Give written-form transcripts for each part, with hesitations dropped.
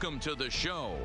Welcome to the show.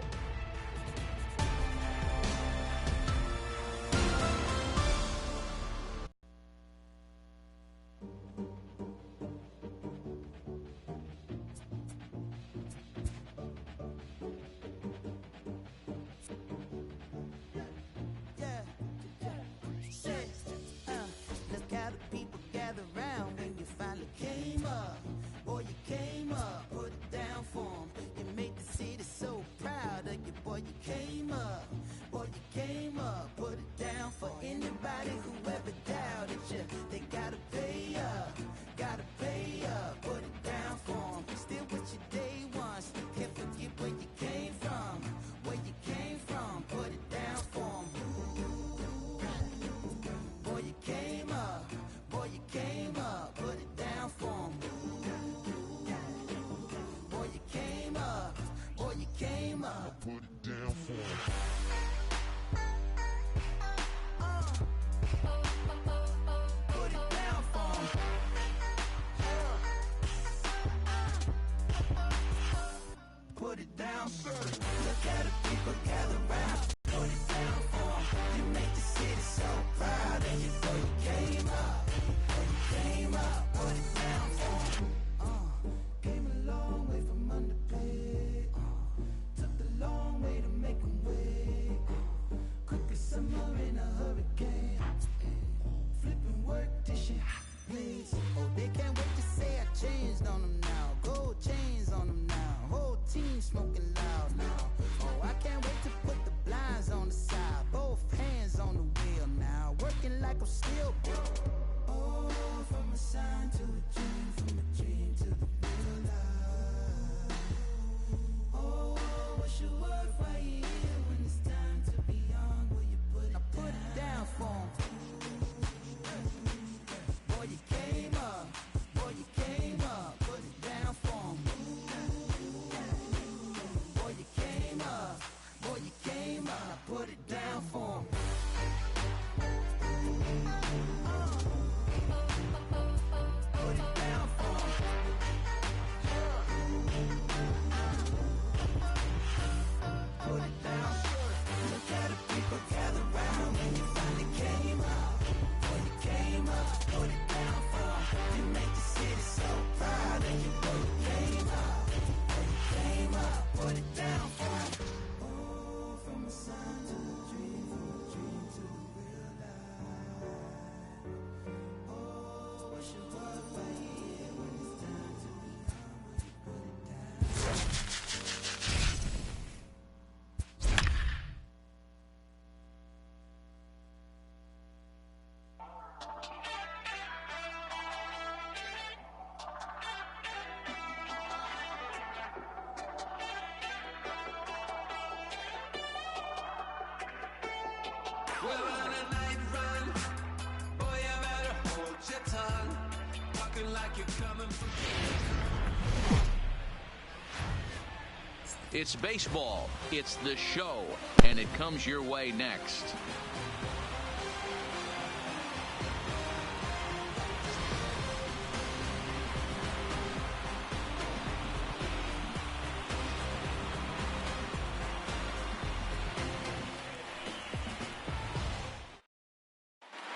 It's baseball, it's the show, and it comes your way next.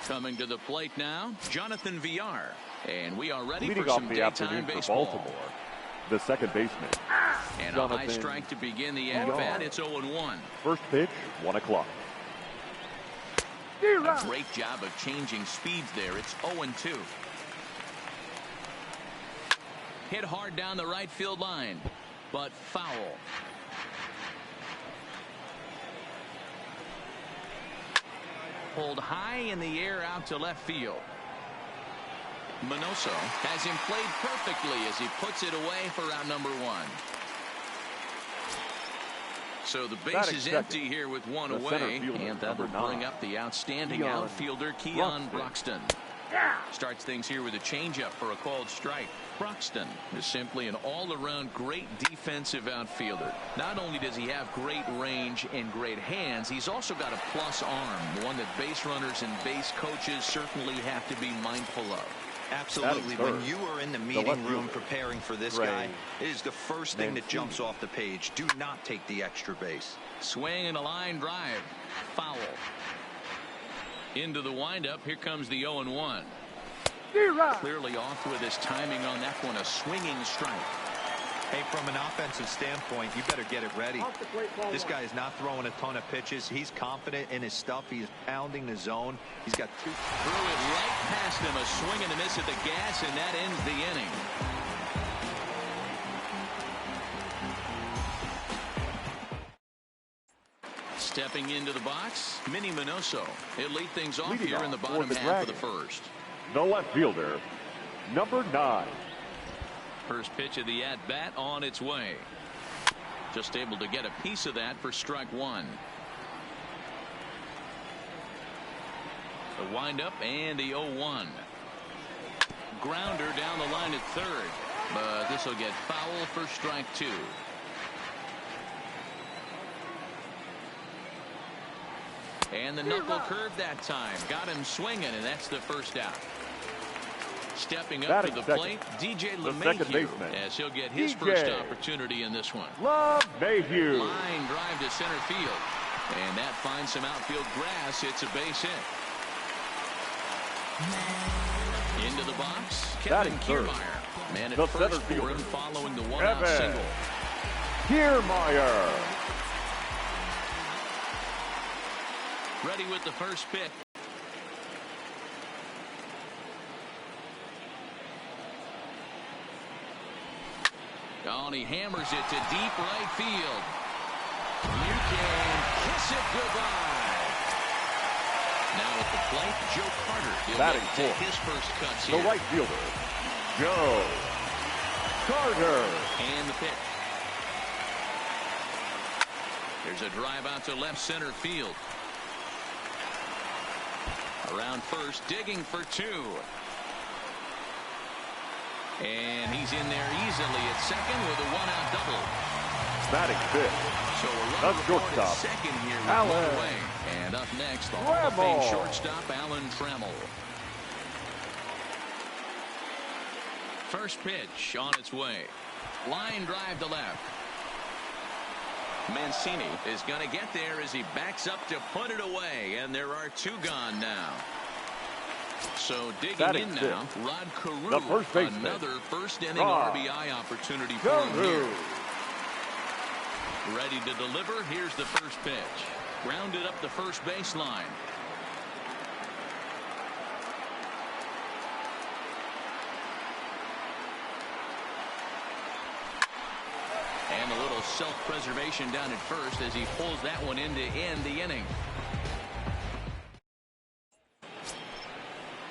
Coming to the plate now, Jonathan Villar, and we are ready for some daytime baseball. For Baltimore, the second baseman. And a high strike to begin the at-bat. It's 0-1. First pitch, 1 o'clock. A great job of changing speeds there. It's 0-2. Hit hard down the right field line, but foul. Pulled high in the air out to left field. Minoso has him played perfectly as he puts it away for out number 1. So the base is empty here with one away, and that will bring up the outstanding outfielder Keon Broxton. Starts things here with a changeup for a called strike. Broxton is simply an all-around great defensive outfielder. Not only does he have great range and great hands, he's also got a plus arm, one that base runners and base coaches certainly have to be mindful of. Absolutely. When you are in the meeting room preparing for this guy, it is the first thing that jumps off the page. Do not take the extra base. Swing and a line drive. Foul. Into the windup. Here comes the 0-1. Clearly off with his timing on that one. A swinging strike. Hey, from an offensive standpoint, you better get it ready. This guy is not throwing a ton of pitches. He's confident in his stuff. He's pounding the zone. He's got two. Threw it right past him. A swing and a miss at the gas, and that ends the inning. Stepping into the box, Minnie Minoso. He'll lead things off here in the bottom half of the first. The left fielder, number 9. First pitch of the at-bat on its way. Just able to get a piece of that for strike 1. The windup and the 0-1. Grounder down the line at third, but this will get foul for strike 2. And the knuckle curve that time. Got him swinging, and that's the first out. Stepping up to the plate, DJ LeMahieu, as he'll get his first opportunity in this one. LeMahieu. Line drive to center field. And that finds some outfield grass. It's a base hit. Into the box, Kevin Kiermaier. Man at first for him following the one-out single. Kiermaier. Ready with the first pitch. Oh, and he hammers it to deep right field. You can kiss it goodbye. Now at the plate, Joe Carter. He'll take his first cuts here. The right fielder, Joe Carter. And the pitch. There's a drive out to left center field. Around first, digging for 2. And he's in there easily at second with a one-out double. Batting fifth. So a run report at second here with one away. And up next, the Hall of Fame shortstop, Alan Trammell. First pitch on its way. Line drive to left. Mancini is going to get there as he backs up to put it away. And there are 2 gone now. So digging in now, Rod Carew, another first inning RBI opportunity for him here. Ready to deliver. Here's the first pitch. Grounded up the first baseline. And a little self-preservation down at first as he pulls that one in to end the inning.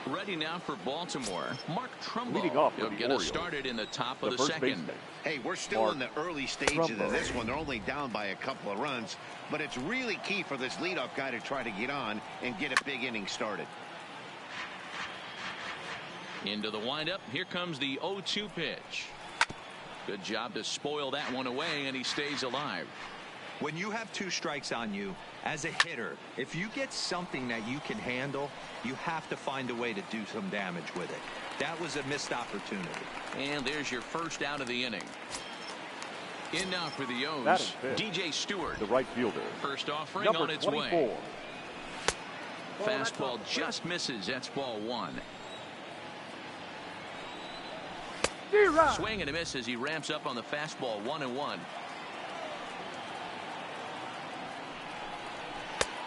Ready now for Baltimore, Mark Trumbo. He'll get us started in the top of the second. Hey, we're still in the early stages of this one. They're only down by a couple of runs, but it's really key for this leadoff guy to try to get on and get a big inning started. Into the windup. Here comes the 0-2 pitch. Good job to spoil that one away, and he stays alive. When you have 2 strikes on you, as a hitter, if you get something that you can handle, you have to find a way to do some damage with it. That was a missed opportunity. And there's your first out of the inning. In now for the O's, DJ Stewart. The right fielder. First offering on its way. Fastball just misses. That's ball 1. Swing and a miss as he ramps up on the fastball. 1-1.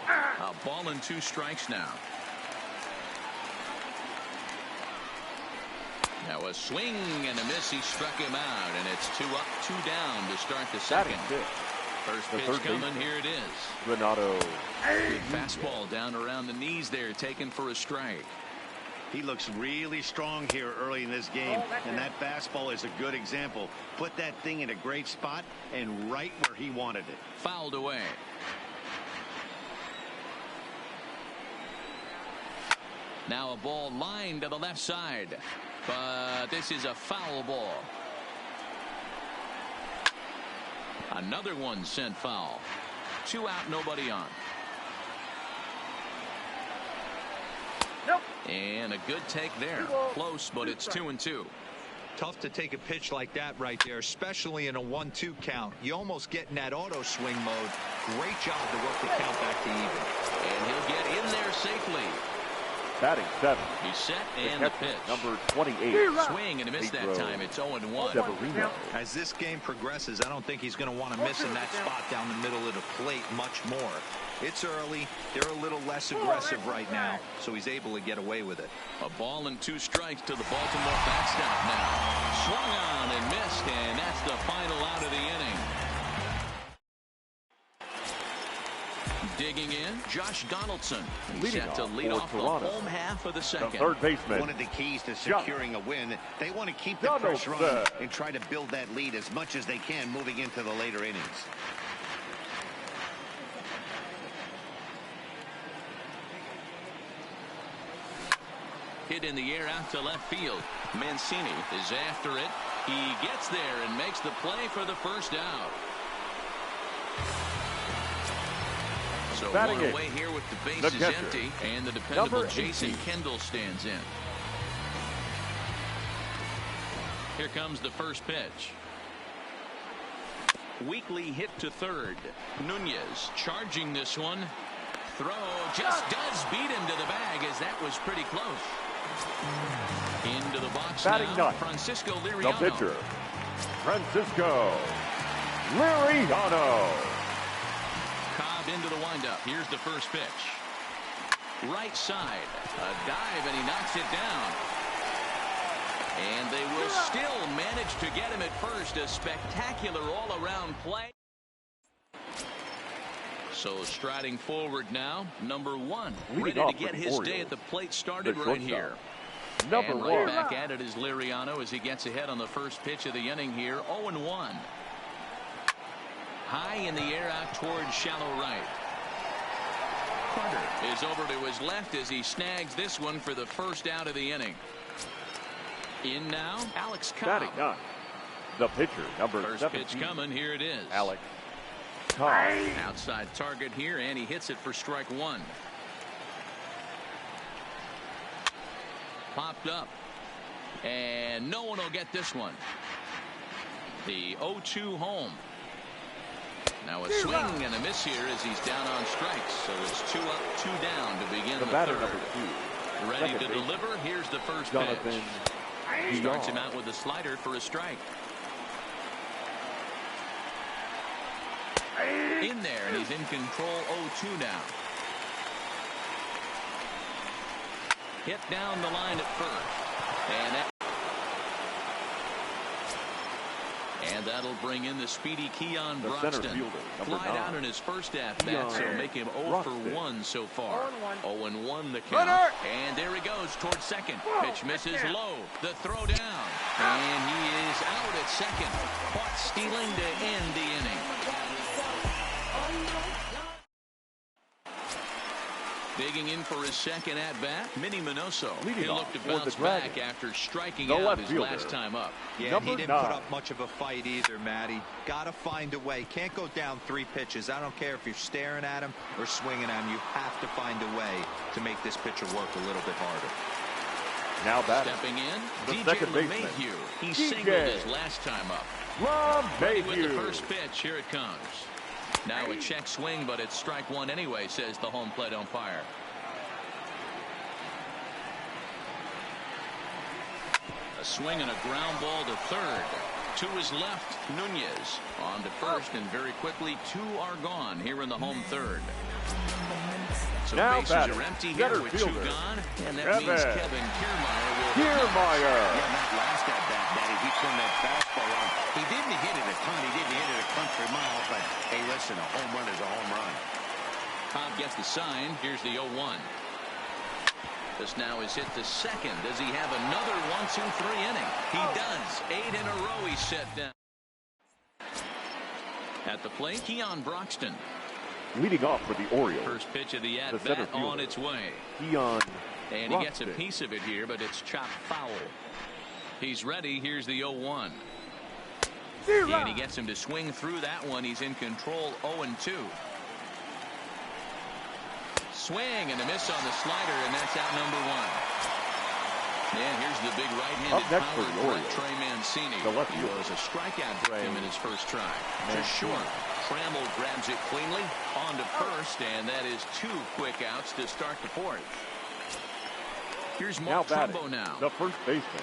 A ball and 2 strikes now. Now a swing and a miss. He struck him out, and it's 2 up, 2 down to start the second. First pitch coming. Here it is. Renato. Good fastball down around the knees there, taken for a strike. He looks really strong here early in this game, and that fastball is a good example. Put that thing in a great spot and right where he wanted it. Fouled away. Now a ball lined to the left side, but this is a foul ball. Another one sent foul. 2 out, nobody on. And a good take there. Close, but it's 2-2. Tough to take a pitch like that right there, especially in a 1-2 count. You almost get in that auto swing mode. Great job to work the count back to even. And he'll get in there safely. Batting 7. He's set and the pitch. Number 28. Swing and a miss that time. It's 0-1. As this game progresses, I don't think he's going to want to miss in that spot down the middle of the plate much more. It's early. They're a little less aggressive right now, so he's able to get away with it. A ball and 2 strikes to the Baltimore backstop now. Swung on and missed, and that's the final out of the inning. Digging in, Josh Donaldson. He's set to lead off the home half of the second. The third baseman. One of the keys to securing a win, they want to keep the pressure on and try to build that lead as much as they can moving into the later innings. Hit in the air out to left field. Mancini is after it. He gets there and makes the play for the first out. So one away here with the bases empty, and the dependable Jason Kendall stands in. Here comes the first pitch. Weakly hit to third. Nunez charging this one. Throw just does beat him to the bag, as that was pretty close. Into the box now, Francisco Liriano. The pitcher, Francisco Liriano. Cobb into the windup. Here's the first pitch. Right side. A dive, and he knocks it down. And they will still manage to get him at first. A spectacular all-around play. So striding forward now, number 1. Ready to get his day at the plate started right here. Number and 1. Right back at it is Liriano as he gets ahead on the first pitch of the inning here. 0-1. High in the air out towards shallow right. Carter is over to his left as he snags this one for the first out of the inning. In now, Alex Cobb. The pitcher, number first 17. pitch coming. Here it is. Alex Cobb. Outside target here, and he hits it for strike 1. Popped up, and no one will get this one. The 0-2 home. Now a swing and a miss here as he's down on strikes. So it's 2 up, 2 down to begin the batter, third. number 2. Ready to deliver. Here's the first pitch. Starts him out with a slider for a strike. In there, and he's in control. 0-2 now. Hit down the line at first. And that'll bring in the speedy Keon Broxton. Fly down in his first at-bat, so make him 0 for 1 so far. 0-1 the count. And there he goes towards second. Pitch misses low. The throw down. And he is out at second. Caught stealing to end the inning. Digging in for his second at-bat, Minnie Minoso. He looked to bounce back after striking out his last time up. Yeah, he didn't put up much of a fight either, Matty. Got to find a way. Can't go down 3 pitches. I don't care if you're staring at him or swinging at him. You have to find a way to make this pitcher work a little bit harder. Now batting. Stepping in, the DJ LeMahieu. He singled his last time up. Ready with the first pitch. Here it comes. Now a check swing, but it's strike 1 anyway, says the home plate umpire. A swing and a ground ball to third. To his left, Nunez. On to first, and very quickly 2 are gone here in the home third. So now bases are empty here with 2 gone, and that means Kevin Kiermaier will. Yeah, that last at bat, Daddy, he turned that fastball on. He didn't hit it a ton. He didn't hit it a country mile, but hey, listen, a home run is a home run. Cobb gets the sign. Here's the 0-1. This now is hit to second. Does he have another 1-2-3 inning? He does. 8 in a row he's set down. At the plate, Keon Broxton. Leading off for the Orioles. First pitch of the at-bat on its way. Keon And he gets a piece of it here, but it's chopped foul. He's ready. Here's the 0-1. And he gets him to swing through that one. He's in control. 0-2. Swing and a miss on the slider, and that's out number one. And here's the big right-handed power threat, Trey Mancini. He was a strikeout victim in his first try. Just short. Trammell grabs it cleanly on to first, and that is 2 quick outs to start the fourth. Here's Mark Trumbo now. The first baseman,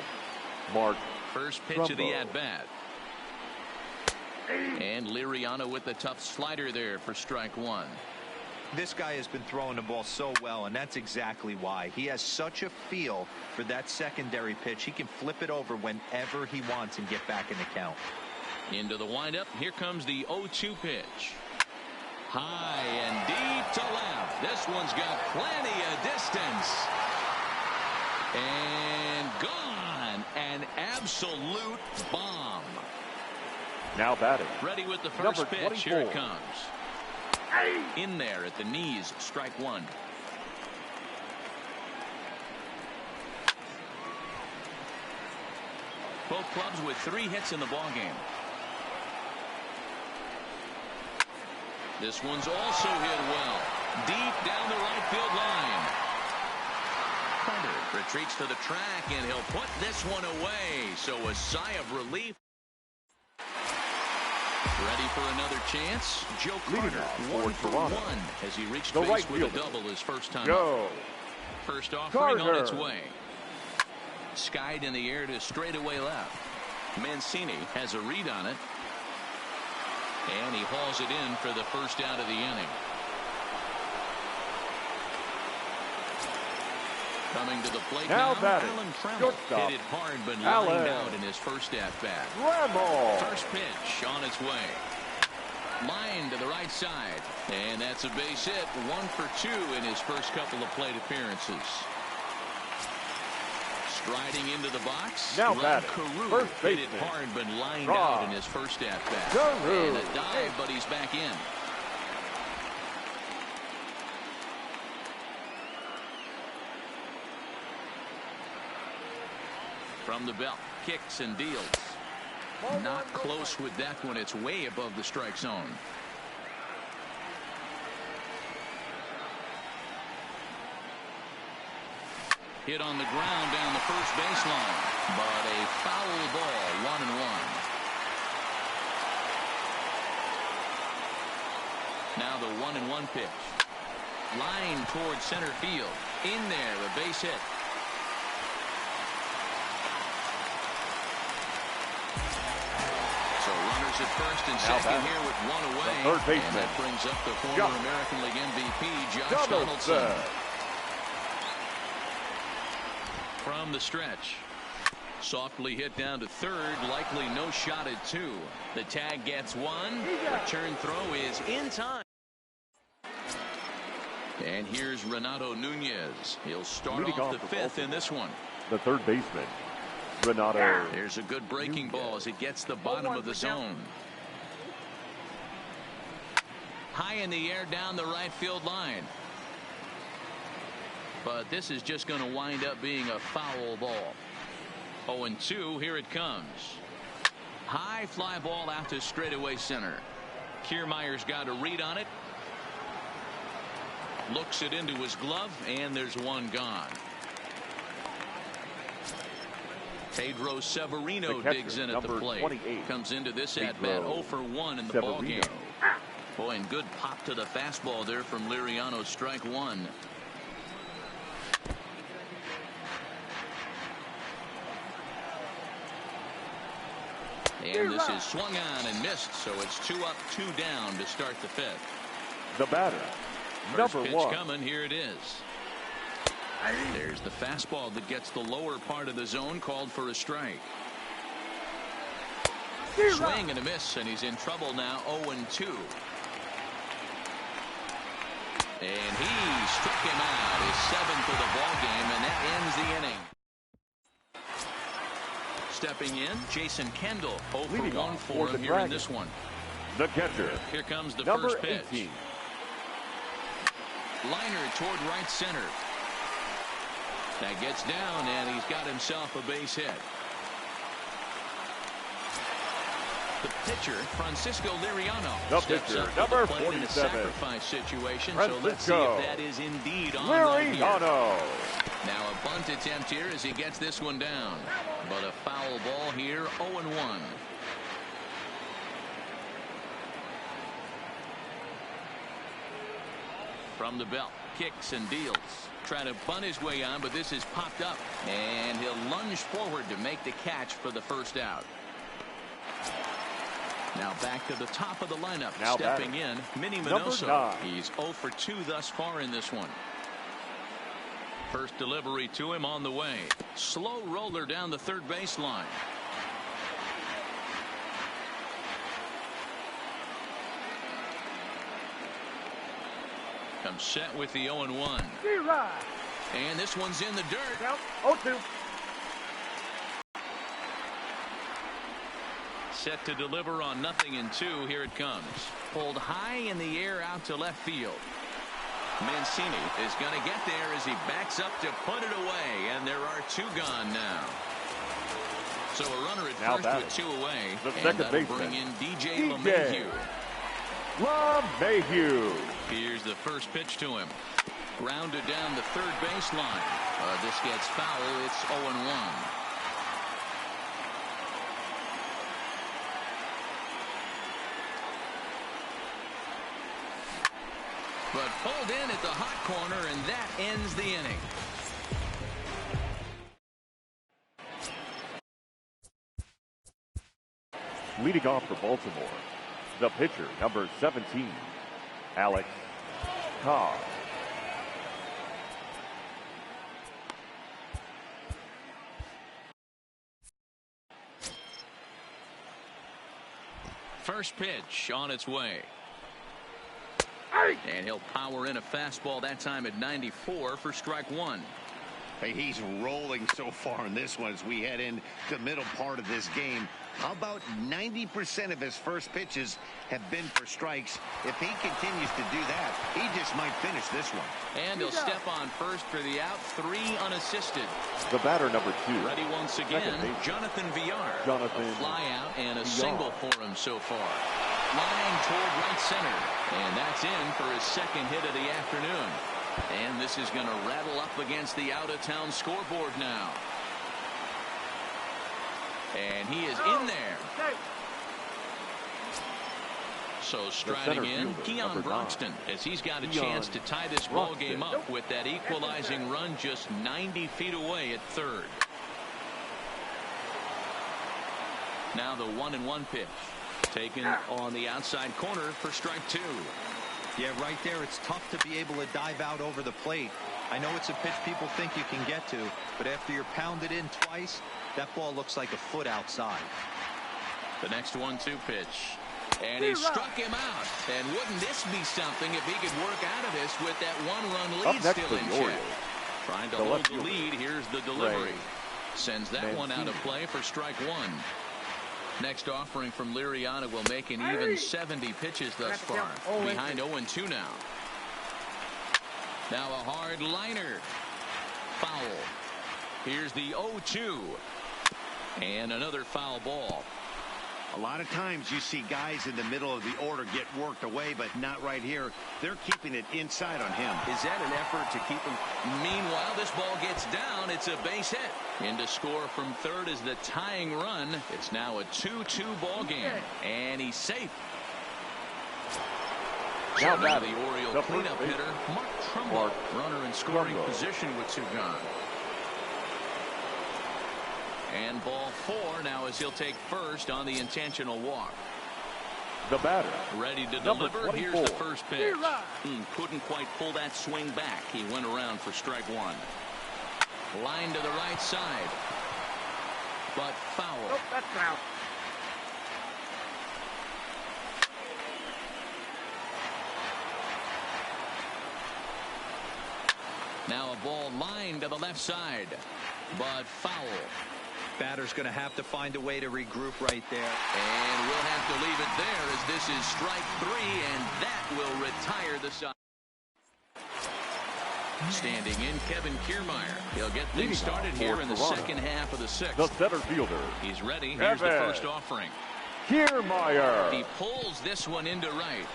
Mark. First pitch of the at-bat. And Liriano with the tough slider there for strike one. This guy has been throwing the ball so well, and that's exactly why. He has such a feel for that secondary pitch. He can flip it over whenever he wants and get back in the count. Into the windup. Here comes the 0-2 pitch. High and deep to left. This one's got plenty of distance. And gone. An absolute bomb. Now batting. Ready with the first pitch. Here it comes. In there at the knees. Strike one. Both clubs with 3 hits in the ballgame. This one's also hit well. Deep down the right field line. Carter retreats to the track, and he'll put this one away. So a sigh of relief. Ready for another chance? Joe Carter, 1 for 1 as he reached base with a double his first time up. First offering on its way. Skied in the air to straightaway left. Mancini has a read on it. And he hauls it in for the first out of the inning. Coming to the plate now, Alan Trammell hit it hard but lined out in his first at-bat. First pitch on its way. Line to the right side. And that's a base hit. 1 for 2 in his first couple of plate appearances. Striding into the box. Now batting. First hit it hard but lined out in his first at-bat. And a dive, but he's back in. From the belt, kicks and deals. Not close with that one. It's way above the strike zone. Hit on the ground down the first baseline, but a foul ball, 1-1. Now the 1-1 pitch. Line toward center field. In there, a base hit. So runners at first and second here with 1 away. And that brings up the former American League MVP, Josh Donaldson. From the stretch. Softly hit down to third. Likely no shot at 2. The tag gets 1. Return throw is in time. And here's Renato Nunez. He'll start off the 5th in this one. The third baseman, Renato. There's a good breaking ball as it gets the bottom of the zone. High in the air down the right field line. But this is just going to wind up being a foul ball. 0-2. Here it comes. High fly ball out to straightaway center. Kiermaier's got a read on it. Looks it into his glove, and there's one gone. Pedro Severino digs in at the plate. 28. Comes into this at-bat 0 for 1 in the ballgame. Boy, and good pop to the fastball there from Liriano. Strike one. And this is swung on and missed, so it's 2 up, 2 down to start the 5th. The batter, First number pitch 1. coming. Here it is. There's the fastball that gets the lower part of the zone, called for a strike. Swing and a miss, and he's in trouble now. 0-2. And he struck him out. His 7th of the ball game, and that ends the inning. Stepping in, Jason Kendall. 0 for 1 for him here in this one. The catcher. Here comes the number first pitch. 18. Liner toward right center. That gets down, and he's got himself a base hit. The pitcher, Francisco Liriano, The steps pitcher, up to number the plate in a 47. sacrifice situation. Francisco So let's see if that is indeed on right here. Liriano. Now a bunt attempt here as he gets this one down. But a foul ball here, 0-1. From the belt, kicks and deals. Trying to bunt his way on, but this is popped up. And he'll lunge forward to make the catch for the first out. Now back to the top of the lineup. Now stepping in, Minnie number Minoso. 9. He's 0 for 2 thus far in this one. First delivery to him on the way. Slow roller down the third baseline. Comes set with the 0-1. And this one's in the dirt. 0-2. Set to deliver on 0-2. Here it comes. Pulled high in the air out to left field. Mancini is going to get there as he backs up to put it away. And there are 2 gone now. So a runner at Now first with 2 away. The and second that'll baseman, bring in DJ LeMahieu. LeMahieu. Here's the first pitch to him. Grounded down the third baseline. This gets foul. It's 0-1. But pulled in at the hot corner, and that ends the inning. Leading off for Baltimore, the pitcher, number 17, Alex Carr. First pitch on its way. And he'll power in a fastball that time at 94 for strike 1. Hey, he's rolling so far in this one as we head into the middle part of this game. How about 90% of his first pitches have been for strikes? If he continues to do that, he just might finish this one. And he'll step on first for the out, 3 unassisted. The batter, number 2. Ready once again, Jonathan Villar. A fly out and a single for him so far. Line toward right center. And that's in for his second hit of the afternoon. And this is going to rattle up against the out-of-town scoreboard now. And he is in there. So striding in, Keon Broxton, as he's got a chance to tie this ball game up with that equalizing run just 90 feet away at third. Now the 1-1 pitch. Taken on the outside corner for strike 2. Yeah, right there, it's tough to be able to dive out over the plate. I know it's a pitch people think you can get to, but after you're pounded in twice, that ball looks like a foot outside. The next 1-2 pitch. And he struck him out. And wouldn't this be something if he could work out of this with that 1-run lead still in check? Trying to hold the lead. Here's the delivery. Sends that one out of play for strike 1. Next offering from Liriano will make an even 70 pitches thus far. Behind 0-2 now. Now a hard liner. Foul. Here's the 0-2. And another foul ball. A lot of times you see guys in the middle of the order get worked away, but not right here. They're keeping it inside on him. Is that an effort to keep him? Meanwhile, this ball gets down. It's a base hit. In to score from third is the tying run. It's now a 2-2 ball game. And he's safe. Now the Oriole cleanup hitter, Mark Trumbull. Runner in scoring position with 2 gone. And ball 4 now as he'll take first on the intentional walk. The batter. Ready to deliver. Here's the first pitch. Couldn't quite pull that swing back. He went around for strike 1. Line to the right side. But foul. Oh, that's foul. Now a ball lined to the left side. But foul. Batter's going to have to find a way to regroup right there. And we'll have to leave it there as this is strike 3, and that will retire the side. Standing in, Kevin Kiermaier. He'll get things started here in the second half of the 6th. The center fielder. He's ready. Here's the first offering. Kiermaier. He pulls this one into right.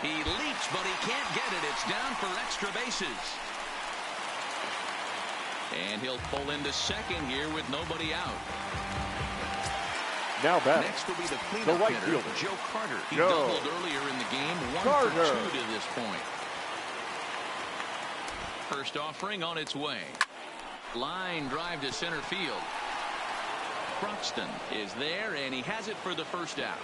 He leaps, but he can't get it. It's down for extra bases. And he'll pull into second here with nobody out. Now back. Next will be the The cleanup right hitter, fielder, Joe Carter. He Joe doubled earlier in the game, 1 Carter. for 2 to this point. First offering on its way. Line drive to center field. Broxton is there, and he has it for the first out.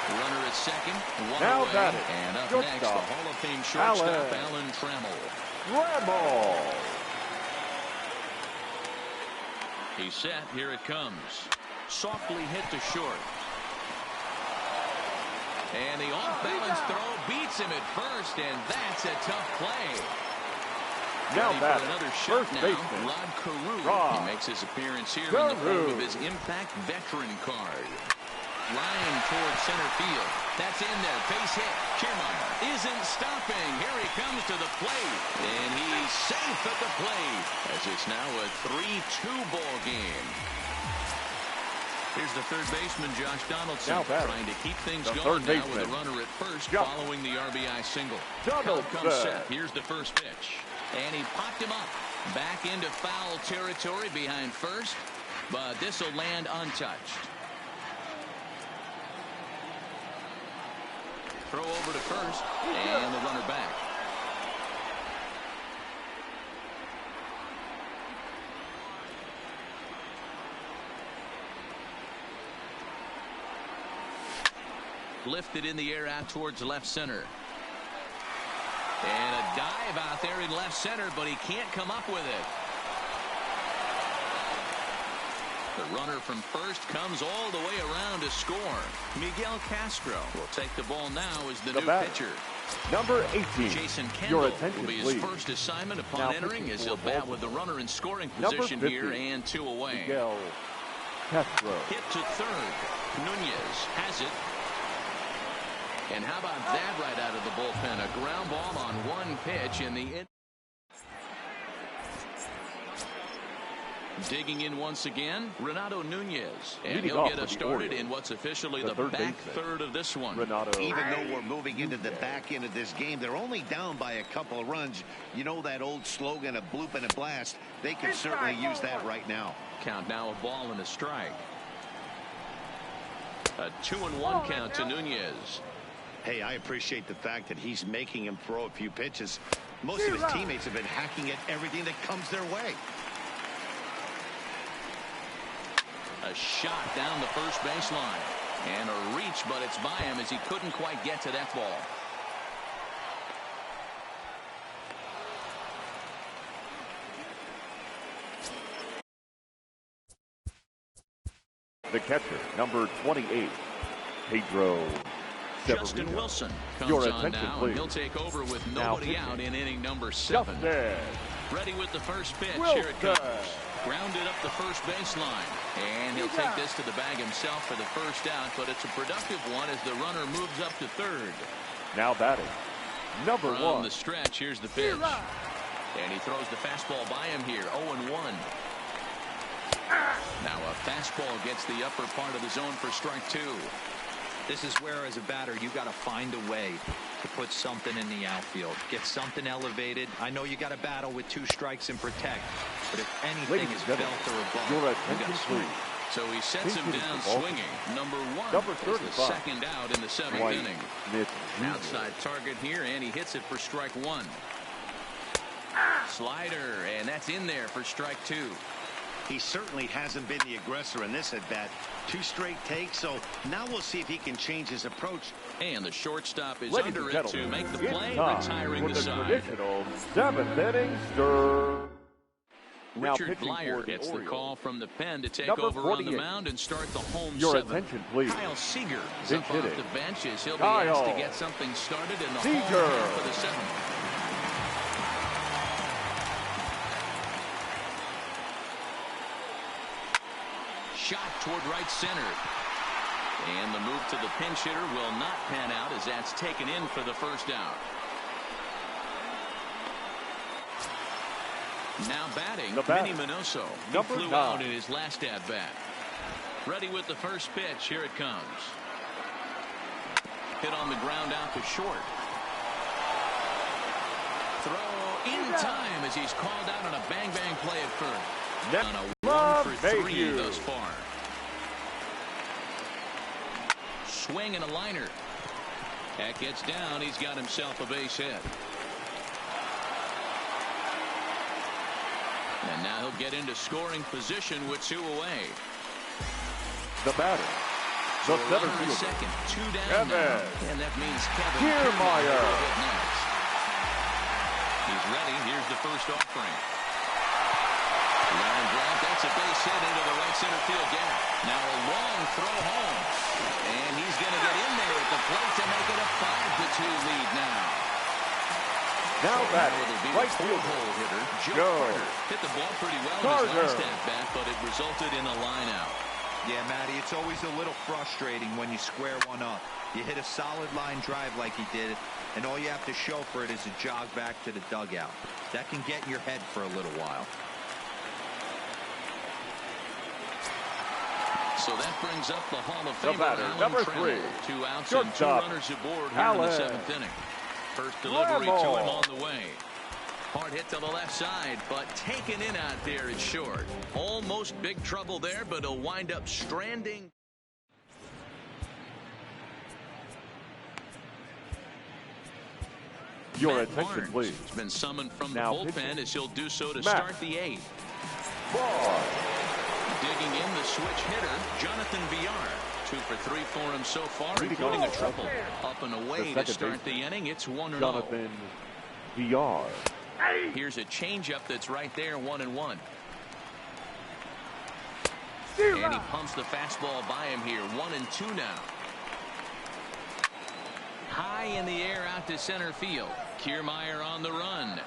Runner at second, one Now away, batting, and up shortstop, next, the Hall of Fame shortstop, Alan Trammell. Trammell. He's set. Here it comes. Softly hit to short. And the off-balance throw beats him at first, and that's a tough play. Now Ready back, for another shot first now. baseman, Rod Carew. Rod He makes his appearance here in Carew. the form of his Impact Veteran card. Line towards center field. That's in there. Base hit. Kiermaier isn't stopping. Here he comes to the plate. And he's safe at the plate as it's now a 3-2 ball game. Here's the third baseman, Josh Donaldson, Now batting, trying to keep things the going third now with a baseman, runner at first Josh following the RBI single. Donaldson. Count comes set. Here's the first pitch. And he popped him up. Back into foul territory behind first. But this will land untouched. Throw over to first. And the runner back. Lifted in the air out towards left center. And a dive out there in left center, but he can't come up with it. The runner from first comes all the way around to score. Miguel Castro will take the ball now as the new batter, pitcher. number 18. Jason Kendall Your attention, will be his please. first assignment upon Now entering as he'll bat with the runner in scoring Number position 50, here and 2 away. Miguel Castro. Hit to third. Nunez has it. And how about that right out of the bullpen? A ground ball on one pitch in the digging in once again, Renato Nunez. And Leading he'll off get for us the started Orioles, in what's officially the third back baseman, third of this one. Renato. Even though we're moving into the back end of this game, they're only down by a couple of runs. You know that old slogan, a bloop and a blast. They can certainly use that right now. Count now, a ball and a strike. A 2-1 count to Nunez. Hey, I appreciate the fact that he's making him throw a few pitches. Most of his teammates have been hacking at everything that comes their way. A shot down the first baseline. And a reach, but it's by him as he couldn't quite get to that ball. The catcher, number 28, Pedro Justin Severino. Wilson comes Your on attention, now, please. and he'll take over with Now nobody pitching, out in inning number 7. Justin Ready with the first pitch. Wilson. Here it comes. Grounded up the first baseline. And he'll take this to the bag himself for the first out, but it's a productive one as the runner moves up to third. Now batting, number From 1. the stretch, here's the pitch. And he throws the fastball by him here, 0-1. Now a fastball gets the upper part of the zone for strike 2. This is where, as a batter, you got to find a way to put something in the outfield. Get something elevated. I know you got to battle with 2 strikes and protect, but if anything Ladies is and belt gentlemen, or above, your you attention, got to swing. please. So he sets him Please down hit the ball. swinging. Number 1 Number is the 35. second out in the 7th Dwight inning. Smith Jr. Outside target here, and he hits it for strike 1. Slider, and that's in there for strike 2. He certainly hasn't been the aggressor in this at bat. 2 straight takes, so now we'll see if he can change his approach. And the shortstop is Ladies under and it to gentlemen, make the it's play, time retiring for the the side. traditional 7th inning stir. Now Richard pitching Blyer for the gets the Orioles, call from the pen to take number over on the 48. mound and start the home Your 7th. attention, please. Kyle Seager is Pinch up off hitting. the bench as he'll be Kyle asked to get something started in the Seager. home half of the 7th. Shot toward right center. And the move to the pinch hitter will not pan out as that's taken in for the first out. Now batting, The batter, Minnie Minoso. He number flew 9. out in his last at-bat. Ready with the first pitch. Here it comes. Hit on the ground out to short. Throw in time as he's called out on a bang-bang play at first. On a 1 for 3 thus far. Swing and a liner. That gets down. He's got himself a base hit. And now he'll get into scoring position with 2 away. The batter, the center fielder, second, 2 down now. And that means Kevin Kiermaier. He's ready. Here's the first offering. Line drive. That's a base hit into the right center field gap. Now a long throw home. And he's going to get in there at the plate to make it a 5-2 lead now. Now batting, right fielder, hole hitter, Joe Carter. Hit the ball pretty well in his last at-bat, but it resulted in a line out. Yeah, Matty, it's always a little frustrating when you square one up. You hit a solid line drive like he did, and all you have to show for it is a jog back to the dugout. That can get in your head for a little while. So that brings up the Hall of Famer, batter, number 3. 2 outs Short and 2 top. runners aboard here in the 7th inning. First delivery to him on the way. Hard hit to the left side, but taken in out there, it's short. Almost big trouble there, but he'll wind up stranding. Your Matt attention, Barnes please. has been summoned from Now the bullpen pitching. as he'll do so to Matt start the 8th. Farr. Digging in the switch hitter, Jonathan Villar. 2 for 3 for him so far, including a triple. Up and away to start the inning. It's 1-0. Jonathan Villar. Here's a changeup that's right there, 1-1. And he pumps the fastball by him here, 1-2 now. High in the air out to center field. Kiermaier on the run.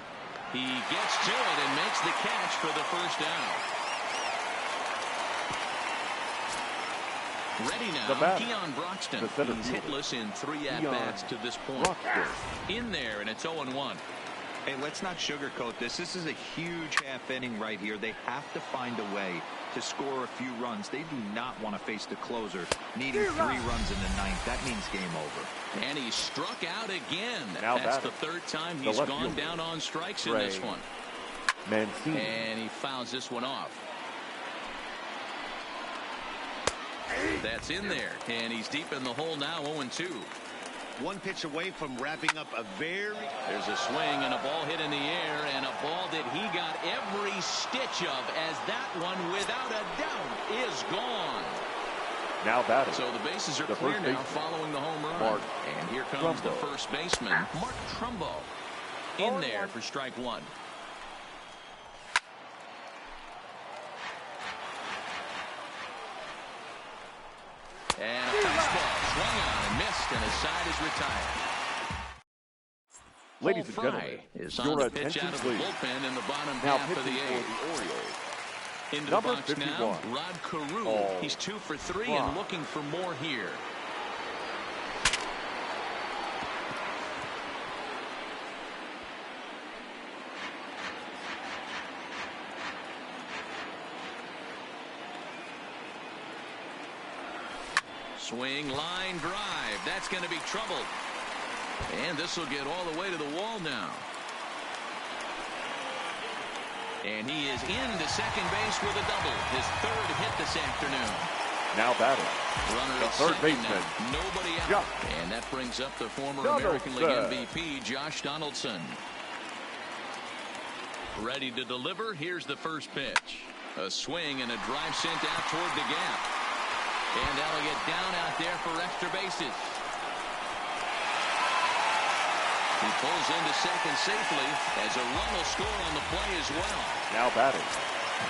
He gets to it and makes the catch for the first out. Ready now, Keon Broxton. He's hitless in 3 at-bats to this point. In there, and it's 0-1. Hey, let's not sugarcoat this. This is a huge half inning right here. They have to find a way to score a few runs. They do not want to face the closer needing 3 runs in the 9th. That means game over. And he struck out again. Now that's the 3rd time he's gone down on strikes in this one. Mancini. And he fouls this one off. That's in there, and he's deep in the hole now, 0-2. 1 pitch away from wrapping up a very... There's a swing and a ball hit in the air, and a ball that he got every stitch of, as that one, without a doubt, is gone. Now batting. So the bases are clear now following the home run. Mark and here comes Trumbo. the first baseman, Mark Trumbo, in there for strike 1. And a fastball swung on and missed, and his side is retired. Ladies and Fry gentlemen, is on your the pitch attention, out of the please. bullpen in the bottom Now half of the pitching 8th. for the Orioles. Into Number the box 51. now, Rod Carew. Oh. He's 2 for 3 and looking for more here. Swing, line drive. That's going to be troubled. And this will get all the way to the wall now. And he is into second base with a double. His 3rd hit this afternoon. Now batting. Runner The at 3rd second baseman. now. Nobody out. Josh And that brings up the former Donaldson. American League MVP, Josh Donaldson. Ready to deliver. Here's the first pitch. A swing and a drive sent out toward the gap. And that'll get down out there for extra bases. He pulls into second safely as a run will score on the play as well. Now batting.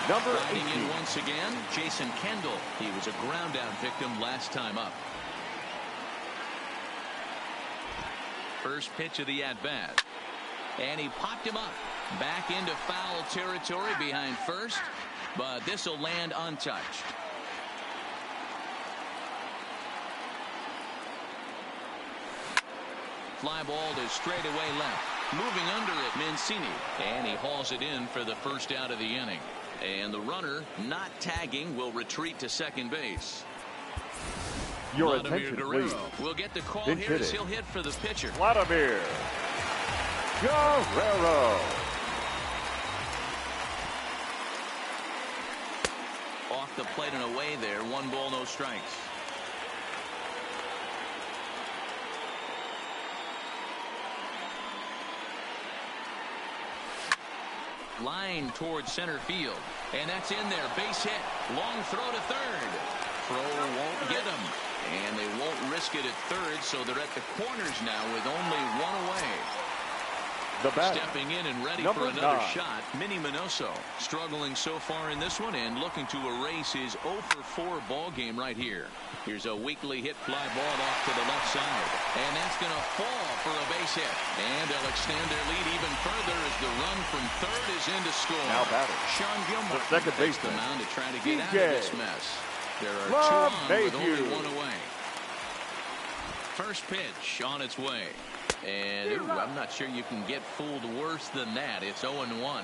Number Riding 18. in once again, Jason Kendall. He was a ground out victim last time up. First pitch of the at-bat. And he popped him up. Back into foul territory behind first. But this will land untouched. Fly ball to straightaway left. Moving under it, Mancini. And he hauls it in for the first out of the inning. And the runner not tagging will retreat to second base. Your Vladimir attention, Guerrero please. will get the call Pinch here as hitting. he'll hit for the pitcher. Vladimir Guerrero. Off the plate and away there. 1 ball, no strikes. Line towards center field. And that's in there. Base hit. Long throw to third. Throw won't get him. And they won't risk it at third, so they're at the corners now with only 1 away. The bat. Stepping in and ready Number for another 9. shot, Minnie Minoso. Struggling so far in this one and looking to erase his 0 for 4 ball game right here. Here's a weakly hit fly ball off to the left side. And that's going to fall for a base hit. And they'll extend their lead even further as the run from third is in to score. Now batting. Sean Gilmore The second takes the baseman. mound to try to get out of DJ. this mess. There are Love 2 on with Mayhew. only 1 away. First pitch on its way. And ooh, I'm not sure you can get fooled worse than that. It's 0-1.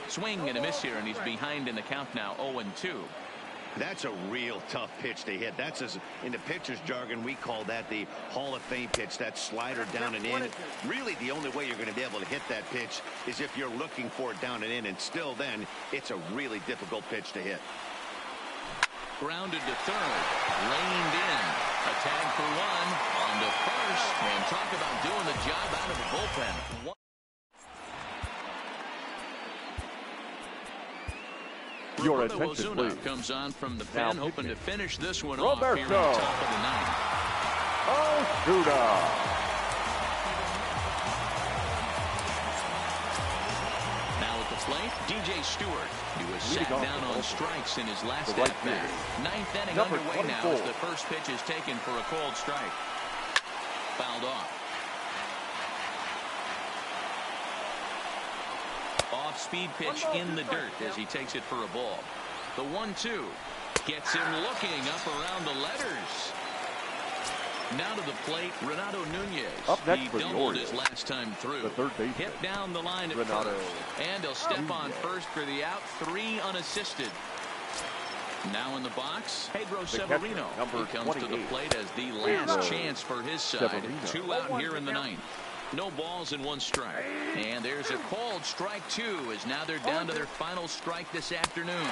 Swing and a miss here, and he's behind in the count now, 0-2. That's a real tough pitch to hit. That's, as in the pitcher's jargon, we call that the Hall of Fame pitch. That slider down and in. Really, the only way you're going to be able to hit that pitch is if you're looking for it down and in. And still then, it's a really difficult pitch to hit. Grounded to third. Reined in. A tag for 1 on to first. And talk about doing the job out of the bullpen. Your Roberto attention, Ozuna please. comes on from the Now pen, hoping to pitching. finish this one off here in the Roberto top of the 9th. Ozuna. Now at the plate, DJ Stewart. He was sat Leading off down the on ball. strikes in his last The right at-bat. fielder. 9th inning Number underway now 24. as the first pitch is taken for a called strike. Fouled off. Off-speed pitch in the dirt as he takes it for a ball. The 1-2 gets him looking up around the letters. Now to the plate, Renato Nunez. Up next he for the doubled his Orioles. last time through. The third baseman. Hit down the line at Renato first. And he'll step on Nunez. first for the out. 3 unassisted. Now in the box, Pedro catcher, Severino. number He comes to the 28. plate as the last chance for his side. Severino. 2 out here in the 9th. No balls and 1 strike. And there's a called strike 2 as now they're down to their final strike this afternoon.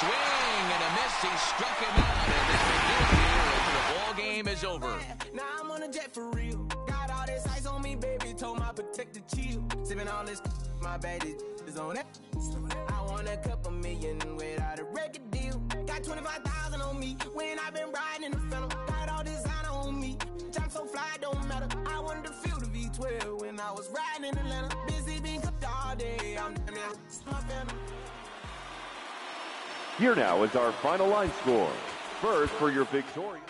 Swing and a miss. He struck him out. And this will do it here as the ball game is over. Now I'm on a jet for real. Got all this ice on me, baby. Told my protector chill. Sipping all this, my baby is on it. I want a couple million without a record deal. Got 25,000 on me when I've been riding in the fennel. Got all designer on me. I'm so fly, don't matter. I wanted to feel the V12 when I was riding in Atlanta. Busy being cooked all day. I'm my family. Here now is our final line score. First for your victorious.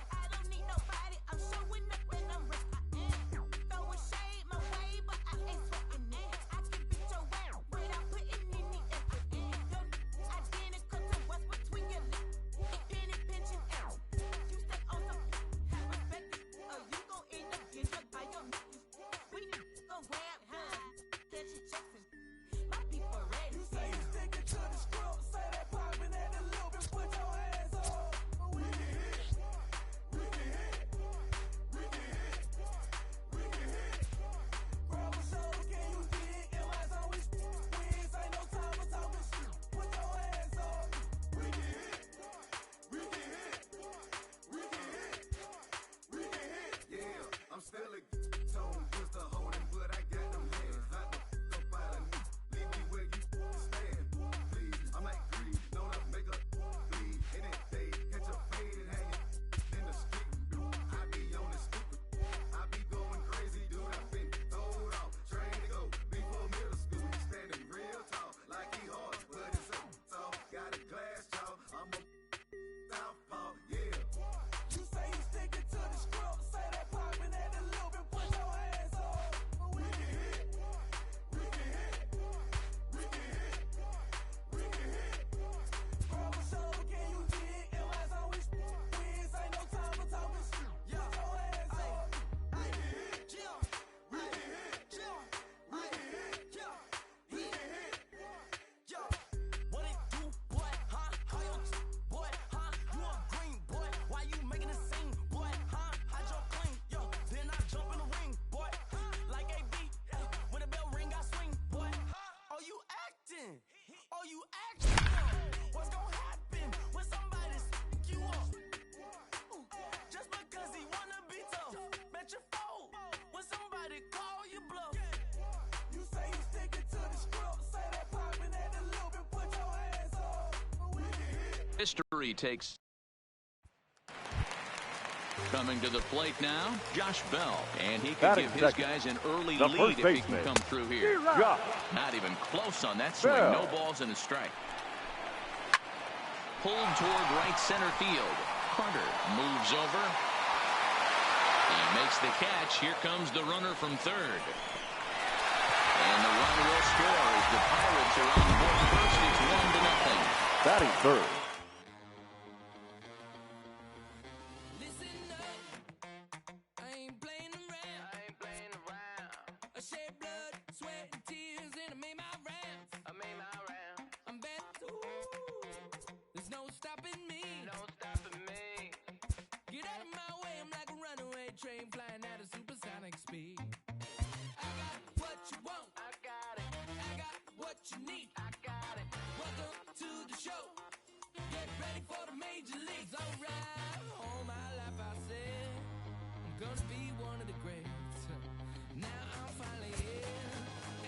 I don't need nobody. I'm showing up and I'm rich. I am throwing shade my way. He takes. Coming to the plate now, Josh Bell. And he can give his guys an early lead if he can come through here. Not even close on that swing. No balls and a strike. Pulled toward right center field. Carter moves over. He makes the catch. Here comes the runner from third. And the run will score as the Pirates are on board first. It's 1-0. Batting third. Train flying at a supersonic speed. I got what you want. I got it. I got what you need. I got it. Welcome to the show. Get ready for the major leagues. Alright. All my life I said I'm gonna be one of the greats. Now I'm finally here.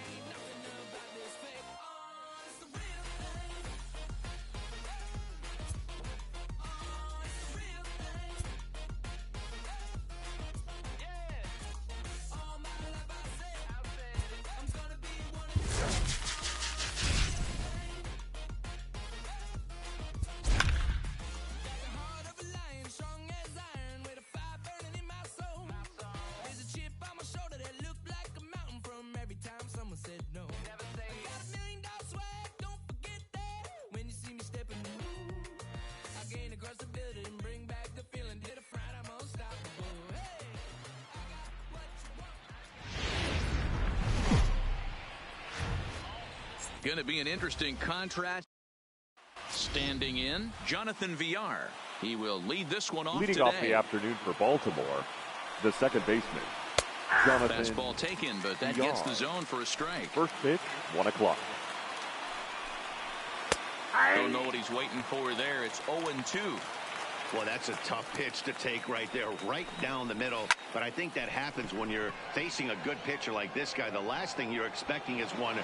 Ain't nothing about this fake. Oh, it's the real thing. Oh, it's the real thing. Going to be an interesting contrast. Standing in, Jonathan Villar. He will lead this one off Leading today. off the afternoon for Baltimore, the second baseman, Jonathan Fastball taken, but that Villar. gets the zone for a strike. First pitch, 1 o'clock. Don't know what he's waiting for there. It's 0-2. Well, that's a tough pitch to take right there, right down the middle. But I think that happens when you're facing a good pitcher like this guy. The last thing you're expecting is one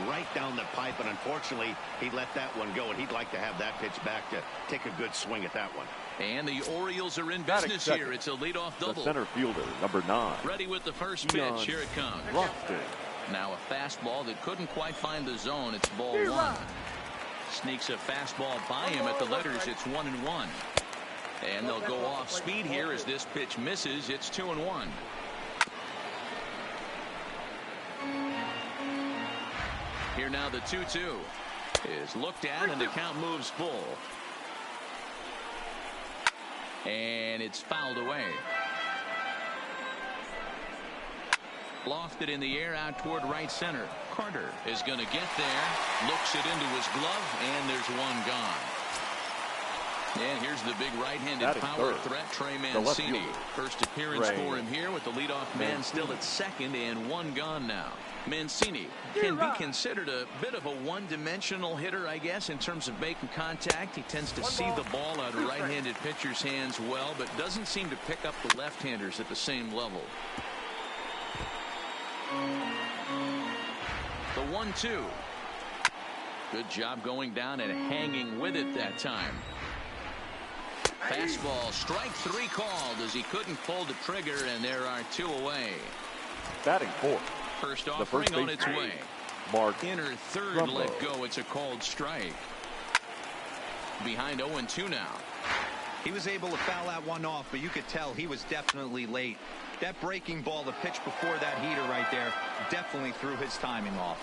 right down the pipe, and unfortunately, he let that one go, and he'd like to have that pitch back to take a good swing at that one. And the Orioles are in business here. It's a leadoff double. The center fielder, number 9. Ready with the first pitch. Here it comes. Now a fastball that couldn't quite find the zone. It's ball 1. Sneaks a fastball by him at the letters. It's 1-1. And they'll go off speed here as this pitch misses. It's 2-1. Here now the 2-2 is looked at, and the count moves full. And it's fouled away. Lofted in the air out toward right center. Carter is going to get there. Looks it into his glove, and there's one gone. And here's the big right-handed power threat, Trey Mancini. First appearance for him here with the leadoff man still at second, and one gone now. Mancini can be considered a bit of a one-dimensional hitter, I guess, in terms of making contact. He tends to see the ball out of right-handed pitchers' hands well, but doesn't seem to pick up the left-handers at the same level. The 1-2. Good job going down and hanging with it that time. Fastball, strike 3 called as he couldn't pull the trigger, and there are 2 away. Batting 4. First offering on its way. Mark Inner third Rumbo. let go. It's a called strike. Behind 0-2 now. He was able to foul that one off, but you could tell he was definitely late. That breaking ball, the pitch before that heater right there, definitely threw his timing off.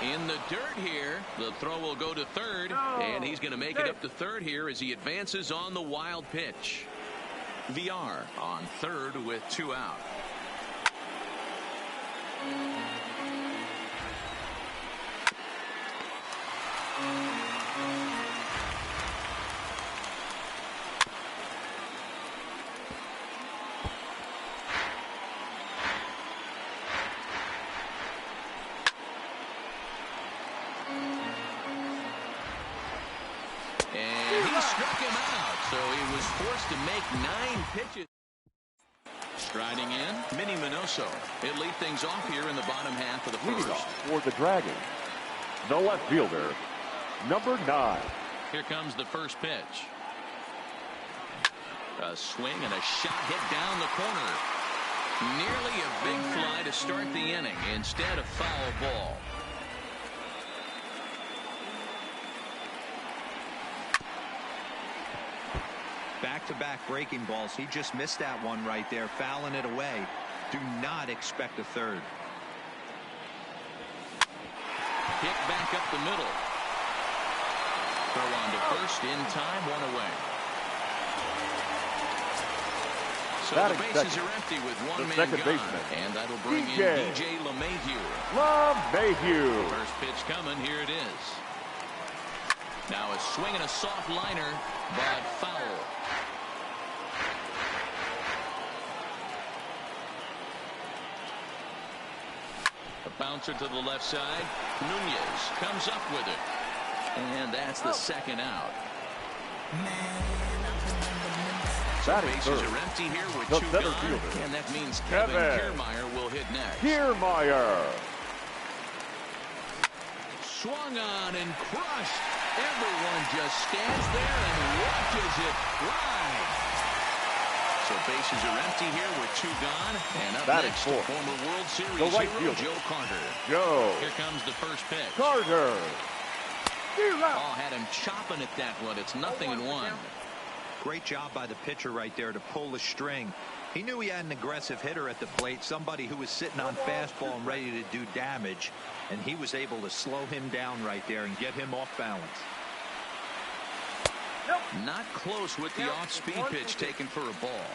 In the dirt here, the throw will go to third, and he's going to make it up to third here as he advances on the wild pitch. Villar on third with 2 out. Struck him out, so he was forced to make 9 pitches. Striding in, Minnie Minoso. He'll lead things off here in the bottom half of the first. For the Dragons, the left fielder, number 9, Here comes the first pitch. A swing and a shot hit down the corner. Nearly a big fly to start the inning. Instead, a foul ball. Back-to-back breaking balls. He just missed that one right there, fouling it away. Do not expect a third. Hit back up the middle. Throw on to first in time, one away. So the bases are empty with one man gone. Baseman. And that'll bring in DJ LeMahieu. First pitch coming, here it is. Now a swing and a soft liner, but foul. A bouncer to the left side. Nunez comes up with it. And that's the second out. So bases are empty here with two gone. And that means Kevin Kiermaier will hit next. Swung on and crushed. Everyone just stands there and watches it ride. So bases are empty here with two gone. And up next, the former World Series hero, Joe Carter. Here comes the first pitch. Oh, had him chopping at that one. It's 0-1. Great job by the pitcher right there to pull the string. He knew he had an aggressive hitter at the plate, somebody who was sitting on fastball and ready to do damage, and he was able to slow him down right there and get him off balance. Not close with the off-speed pitch taken for a ball.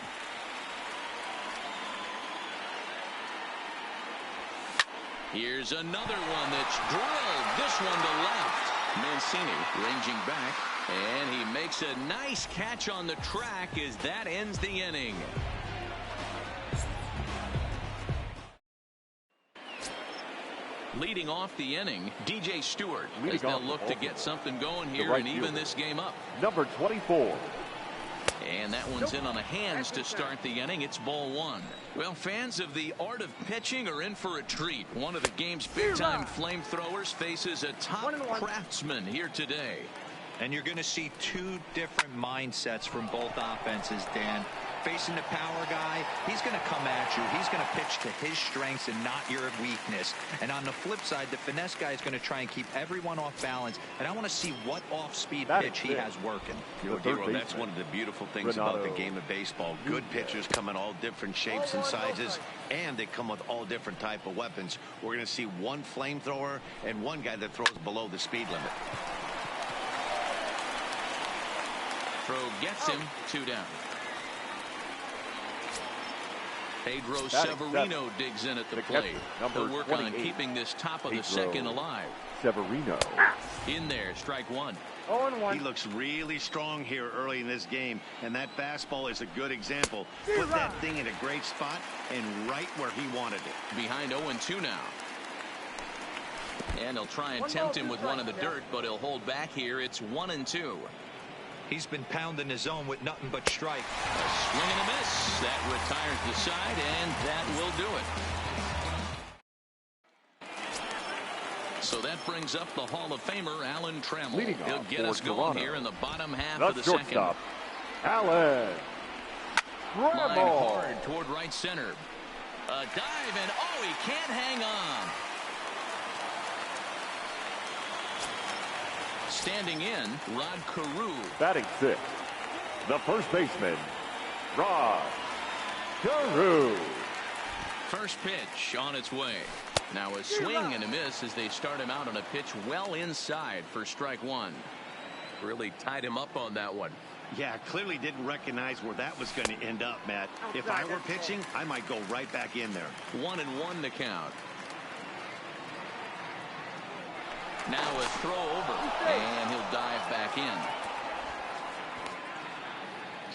Here's another one that's drilled. This one to left. Mancini ranging back, and he makes a nice catch on the track as that ends the inning. Leading off the inning, DJ Stewart as they'll look to get something going here and even this game up. Number 24. And that one's in on the hands to start the inning. It's ball one. Well, fans of the art of pitching are in for a treat. One of the game's big-time flamethrowers faces a top craftsman here today. And you're going to see two different mindsets from both offenses, Dan. Facing the power guy, he's going to come at you. He's going to pitch to his strengths and not your weakness. And on the flip side, the finesse guy is going to try and keep everyone off balance. And I want to see what off-speed pitch he has working. That's one of the beautiful things about the game of baseball. Good pitchers come in all different shapes and sizes, and they come with all different type of weapons. We're going to see one flamethrower and one guy that throws below the speed limit. Throw gets him, 2 down. Pedro Severino digs in at the plate. He'll work on keeping this top of the second alive. Severino. In there, strike one. 0-1. He looks really strong here early in this game, and that fastball is a good example. Put that thing in a great spot and right where he wanted it. Behind 0-2 now. And they'll try and tempt him with one in the dirt, but he'll hold back here. It's 1-2. He's been pounding his zone with nothing but strike. A swing and a miss. That retires the side, and that will do it. So that brings up the Hall of Famer, Alan Trammell. He'll get us going here in the bottom half of the second. Alan Trammell. Line hard toward right center. A dive, and oh, he can't hang on. Standing in, Rod Carew. Batting 6th, the first baseman, Rod Carew. First pitch on its way. Now a swing and a miss as they start him out on a pitch well inside for strike one. Really tied him up on that one. Yeah, clearly didn't recognize where that was going to end up, Matt. If I were pitching, I might go right back in there. 1-1 to count. Now a throw over, and he'll dive back in.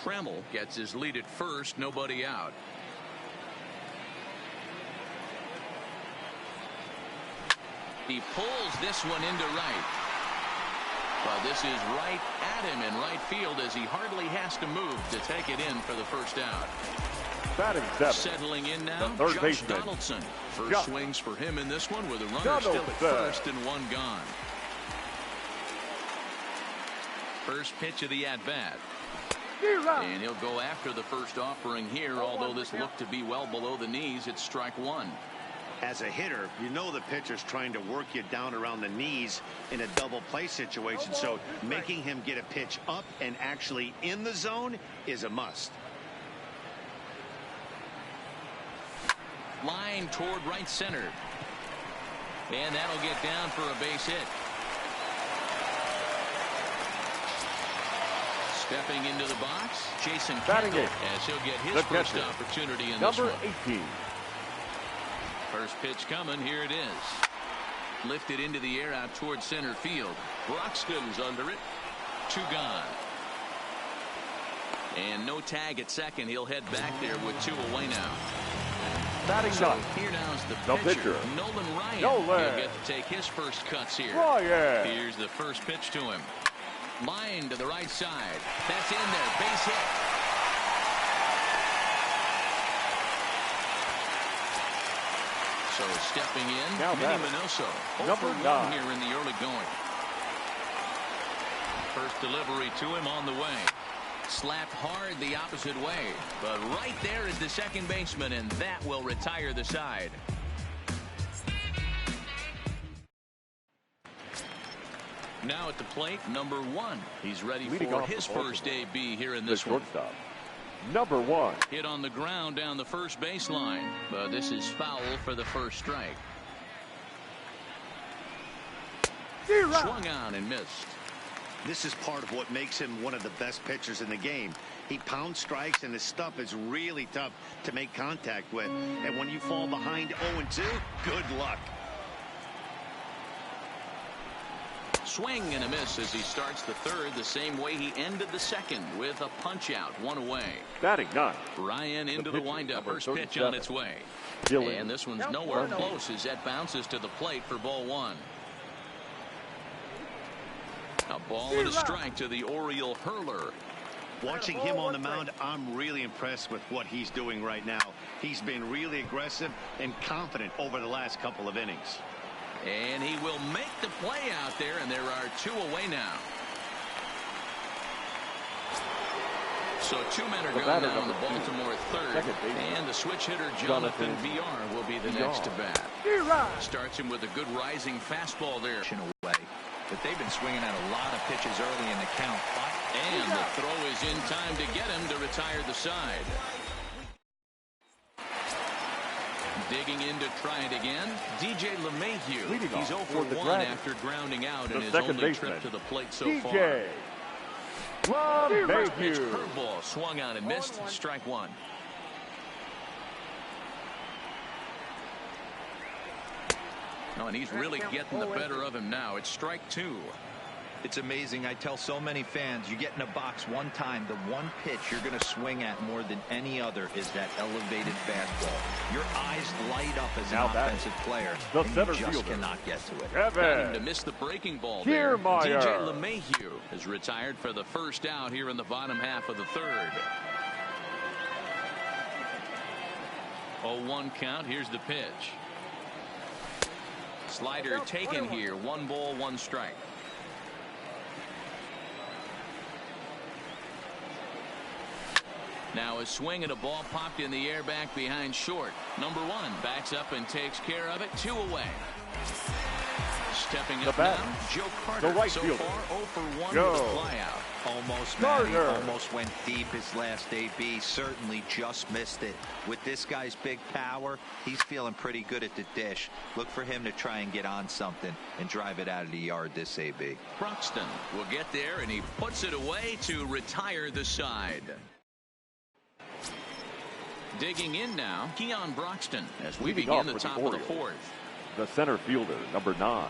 Trammell gets his lead at first, nobody out. He pulls this one into right. But this is right at him in right field as he hardly has to move to take it in for the first out. Batting 7th. Settling in now, third Josh baseman. Donaldson. First swings for him in this one with a runner still at first and one gone. First pitch of the at-bat. And he'll go after the first offering here, although this looked to be well below the knees. It's strike one. As a hitter, you know the pitcher's trying to work you down around the knees in a double play situation, so making him get a pitch up and actually in the zone is a must. Line toward right center. And that'll get down for a base hit. Stepping into the box, Jason Kendall, as he'll get his first opportunity in this one. Number 18. First pitch coming, here it is. Lifted into the air out towards center field. Broxton's under it. 2 gone. And no tag at second. He'll head back there with 2 away now. Batting so here now's the pitcher, Nolan Ryan. He'll get to take his first cuts here. Here's the first pitch to him. Line to the right side. That's in there. Base hit. So stepping in, Minnie Minoso. 0-for-1 here in the early going. First delivery to him on the way. Slapped hard the opposite way. But right there is the second baseman, and that will retire the side. Now at the plate, number 1. He's ready for his first AB here in this one. Number 1. Hit on the ground down the first baseline, but this is foul for the first strike. Swung on and missed. This is part of what makes him one of the best pitchers in the game. He pounds strikes, and his stuff is really tough to make contact with. And when you fall behind 0-2, good luck. Swing and a miss as he starts the third the same way he ended the second with a punch out, 1 away. Batting 9. Ryan into the windup. First pitch on its way. And this one's nowhere close as that bounces to the plate for ball 1. A ball and a strike to the Oriole hurler. Watching him on the mound, I'm really impressed with what he's doing right now. He's been really aggressive and confident over the last couple of innings. And he will make the play out there, and there are 2 away now. So 2 men are going down the Baltimore third, and the switch hitter Jonathan VR will be the next to bat. Starts him with a good rising fastball there. Away. But they've been swinging at a lot of pitches early in the count. And the throw is in time to get him to retire the side. Digging in to try it again, DJ LeMahieu. He's 0-for-1 after grounding out in his only trip to the plate so far. First pitch curveball swung on and missed. Strike 1. Oh, and he's really getting the better of him now. It's strike 2. It's amazing. I tell so many fans, you get in a box one time, the one pitch you're going to swing at more than any other is that elevated fastball. Your eyes light up as an offensive player, and you just cannot get to it. Got him to miss the breaking ball there. DJ LeMahieu is retired for the first out here in the bottom half of the third. 0-1 count. Here's the pitch. Slider taken here. 1 ball, 1 strike. Now a swing and a ball popped in the air back behind short. Number 1 backs up and takes care of it. 2 away. Stepping up now, Joe Carter. So far 0-for-1 with a flyout. Almost, Matty, almost went deep his last AB. Certainly just missed it. With this guy's big power, he's feeling pretty good at the dish. Look for him to try and get on something and drive it out of the yard this AB. Broxton will get there, and he puts it away to retire the side. Digging in now, Keon Broxton as we begin the top of the 4th. The center fielder, number 9.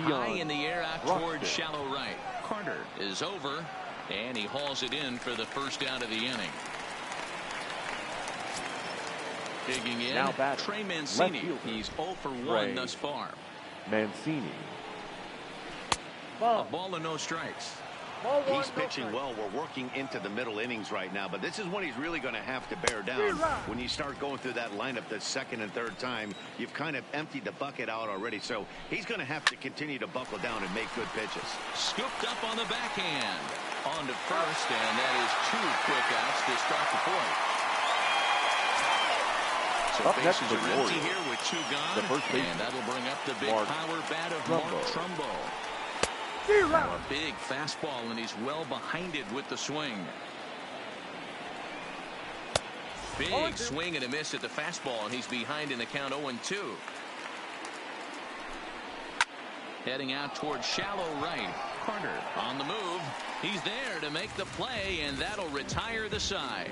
High in the air out towards shallow right. Carter is over, and he hauls it in for the first out of the inning. Digging in, Trey Mancini. He's 0-for-1 thus far. Mancini. A ball and no strikes. He's pitching well. We're working into the middle innings right now, but this is when he's really going to have to bear down. When you start going through that lineup the second and third time, you've kind of emptied the bucket out already, so he's going to have to continue to buckle down and make good pitches. Scooped up on the backhand. On to first, and that is 2 quick outs to start the fourth. So bases are empty here with 2 gone, and that'll bring up the big power bat of Mark Trumbo. Now a big fastball, and he's well behind it with the swing. Big swing and a miss at the fastball, and he's behind in the count 0-2. Heading out towards shallow right. Carter on the move. He's there to make the play, and that'll retire the side.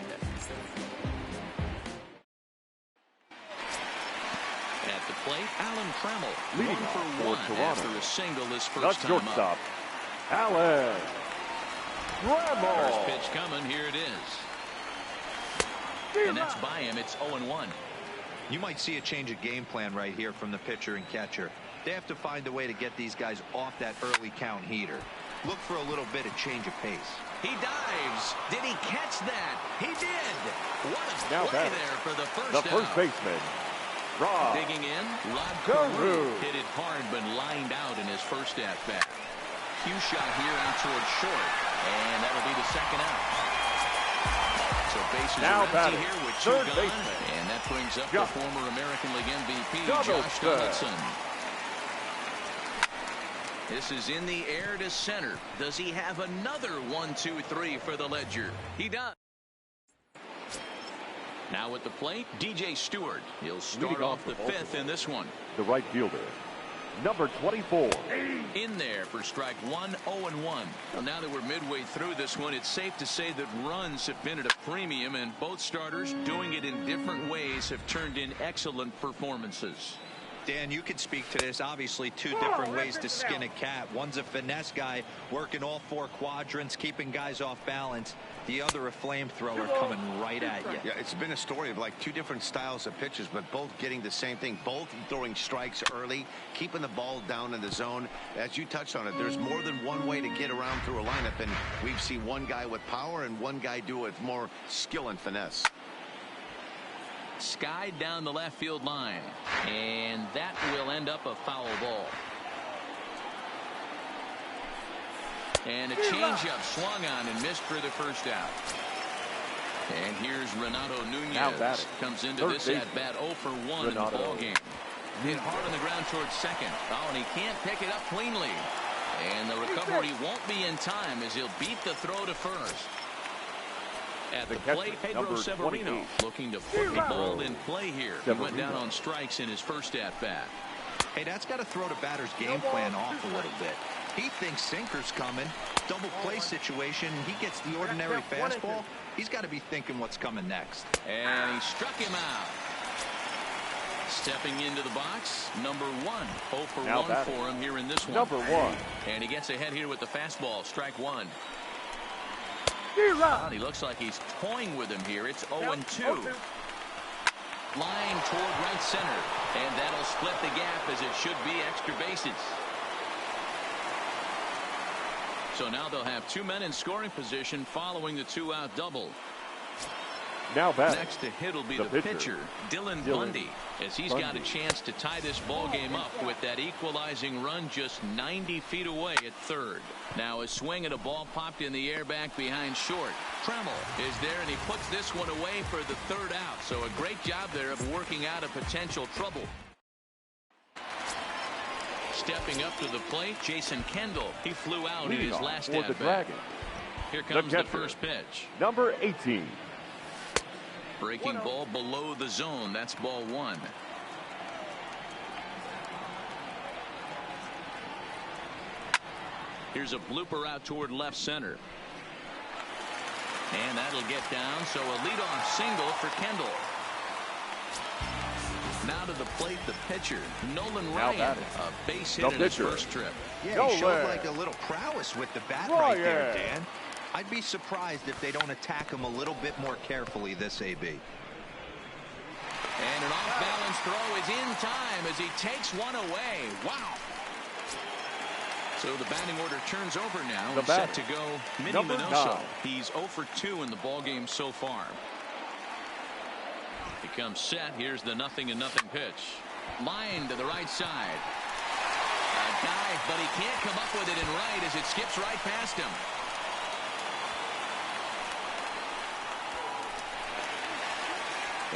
At the plate, Alan Trammell, leading 1 for 1 after a single his first time shortstop, up. Alan Trammell. First pitch coming. Here it is. And that's by him. It's 0-1. You might see a change of game plan right here from the pitcher and catcher. They have to find a way to get these guys off that early count heater. Look for a little bit of change of pace. He dives. Did he catch that? He did. What a Now play there for the first out. The first baseman, Rod digging in. Rod Carew hit it hard but lined out in his first at bat. Cue shot here out towards short, and that'll be the second out. So bases now are empty here with 2 gone, and that brings up the former American League MVP, Josh Donaldson. This is in the air to center. Does he have another 1-2-3 for the Ledger? He does. Now at the plate, DJ Stewart. He'll start off the 5th in this one. The right fielder, number 24. In there for strike 1, 0-1. Well, now that we're midway through this one, it's safe to say that runs have been at a premium, and both starters, doing it in different ways, have turned in excellent performances. Dan, you could speak to this. Obviously, 2 different ways to skin a cat. One's a finesse guy working all 4 quadrants, keeping guys off balance. The other a flamethrower coming right at you. Yeah, it's been a story of like 2 different styles of pitches, but both getting the same thing. Both throwing strikes early, keeping the ball down in the zone. As you touched on it, there's more than one way to get around through a lineup, and we've seen one guy with power and one guy do it with more skill and finesse. Skied down the left field line, and that will end up a foul ball. And a changeup swung on and missed for the first out. And here's Renato Nunez. Comes into this at bat 0 for 1 in the ball game. Hit hard on the ground towards second. Oh, and he can't pick it up cleanly. And the recovery won't be in time as he'll beat the throw to first. At the plate, Pedro Severino looking to put the ball in play here. He went down on strikes in his first at bat. Hey, that's got to throw the batter's game plan off a little bit. He thinks sinker's coming. Double play situation. He gets the ordinary fastball. He's got to be thinking what's coming next. And he struck him out. Stepping into the box, number 1. 0 for 1 for him here in this one. Number 1. And he gets ahead here with the fastball. Strike 1. Well, he looks like he's toying with him here. It's 0-2. Line toward right center. And that'll split the gap as it should be extra bases. So now they'll have 2 men in scoring position following the 2-out double. Now back. Next to hit will be the pitcher, Dylan Bundy, as he's got a chance to tie this ball game up with that equalizing run just 90 feet away at third. Now a swing and a ball popped in the air back behind short. Trammell is there, and he puts this one away for the 3rd out. So a great job there of working out a potential trouble. Stepping up to the plate, Jason Kendall. He flew out in his last at bat. Here comes the first pitch. Number 18. Breaking ball below the zone. That's ball 1. Here's a blooper out toward left center. And that'll get down. So a leadoff single for Kendall. Now to the plate, the pitcher, Nolan Ryan. A base hit in his first trip. Yeah, he showed like a little prowess with the bat right there, Dan. I'd be surprised if they don't attack him a little bit more carefully this AB. And an off-balance throw is in time as he takes one away. Wow. So the batting order turns over now. The and set batter, to go Minnie number Minoso. 9. He's 0 for 2 in the ball game so far. He comes set. Here's the 0-0 pitch. Line to the right side. A dive, but he can't come up with it in right as it skips right past him.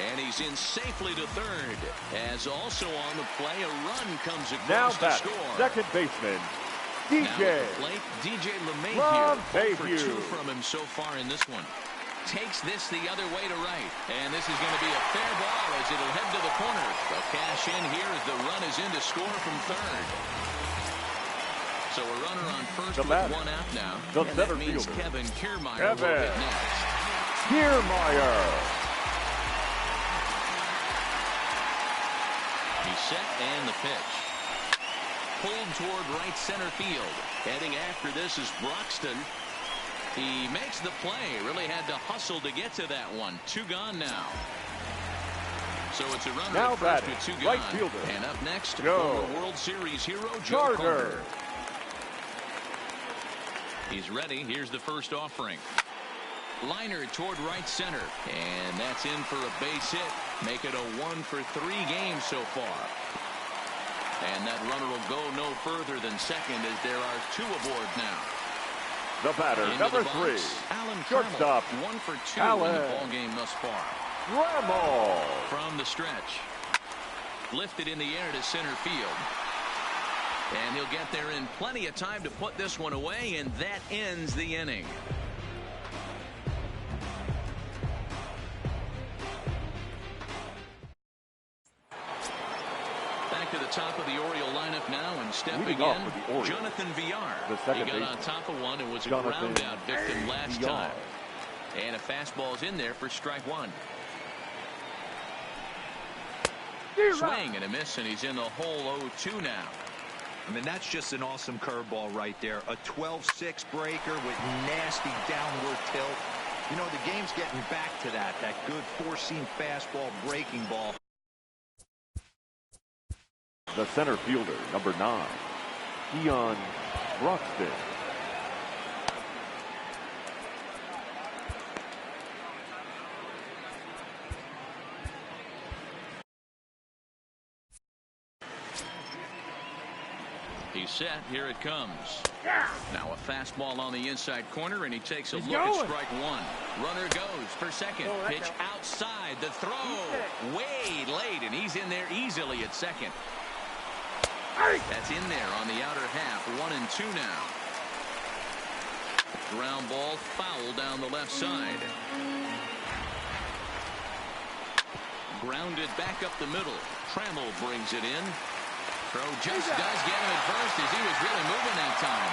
And he's in safely to third. As also on the play, a run comes Now across to batting, score. second baseman, Now at DJ. the plate, DJ From LeMahieu. 0 for 2 Bayview. from him so far in this one. Takes this the other way to right. And this is going to be a fair ball as it'll head to the corner. They'll cash in here as the run is in to score from third. So a runner on first The with batter, one out now. the And center that means fielder, Kevin Kiermaier will hit next. Kiermaier. He's set and the pitch. Pulled toward right center field. Heading after this is Broxton. He makes the play. Really had to hustle to get to that one. 2 gone now. So it's a runner Now at first batting, with 2 right gone. fielder, And up next, Joe former World Series hero Joe Carter. Carter. He's ready. Here's the first offering. Liner toward right center. And that's in for a base hit. Make it a 1 for 3 games so far. And that runner will go no further than second as there are 2 aboard now. The batter, Into number the 3, box, Alan shortstop, Trammell, 1 for 2 Alan in the ball game thus far. Trammell. From the stretch. Lifted in the air to center field. And he'll get there in plenty of time to put this one away, and that ends the inning. Back to the top of the Oriole lineup now, and stepping Leading off in, for the Orioles, Jonathan Villar. the He second got baseman, on top of one and was a Jonathan ground out victim last Villar. time. And a fastball's in there for strike 1. Swing and a miss, and he's in the hole 0-2 now. I mean, that's just an awesome curveball right there. A 12-6 breaker with nasty downward tilt. You know, the game's getting back to that good four-seam fastball breaking ball. The center fielder, number 9, Keon Broxton. He's set. Here it comes. Now a fastball on the inside corner, and he takes a look at strike 1. Runner goes for second. Pitch outside. The throw way late, and he's in there easily at second. That's in there on the outer half. 1-2 now. Ground ball foul down the left side. Grounded back up the middle. Trammell brings it in. Throw just does get him at first as he was really moving that time.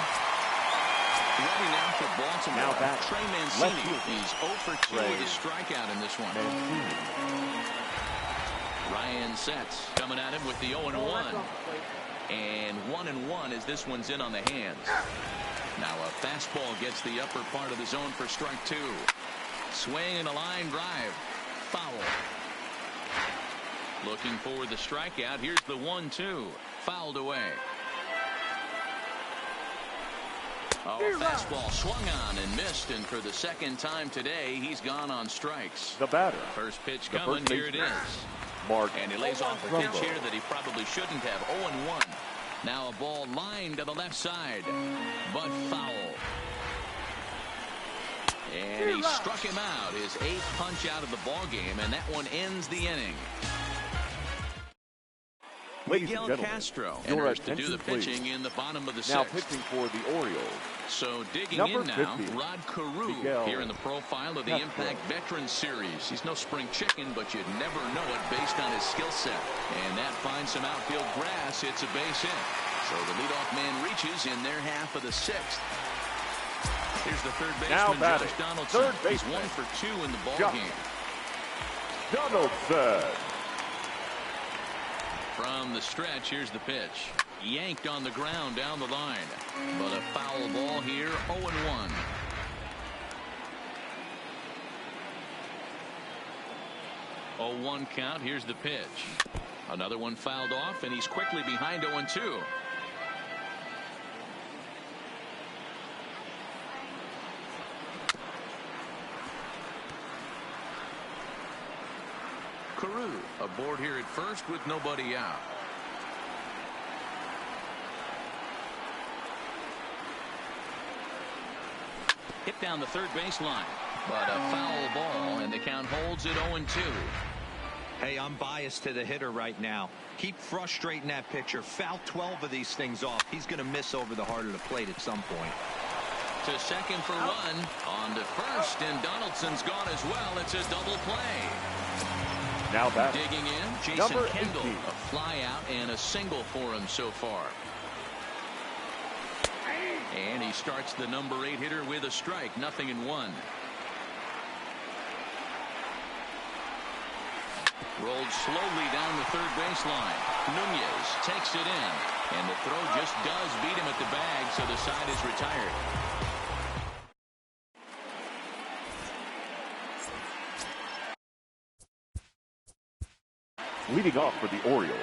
Ready now for Baltimore. Now back. Trey Mancini. He's 0 for 2 with a strikeout in this one. Ryan sets. Coming at him with the 0-1. And 1-1 as this one's in on the hands. Now a fastball gets the upper part of the zone for strike 2. Swing and a line drive. Foul. Looking for the strikeout. Here's the 1-2. Fouled away. Oh, fastball swung on and missed, and for the second time today, he's gone on strikes. The batter, First pitch the coming. first Here it baseman, is. Mark And he lays off a pitch Trumbo. here that he probably shouldn't have. 0-1. Now a ball lined to the left side, but foul. And he struck him out. His 8th punch out of the ball game, and that one ends the inning. Ladies Miguel and gentlemen, Castro your enters to do attention, the pitching please. in the bottom of the Now 6th. pitching for the Orioles, So digging number in now, 50, Rod Carew Miguel here in the profile of the Castro. Impact Veterans Series. He's no spring chicken, but you'd never know it based on his skill set. And that finds some outfield grass. It's a base hit. So the leadoff man reaches in their half of the 6th. Here's the third Now baseman, batting, Josh Donaldson. third He's baseman, 1 for 2 in the ball Josh game. Donaldson. From the stretch, here's the pitch. Yanked on the ground down the line. But a foul ball here, 0-1. Oh, 1 count. Here's the pitch. Another one fouled off, and he's quickly behind 0-2. Carew aboard here at first with nobody out. Hit down the third baseline, but a foul ball, and the count holds at 0-2. Hey, I'm biased to the hitter right now. Keep frustrating that pitcher. Foul 12 of these things off. He's going to miss over the heart of the plate at some point. To second for one. On to first, and Donaldson's gone as well. It's a double play. Now that digging in, Jason Kendall. A fly out and a single for him so far. And he starts the number 8 hitter with a strike. 0-1. Rolled slowly down the third baseline. Nunez takes it in, and the throw just does beat him at the bag, so the side is retired. Leading off for the Orioles,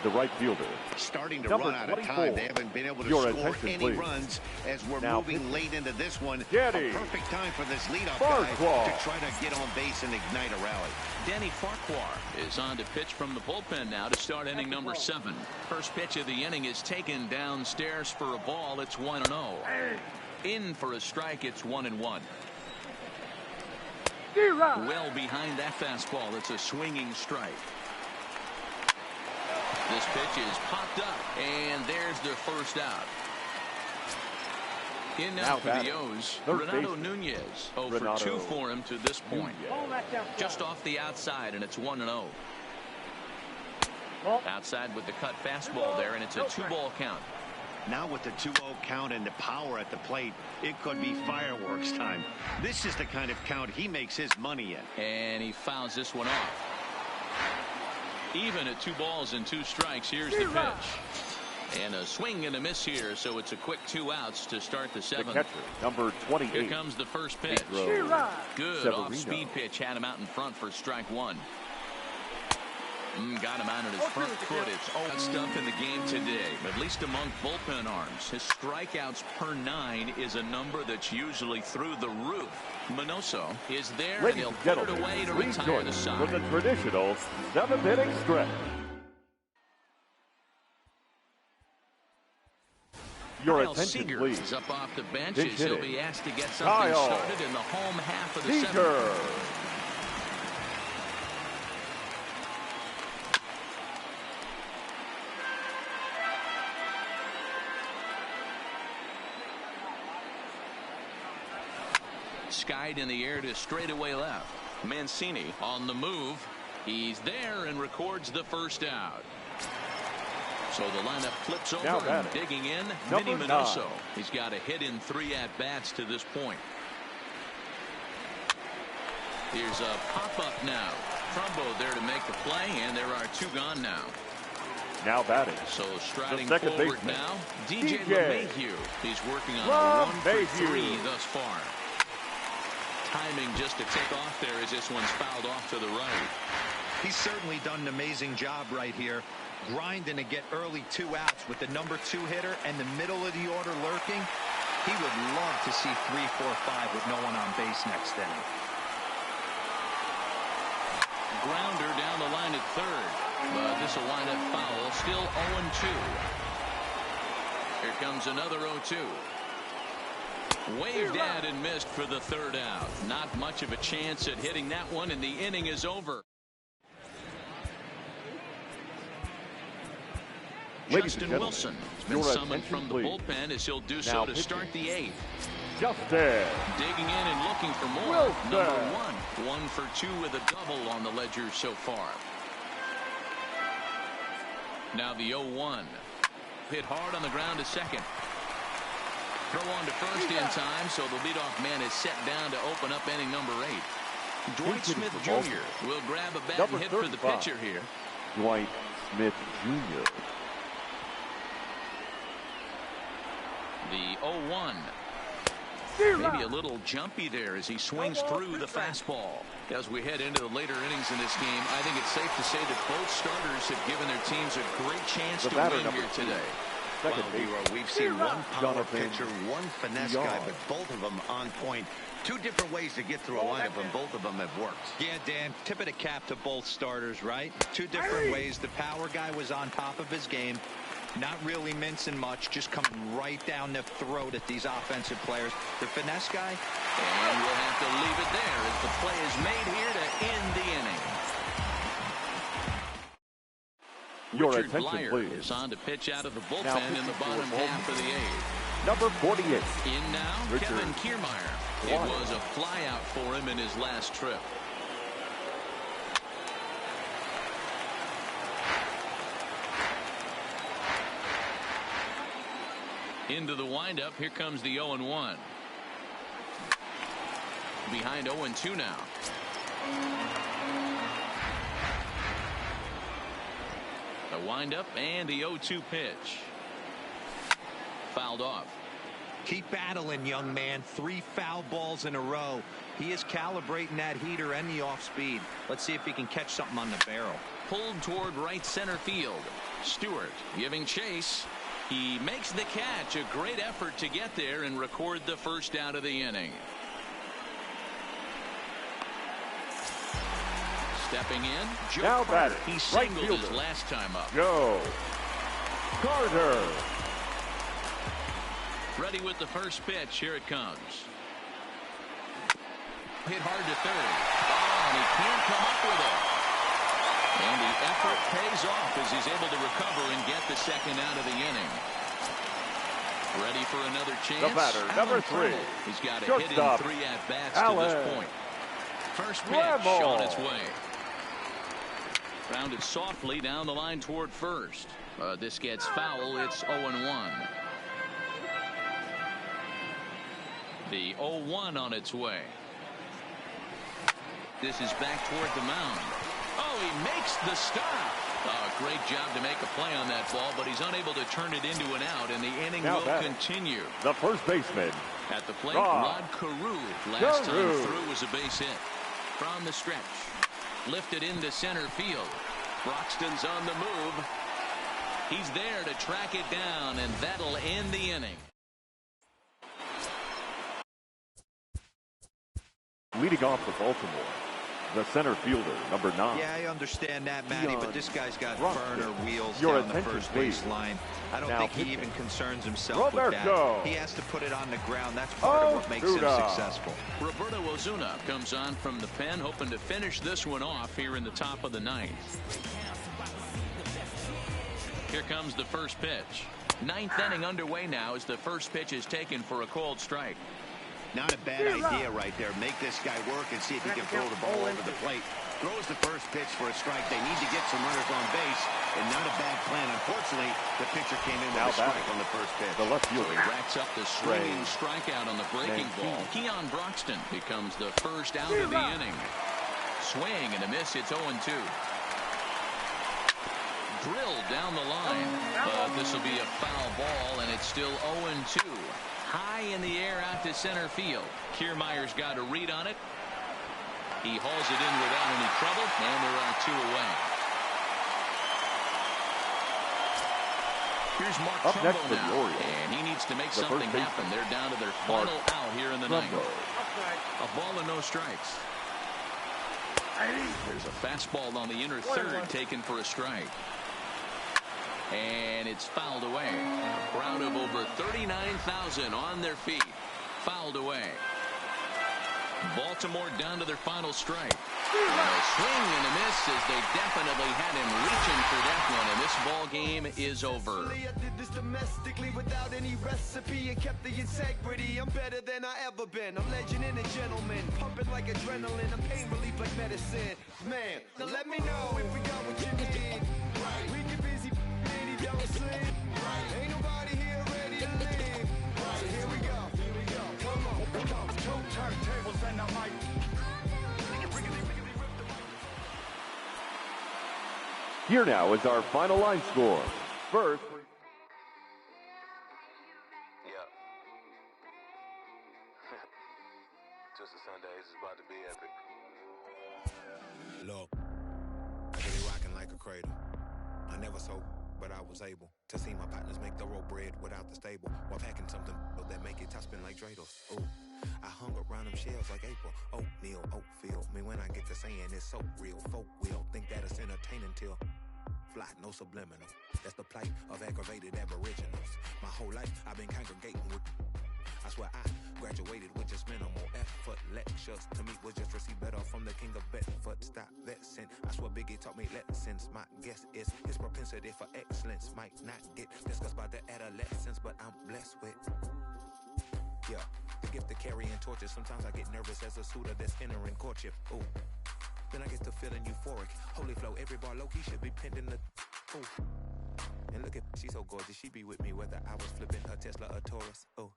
the right fielder. Starting to Number run out of 24. time. They haven't been able to Your score attention, any please. runs as we're Now, moving late into this one. Denny A perfect time for this leadoff Farquhar guy to try to get on base and ignite a rally. Denny Farquhar is on to pitch from the bullpen now to start inning number 7. First pitch of the inning is taken downstairs for a ball. It's 1-0. In for a strike. It's 1-1. Well behind that fastball. It's a swinging strike. This pitch is popped up, and there's their first out. In now for the O's, Renato Nunez. 0 for 2 for him to this point. Just off the outside, and it's 1-0. Outside with the cut fastball there, and it's a 2-ball count. Now with the 2-0 count and the power at the plate, it could be fireworks time. This is the kind of count he makes his money in. And he fouls this one off. Even at 2 balls and 2 strikes, here's the pitch. And a swing and a miss here, so it's a quick 2 outs to start the 7th. The catcher, number 28. Here comes the first pitch. Good Severino. off-speed pitch, had him out in front for strike 1. Got him out on his front foot. It's all stuff in the game today, at least among bullpen arms. His strikeouts per 9 is a number that's usually through the roof. Minoso is there, and he'll put it away to retire the side. With the traditional 7th inning stretch. Your Kyle attention, Seager please. is up off the bench Pinch as he'll hitting. be asked to get something Kyle started in the home half of the Seager. 7th. Skied in the air to straightaway left. Mancini on the move. He's there and records the first out. So the lineup flips over and digging in. Minnie Minoso. He's got a hit in 3 at-bats to this point. Here's a pop-up now. Trumbo there to make the play, and there are 2 gone now. Now batting. So striding second forward baseman, now, DJ DJ LeMahieu. He's working on a 1-for-3 LeMahieu. thus far. Timing just to take off there as this one's fouled off to the right. He's certainly done an amazing job right here, grinding to get early 2 outs with the number 2 hitter and the middle of the order lurking. He would love to see 3, 4, 5 with no one on base next inning. Grounder down the line at third, but this will wind up foul. Still 0-2. Here comes another 0-2. Waved at and missed for the 3rd out. Not much of a chance at hitting that one, and the inning is over. Justin Wilson has been summoned from the bullpen as he'll do so to start the 8th. Justin digging in and looking for more. Number 1. 1 for 2 with a double on the ledger so far. Now the 0-1. Hit hard on the ground to second. Throw on to first in time, so the leadoff man is set down to open up inning number 8. Dwight Smith Jr. will grab a bat and hit for the pitcher here. Dwight Smith Jr. The 0-1. Maybe a little jumpy there as he swings through the fastball. As we head into the later innings in this game, I think it's safe to say that both starters have given their teams a great chance to win here today. Second base. We've seen one power pitcher, one finesse guy, but both of them on point. Two different ways to get through a lineup, and both of them have worked. Yeah, Dan, tip of the cap to both starters, right? Two different ways. The power guy was on top of his game, not really mincing much, just coming right down the throat at these offensive players. The finesse guy, and we'll have to leave it there as the play is made here to end the inning. Your Richard attention, Blyer please. is on to pitch out of the bullpen in the bottom half of the eighth. Number 48. In now, Richard Kevin Kiermaier. It was a flyout for him in his last trip. Into the windup, here comes the 0-1. Behind 0-2 now. A windup and the 0-2 pitch. Fouled off. keep battling, young man. 3 foul balls in a row. He is calibrating that heater and the off speed. Let's see if he can catch something on the barrel. Pulled toward right center field. Stewart giving chase. He makes the catch. A great effort to get there and record the first out of the inning. Stepping in, Joe now Carter. batting, He right singled fielder. his last time up. Joe Carter. Ready with the first pitch. Here it comes. Hit hard to third. Oh, and he can't come up with it. And the effort pays off as he's able to recover and get the second out of the inning. Ready for another chance. The batter, number 3. He's got a hit in Shortstop, 3 at-bats to Allen. this point. First pitch Rebel. on its way. Rounded softly down the line toward first. This gets foul. It's 0-1. The 0-1 on its way. This is back toward the mound. Oh, he makes the stop. Great job to make a play on that ball, but he's unable to turn it into an out, and the inning Now will continue. The first baseman. At the plate, Rod Rod Carew. Last time through was a base hit. From the stretch. Lifted into center field. Broxton's on the move. He's there to track it down, and that'll end the inning. Leading off for Baltimore, the center fielder, number 9. Yeah, I understand that, Matty, but this guy's got Broxton. burner wheels Your down the attention, first base please. line. I don't Now think he pitching. even concerns himself with Roberto. that. He has to put it on the ground. That's part of what makes him Ozuna. successful. Roberto Ozuna comes on from the pen, hoping to finish this one off here in the top of the 9th. Here comes the first pitch. 9th inning underway now as the first pitch is taken for a called strike. Not a bad idea right there. Make this guy work and see if he can throw the ball over the plate. Throws the first pitch for a strike. They need to get some runners on base, and not a bad plan. Unfortunately, the pitcher came in with a strike on the first pitch. The left So fielder. he racks up the swinging strikeout on the breaking ball. Keon Broxton becomes the first out of the inning. Swing and a miss. It's 0-2. Drilled down the line, but this will be a foul ball, and it's still 0-2. High in the air out to center field. Kiermaier's got a read on it. He hauls it in without any trouble, and there are 2 away. Here's Mark Up Trumbo next for the now, Orioles. and he needs to make The something first happen. baseman, They're down to their Mark final out here in the 9th. A ball and no strikes. There's a fastball on the inner third taken for a strike. And it's fouled away. A crowd of over 39,000 on their feet. Fouled away. Baltimore down to their final strike. And a swing and a miss as they definitely had him reaching for that one. And this ball game is over. I did this domestically without any recipe and kept the integrity. I'm better than I ever been. I'm legend and a gentleman. Pumping like adrenaline. I'm pain relief like medicine. Man, now let me know if we got what you need. We get busy, baby, don't sleep. Ain't nobody here ready to leave. So here we go. Come on. 2 turntables and a mic. Here now is our final line score. First, Yeah. Twisted Sundays is about to be epic. Look, I get it rocking like a cradle. I never sold, but I was able. to see my partners make thorough bread without the stable, while packing something that make it top spin like dreidels. Ooh, I hung around them shells like April. Oatmeal, Oatfield. Me when I get to saying it's so real. Folk will think that it's entertaining till fly, no subliminal. That's the plight of aggravated aboriginals. My whole life I've been congregating with. I swear I graduated with just minimal effort. Lectures to me was just receive better from the king of Bedford. Stop vexing. I swear Biggie taught me lessons. My guess is his propensity for excellence might not get discussed by the adolescents, but I'm blessed with, yeah, the gift of carrying torches. Sometimes I get nervous as a suitor that's entering courtship. Ooh, then I get to feeling euphoric. Holy flow, every bar low-key should be pinned in the, ooh. And look at, she's so gorgeous, she be with me whether I was flipping her Tesla or Taurus. Ooh,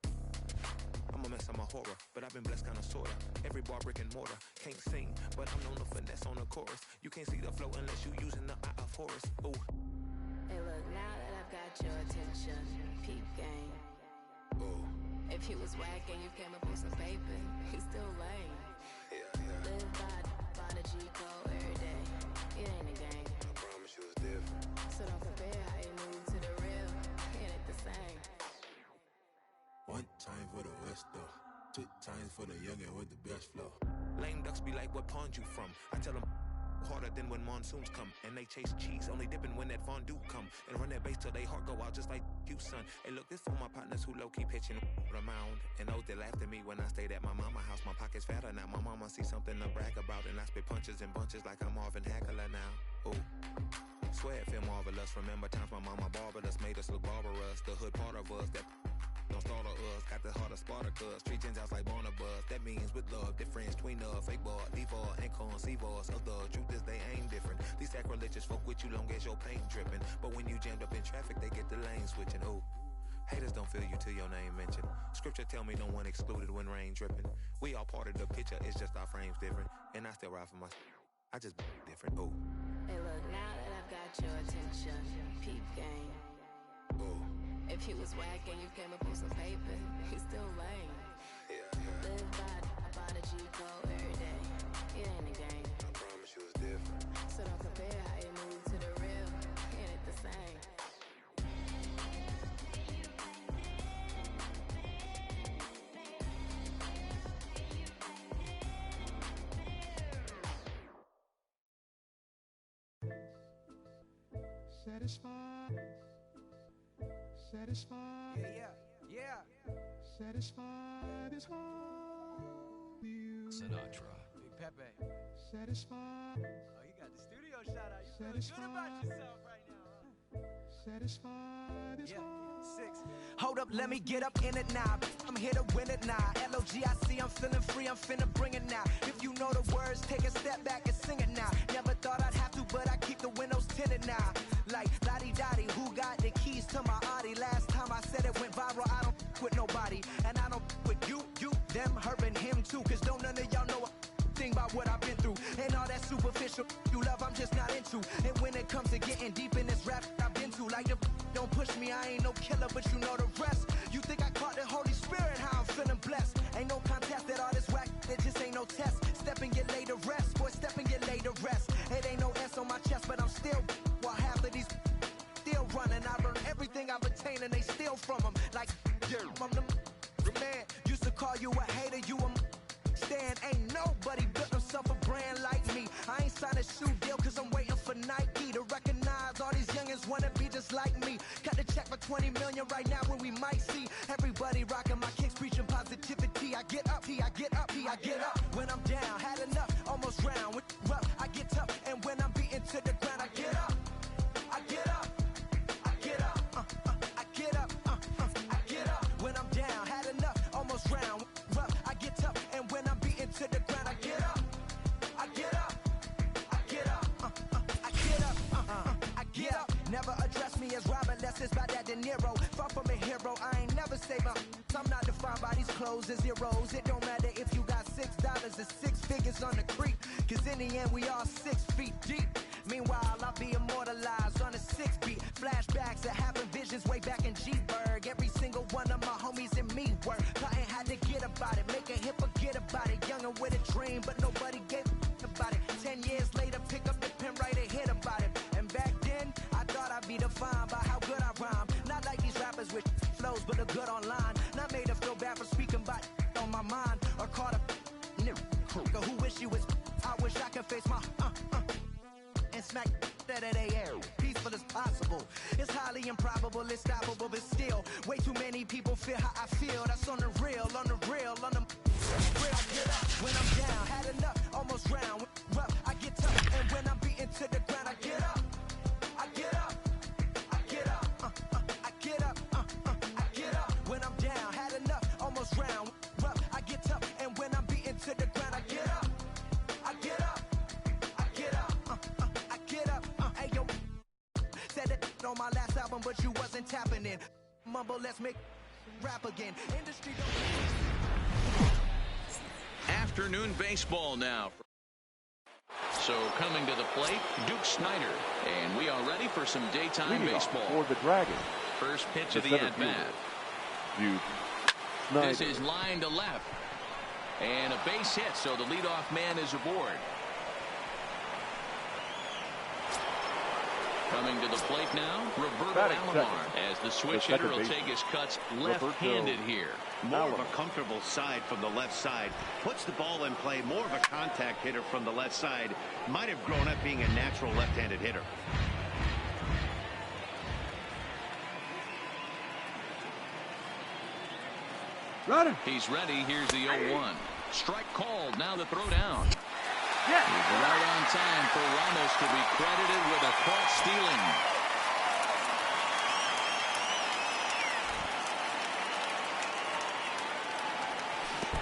I'm a mess, I'm a horror, but I've been blessed kinda sorta. Every bar brick and mortar, can't sing, but I'm known to finesse on the chorus. You can't see the flow unless you using the eye of Horus. Ooh. Hey look, now that I've got your attention, peep game. Ooh. If he was whack and you came up with some paper, he's still lame. Yeah. Live by the G code every day. It ain't a game. I promise you it's different. So don't compare how you move to the real. It ain't the same. One time for the West though, 2 times for the youngin' with the best flow. Lame ducks be like, what pond you from? I tell them harder than when monsoons come, and they chase cheese, only dipping when that fondue come, and run that bass till they heart go out just like you, son. Hey look, this for my partners who low-key pitching around, and those that laughed at me when I stayed at my mama house. My pocket's fatter now, my mama see something to brag about, and I spit punches and bunches like I'm Marvin Hagler now. Ooh, swear it feel marvelous. Remember times my mama barbered us, made us look barbarous. The hood part of us that don't startle us, got the heart of Spartacus. Treat Gentiles like Barnabas. That means with love, difference between us. Fake boy, leave all, and conceive us of the truth is they ain't different. These sacrilegious folk with you long as your paint dripping, but when you jammed up in traffic, they get the lane switching. Ooh, haters don't feel you till your name mentioned. Scripture tell me no one excluded when rain dripping. We all part of the picture, it's just our frames different, and I still ride for my. I just different. Ooh. Hey look, now that I've got your attention, peep game. Ooh. If he was whack and you came up with some paper, he's still lame. Yeah. Live by the G code every day. It ain't a game. I promise you it's different. So don't compare how you move to the real. It ain't the same. Satisfied. Yeah. Satisfied is all you. Sinatra. Big Pepe. Satisfied. Oh, you got the studio shot out. You feeling good about yourself right now, huh? Satisfied is all. 6. Hold up, let me get up in it now. I'm here to win it now. L-O-G-I-C, I'm feeling free, I'm finna bring it now. If you know the words, take a step back and sing it now. Never thought I'd have to, but I keep the windows tinted now. Like, lottie-dottie, who got the keys to my Audi? Last time I said it went viral, I don't with nobody. And I don't with you, them, her, and him too. Cause don't none of y'all know a thing about what I've been through. And all that superficial you love, I'm just not into. And when it comes to getting deep in this rap I've been to, like the don't push me, I ain't no killer, but you know the rest. You think I caught the Holy Spirit, how I'm feeling blessed. Ain't no contest that all this whack, it just ain't no test. Step and get laid to rest, boy, step and get laid to rest. It ain't no S on my chest, but I'm still, while half of these still running. I learned everything I've attained and they steal from them. Like, I'm the man, used to call you a hater, you a stand. Ain't nobody built himself a brand like me. I ain't signed a shoe deal cause I'm waiting for Nike to recognize all these youngins wanna be just like me. Cut the check for 20 million right now when we might see everybody rocking my kicks, preaching positivity. I get up, I get up, I get up. When I'm down, had enough, almost drowned. With rough, I get tough, and when I'm beaten to the ground, I get up, I get up, I get up, I get up, I get up. When I'm down, had enough, almost drowned. Rough, I get tough, and when I'm beaten to the ground, I get up, I get up, I get up, I get up, I get up. Never address me as Robert, unless it's by that De Niro. Far from a hero, I ain't never say my. I'm not defined by these clothes as zeros. It don't matter if you got $6 or 6 figures on the creek, cause in the end we all 6 feet deep. Meanwhile, I'll be immortalized on a 6 beat. Flashbacks of having visions way back in G-Berg. Every single one of my homies and me work. Nothing had to get about it, make a hit, forget about it. Younger with a dream, but nobody gave a about it. 10 years later, pick up the pen, write a hit about it. And back then, I thought I'd be defined by how good I rhyme. rappers with flows, but look good online. Not made to feel bad for speaking about on my mind. Or caught a who wish he was. I wish I could face my and smack that at air. Peaceful as possible. It's highly improbable, it's stoppable, but still, way too many people feel how I feel. That's on the real, on the real, on the real. I get up when I'm down, had enough, almost drowned. Rough, I get tough, and when I'm beaten to the ground, I get up. I get up. I get up. I get up. I get up when I'm down, had enough, almost drowned. Rough, I get tough, and when I'm beaten to the ground, I get up. I get up. I get up. I get up. Hey yo, said it on my last album, but you wasn't tapping in. Mumble, let's make rap again. Industry don't. Afternoon baseball now. So coming to the plate, Duke Snyder. And we are ready for some daytime baseball. For the Dragons. First pitch of the at-bat. Duke Snyder. This is line to left. And a base hit, so the leadoff man is aboard. Coming to the plate now, Roberto Alomar, as the switch hitter will take his cuts left-handed here. More of a comfortable side from the left side. Puts the ball in play. More of a contact hitter from the left side. Might have grown up being a natural left-handed hitter. He's ready. Here's the 0-1. Strike called. Now the throw down. Yeah. He's right on time for Ramos to be credited with a caught stealing.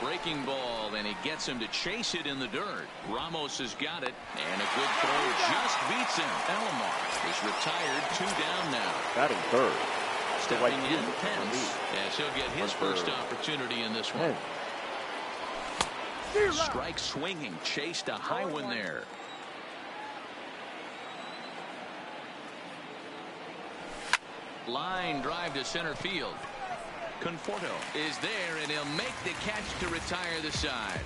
Breaking ball, and he gets him to chase it in the dirt. Ramos has got it, and a good throw just beats him. Alomar is retired, 2 down now. Batting third. Stepping in Pence, as he'll get his first opportunity in this one. Strike swinging, chased a high one there. Line drive to center field. Conforto is there, and he'll make the catch to retire the side.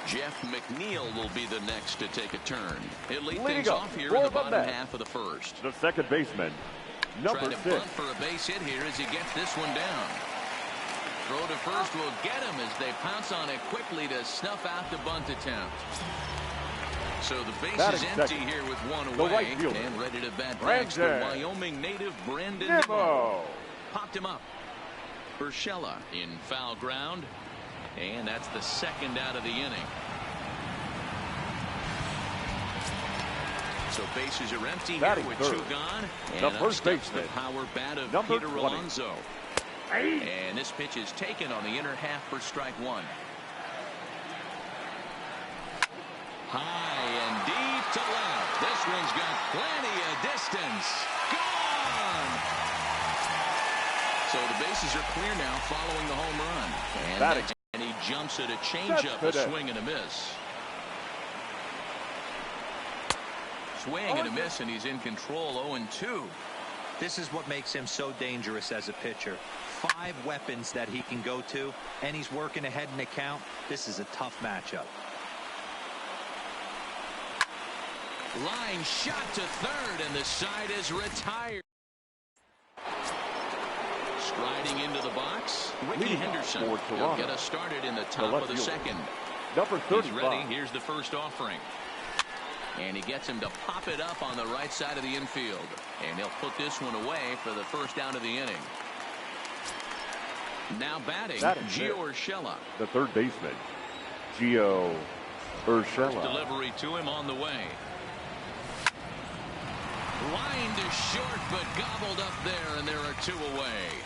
Jeff McNeil will be the next to take a turn. He'll lead things off here in the bottom half of the first. The second baseman, number 6. Trying to bunt for a base hit here as he gets this one down. Throw to first will get him as they pounce on it quickly to snuff out the bunt attempt. So the base is empty here with 1 away and ready to bat next. The Wyoming native Brandon Nimmo popped him up. Urshela in foul ground, and that's the second out of the inning. So bases are empty here with 2 gone, and up steps the power bat of Peter Alonso. And this pitch is taken on the inner half for strike 1. High and deep to left. This one's got plenty of distance. Gone! So the bases are clear now following the home run. And he jumps at a changeup, a swing and a miss. Swing and a miss, and he's in control, 0-2. This is what makes him so dangerous as a pitcher. 5 weapons that he can go to, and he's working ahead in the count. This is a tough matchup. Line shot to third, and the side is retired. Striding into the box, Ricky Henderson. He'll get us started in the top of the second. Number 35. He's ready. Here's the first offering. And he gets him to pop it up on the right side of the infield. And he'll put this one away for the first down of the inning. Now batting, Gio Urshela. The third baseman, Gio Urshela. First delivery to him on the way. Lined to short, but gobbled up there, and there are 2 away.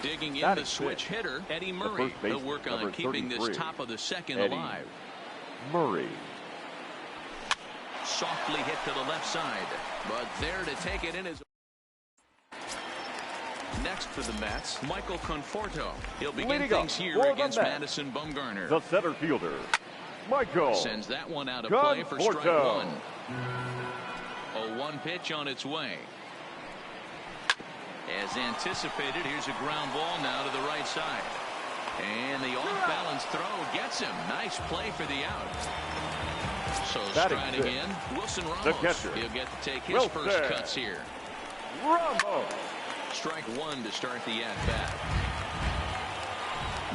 Digging in the switch hitter, Eddie Murray. He'll work on keeping this top of the second alive. Murray. Softly hit to the left side, but there to take it in is next for the Mets, Michael Conforto. He'll begin things here against Madison Bumgarner. The center fielder, Michael. Sends that one out of play for strike 1. A 1 pitch on its way. As anticipated, here's a ground ball now to the right side. And the off-balance throw gets him. Nice play for the out. So striding in, Wilson Ramos. He'll get to take his first cuts here. Rumble. Strike one to start the at-bat.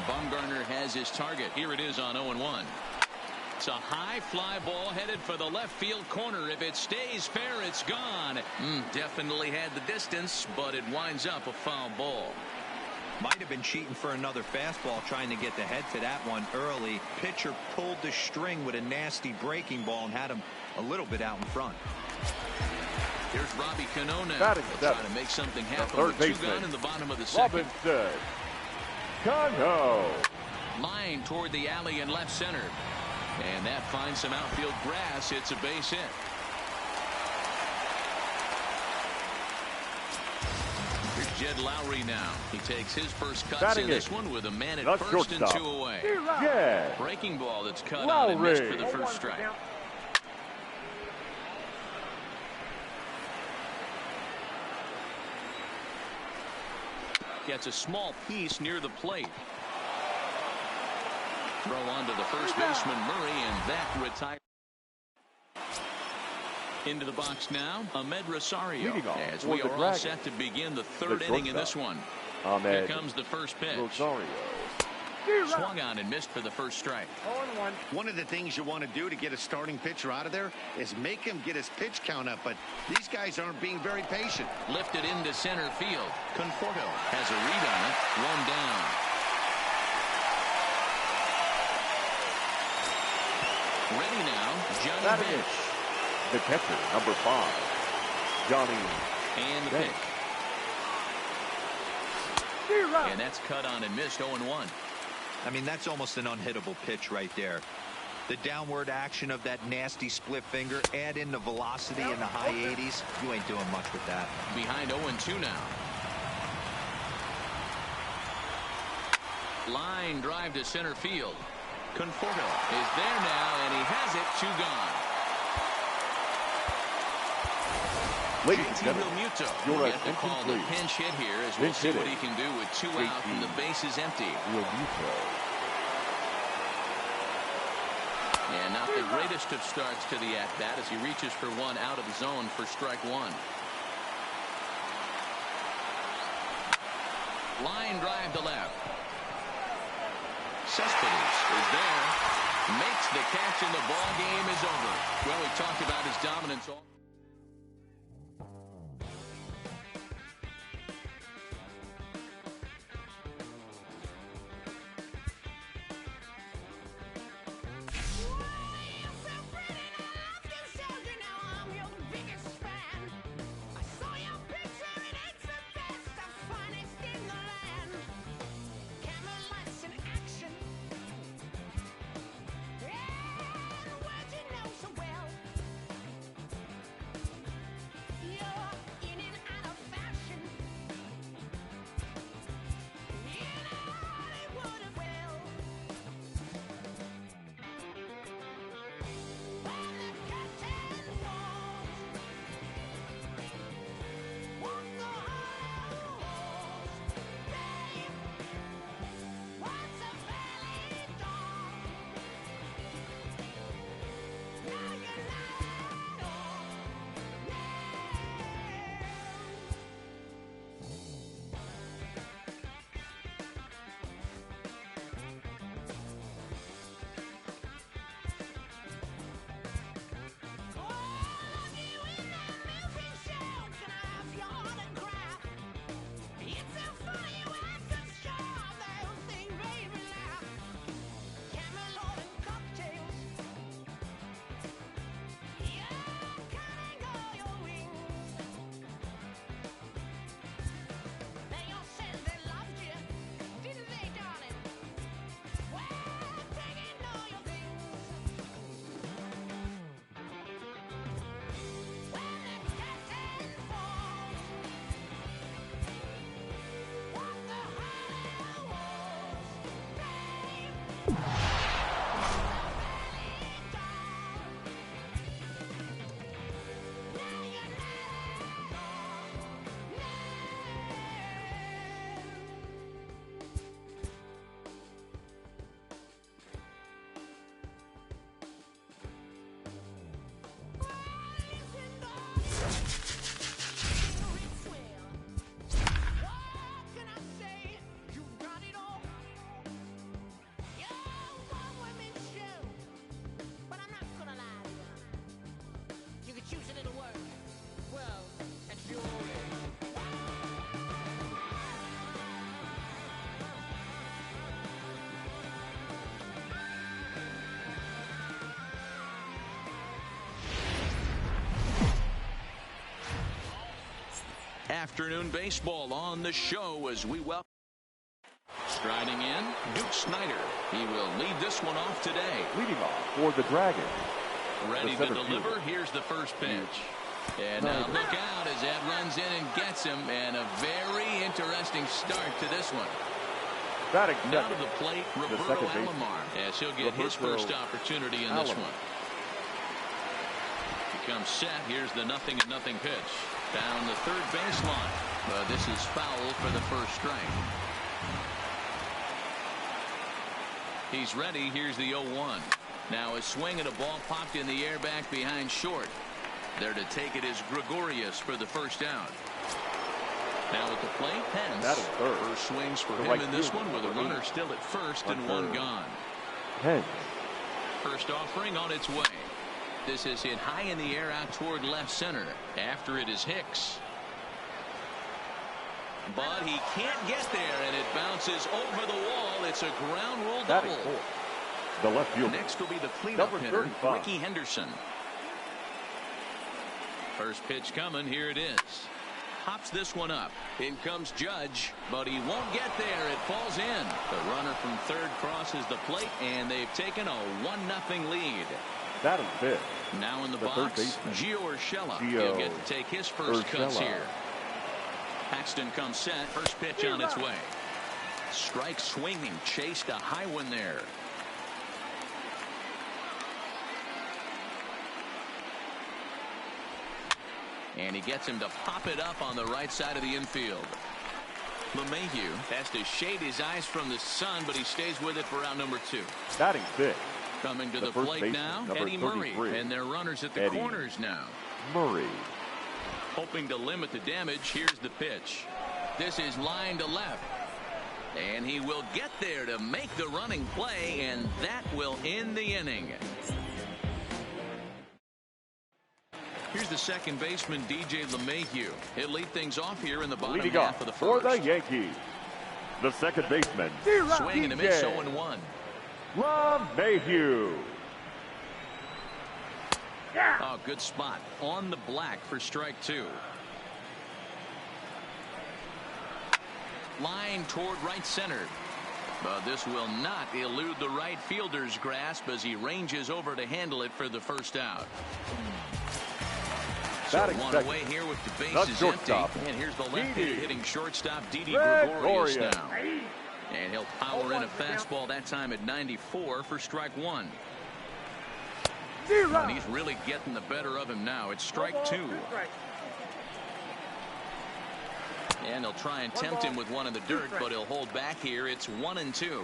Bumgarner has his target. Here it is on 0-1. It's a high fly ball headed for the left field corner. If it stays fair, it's gone. Definitely had the distance, but it winds up a foul ball. Might have been cheating for another fastball, trying to get the head to that one early. Pitcher pulled the string with a nasty breaking ball and had him a little bit out in front. Here's Robbie Cano now. Batting Trying to make something happen with two gone in the bottom of the second. Robinson. Cano. Line toward the alley in left center. And that finds some outfield grass. It's a base hit. Here's Jed Lowry now. He takes his first cuts in this one with a man at first and 2 away. Yeah. Breaking ball that's cut on and missed for the first strike. Gets a small piece near the plate. Throw on to the first baseman Murray, and that retires. Into the box now, Ahmed Rosario, as we are all set to begin the third inning in this one. Here comes the first pitch. Rosario. Swung on and missed for the first strike. 0-1. One of the things you want to do to get a starting pitcher out of there is make him get his pitch count up, but these guys aren't being very patient. Lifted into center field. Conforto has a read on it. One down. Ready now, Johnny Bench. The catcher, number 5, Johnny. And the Bench. pitch. And that's cut on and missed. 0-1. I mean, that's almost an unhittable pitch right there. The downward action of that nasty split finger, add in the velocity in the high 80s. You ain't doing much with that. Behind 0-2 now. Line drive to center field. Conforto is there now, and he has it. 2 gone. Ladies and gentlemen, You'll get to call the pinch hit here as we'll see what he can do with 2 out and the base is empty. And not the greatest of starts to the at-bat as he reaches for 1 out of the zone for strike 1. Line drive to left. Cespedes is there. Makes the catch and the ball game is over. Well, we talked about his dominance all. afternoon baseball on the show as we welcome. Striding in, Duke Snider. He will lead this one off today. Leading off for the Dragons. Ready to deliver. Here's the first pitch. And now look out as that runs in and gets him. And a very interesting start to this one. Now to the plate, Roberto Alomar, as he'll get his first opportunity in this one. He comes set. Here's the 0-0 pitch. Down the third baseline. But this is foul for the first strike. He's ready. Here's the 0-1. Now a swing and a ball popped in the air back behind short. There to take it is Gregorius for the first out. Now at the plate, Pence. First swings for him in this one with a runner still at first and one gone. Pence. First offering on its way. This is hit high in the air out toward left center. After it is Hicks. But he can't get there, and it bounces over the wall. It's a ground rule double. The left fielder. Next will be the cleanup hitter, Ricky Henderson. First pitch coming. Here it is. Pops this one up. In comes Judge, but he won't get there. It falls in. The runner from third crosses the plate, and they've taken a 1-0 lead. Batting fifth. Now in the box, Gio Urshela. He'll get to take his first cuts here. Paxton comes set. First pitch on its way. Strike swinging. Chased a high one there. And he gets him to pop it up on the right side of the infield. LeMahieu has to shade his eyes from the sun, but he stays with it for out number 2. Batting fifth. Coming to the plate now, Eddie Murray. And their runners at the corners now. Murray. Hoping to limit the damage. Here's the pitch. This is line to left. And he will get there to make the running play, and that will end the inning. Here's the second baseman, DJ LeMahieu. He'll lead things off here in the bottom half of the first. For the Yankees, the second baseman, swing and a miss, 0-1. LeMahieu. Oh, good spot on the black for strike 2. Line toward right center. But this will not elude the right fielder's grasp as he ranges over to handle it for the first out. So one away here with the bases empty. And here's the left-handed hitting shortstop, Didi Gregorius now. And he'll power in a fastball that time at 94 for strike 1. And he's really getting the better of him now. It's strike 2. And they'll try and tempt him with one in the dirt, but he'll hold back here. It's 1-2.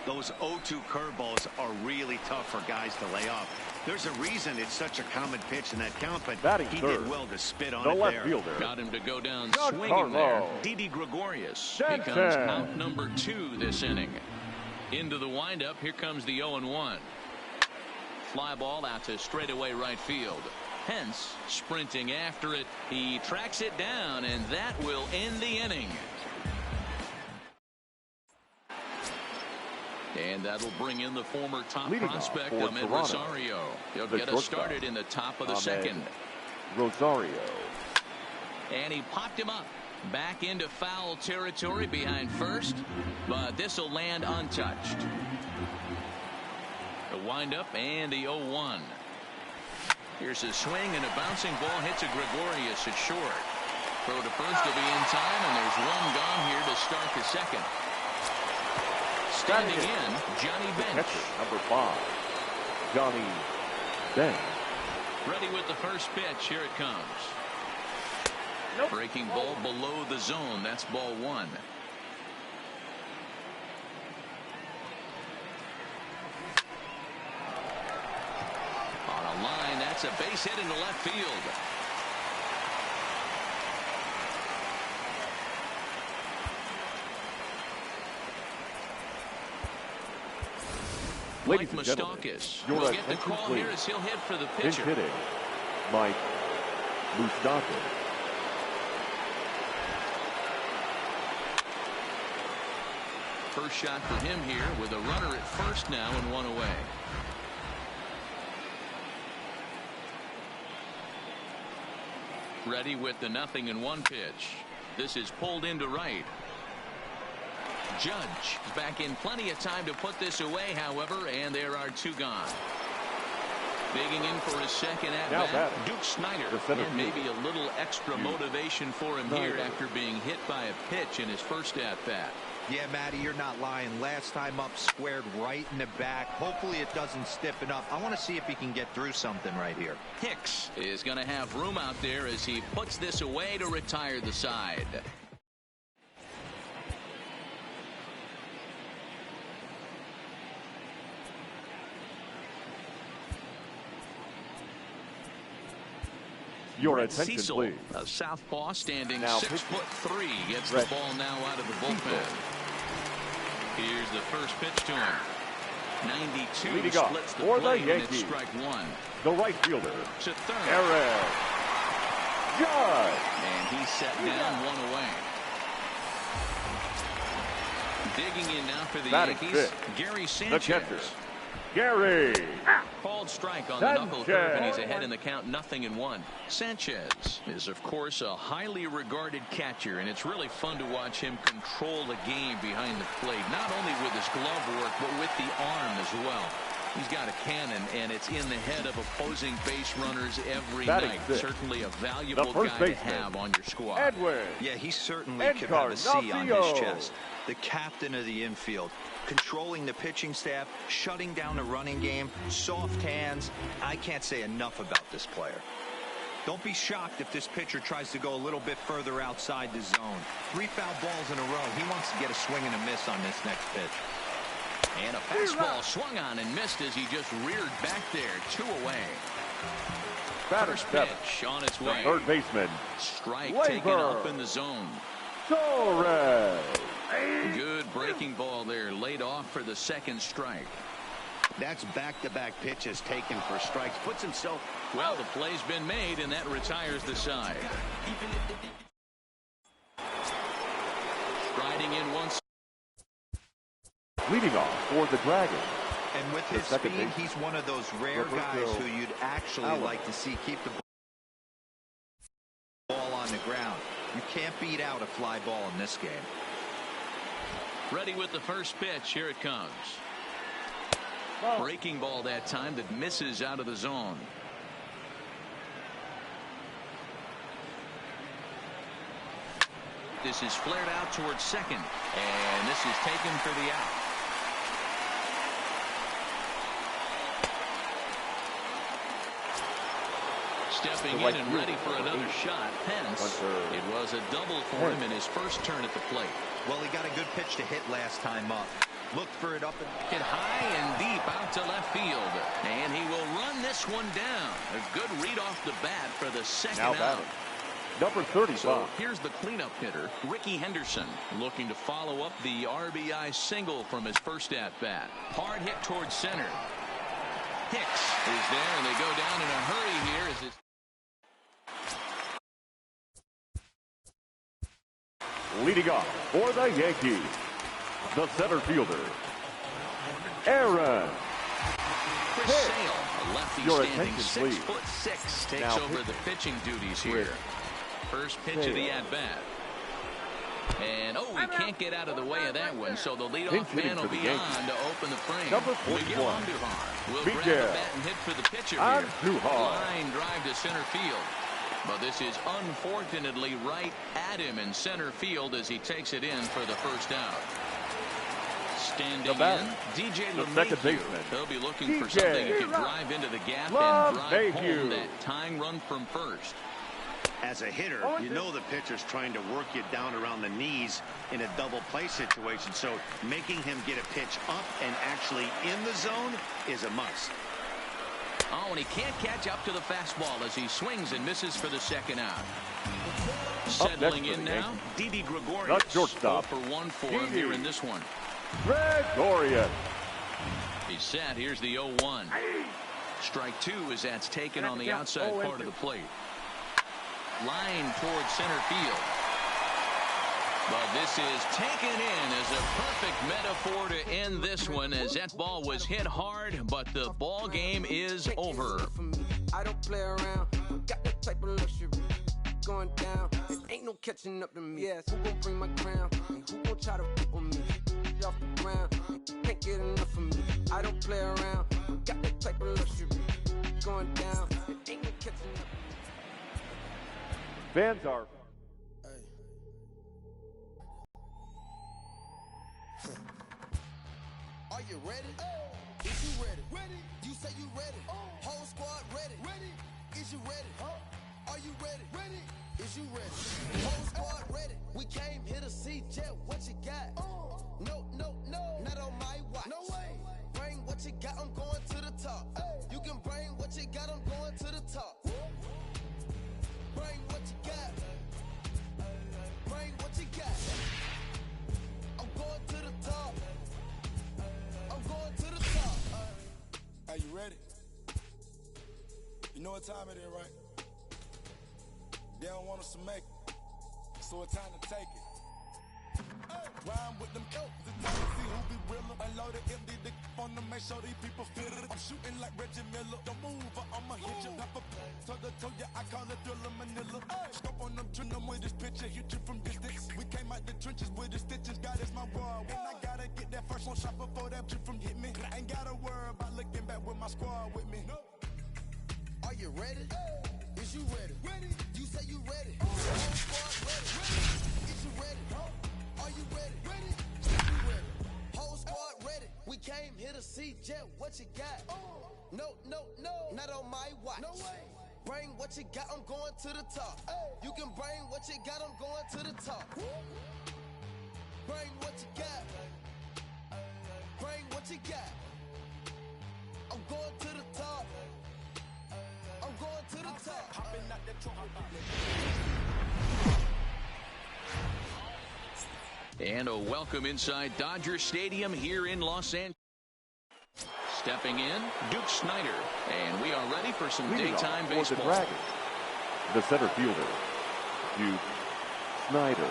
Those 0-2 curveballs are really tough for guys to lay off. There's a reason it's such a common pitch in that count, but he did well to spit on it there. Fielder. Got him to go down swinging there. Didi Gregorius becomes out number 2 this inning. Into the windup. Here comes the 0-1. Fly ball out to straightaway right field. Pence sprinting after it. He tracks it down, and that will end the inning. And that'll bring in the former top prospect, Ahmed Rosario. He'll get us started in the top of the second. Rosario. And he popped him up. Back into foul territory behind first, but this will land untouched. The windup and the 0-1. Here's a swing, and a bouncing ball hits a Gregorius at short. Throw to first will be in time, and there's one gone here to start the second. Standing in, Johnny Bench. Number 5, Johnny Bench. Ready with the first pitch. Here it comes. Breaking ball below the zone. That's ball 1. On a line, that's a base hit into left field. Ladies Mike and gentlemen, Moustakas will get the call here as he'll hit for the pitcher. Hitting, Mike Moustakas. First shot for him here with a runner at first now and one away. Ready with the 0-1 pitch. This is pulled into right. Judge is back in plenty of time to put this away, however, and there are 2 gone. Digging in for his second at-bat, Duke Snyder. And maybe a little extra motivation for him here after being hit by a pitch in his first at-bat. Yeah, Matty, you're not lying. Last time up, squared right in the back. Hopefully it doesn't stiffen up. I want to see if he can get through something right here. Hicks is going to have room out there as he puts this away to retire the side. Your attention, Cecil, please. a southpaw standing Now 6'3", gets the ball now out of the bullpen. Here's the first pitch to him. 92 Leading splits the plate, and it's strike 1. The right fielder, to third. Aaron Judge. And he's set down 1 away. Digging in now for the Yankees, Gary Sanchez. Gary. Called strike on the knuckle curve, and he's ahead in the count, 0-1. Sanchez is, of course, a highly regarded catcher, and it's really fun to watch him control the game behind the plate, not only with his glove work, but with the arm as well. He's got a cannon, and it's in the head of opposing base runners every night. Certainly a valuable guy to have on your squad. Edwin. Yeah, he certainly could have a C on his chest. The captain of the infield, controlling the pitching staff, shutting down the running game, soft hands. I can't say enough about this player. Don't be shocked if this pitcher tries to go a little bit further outside the zone. 3 foul balls in a row. He wants to get a swing and a miss on this next pitch. And a fastball swung on and missed as he just reared back there. 2 away. First pitch on its way. The third baseman. Strike taken up in the zone. Torres. Good breaking ball there, laid off for the second strike. That's back-to-back pitches taken for strikes. Puts himself. Well, the play's been made, and that retires the side. Striding in once. Leading off for the Dragons. And with his speed, he's one of those rare guys who you'd actually like to see keep the ball on the ground. You can't beat out a fly ball in this game. Ready with the first pitch. Here it comes. Breaking ball that time that misses out of the zone. This is flared out towards second, and this is taken for the out. Stepping in and ready for another shot, Pence. It was a double for him in his first turn at the plate. Well, he got a good pitch to hit last time up. Looked for it up and hit high and deep out to left field. And he will run this one down. A good read off the bat for the second out. Number 35. So here's the cleanup hitter, Ricky Henderson, looking to follow up the RBI single from his first at-bat. Hard hit towards center. Hicks is there, and they go down in a hurry here as it's leading off for the Yankees, the center fielder, Aaron. Chris Sale, a lefty standing 6'6", takes over the pitching duties here. First pitch of the at-bat. And, he can't get out of the way of that one, so the leadoff man will be on to open the frame. Number 41. Will grab the bat and hit for the pitcher here. Line drive to center field. But this is unfortunately right at him in center field as he takes it in for the first out. Standing in, DJ LeMahieu. He'll be looking for something he can drive into the gap and drive home that tying run from first. As a hitter, you know the pitcher's trying to work you down around the knees in a double play situation. So making him get a pitch up and actually in the zone is a must. Oh, and he can't catch up to the fastball as he swings and misses for the second out. Settling in now, Didi Gregorius. Shortstop. 0 for 1 for him here in this one. Gregorius. He's set. Here's the 0-1. Strike 2 as that's taken on the outside part of the plate. Line towards center field. But this is taken in as a perfect metaphor to end this one as that ball was hit hard, but the ball game is over. I don't play around. Got that type of luxury. going down. There ain't no catching up to me. Yes. Who gon' bring my crown? And who gon' try to f with me? Off the ground, can't get enough of me. I don't play around. Got that type of luxury. Going down. There ain't no catching up. Fans are. Are you ready? Is you ready? Ready. You say you ready. Whole squad ready. Ready. Is you ready? Are you ready? Ready. Is you ready? Whole squad ready. We came here to see Jet. What you got? No, no, no. Not on my watch. No way. Bring what you got. I'm going to the top. You can bring what you got. I'm going to the top. Bring what you got. Bring what you got. I'm going to the top. I'm going to the top. Are you ready? You know what time it is, right? They don't want us to make it, so it's time to take it. Rhyme with them coats, it's time to see who be realer. Unloaded, empty the on them, make sure these people feel it. I'm shooting like Reggie Miller. Don't move or I'ma hit you. Pepper, toe ya, I call it Thriller Manila. Scope on them, trim them with this picture, hit you from distance. We came out the trenches with the stitches, God is my world. When I gotta get that first one shot before that trip from hit me. I ain't gotta worry about looking back with my squad with me. Are you ready? Is you ready? Ready. You say you ready. Whole squad ready. Ready. Is you ready? Are you ready? Ready. Is you ready? Whole squad ready. We came here to see Jet. What you got? No, no, no. Not on my watch. No way. Bring what you got. I'm going to the top. You can bring what you got. I'm going to the top. Bring what you got. Bring what you got. I'm going to the top. I'm going to the top. Hopping out the truck. And a welcome inside Dodger Stadium here in Los Angeles. Stepping in, Duke Snider. And we are ready for some daytime baseball. The Dragons, the center fielder, Duke Snider.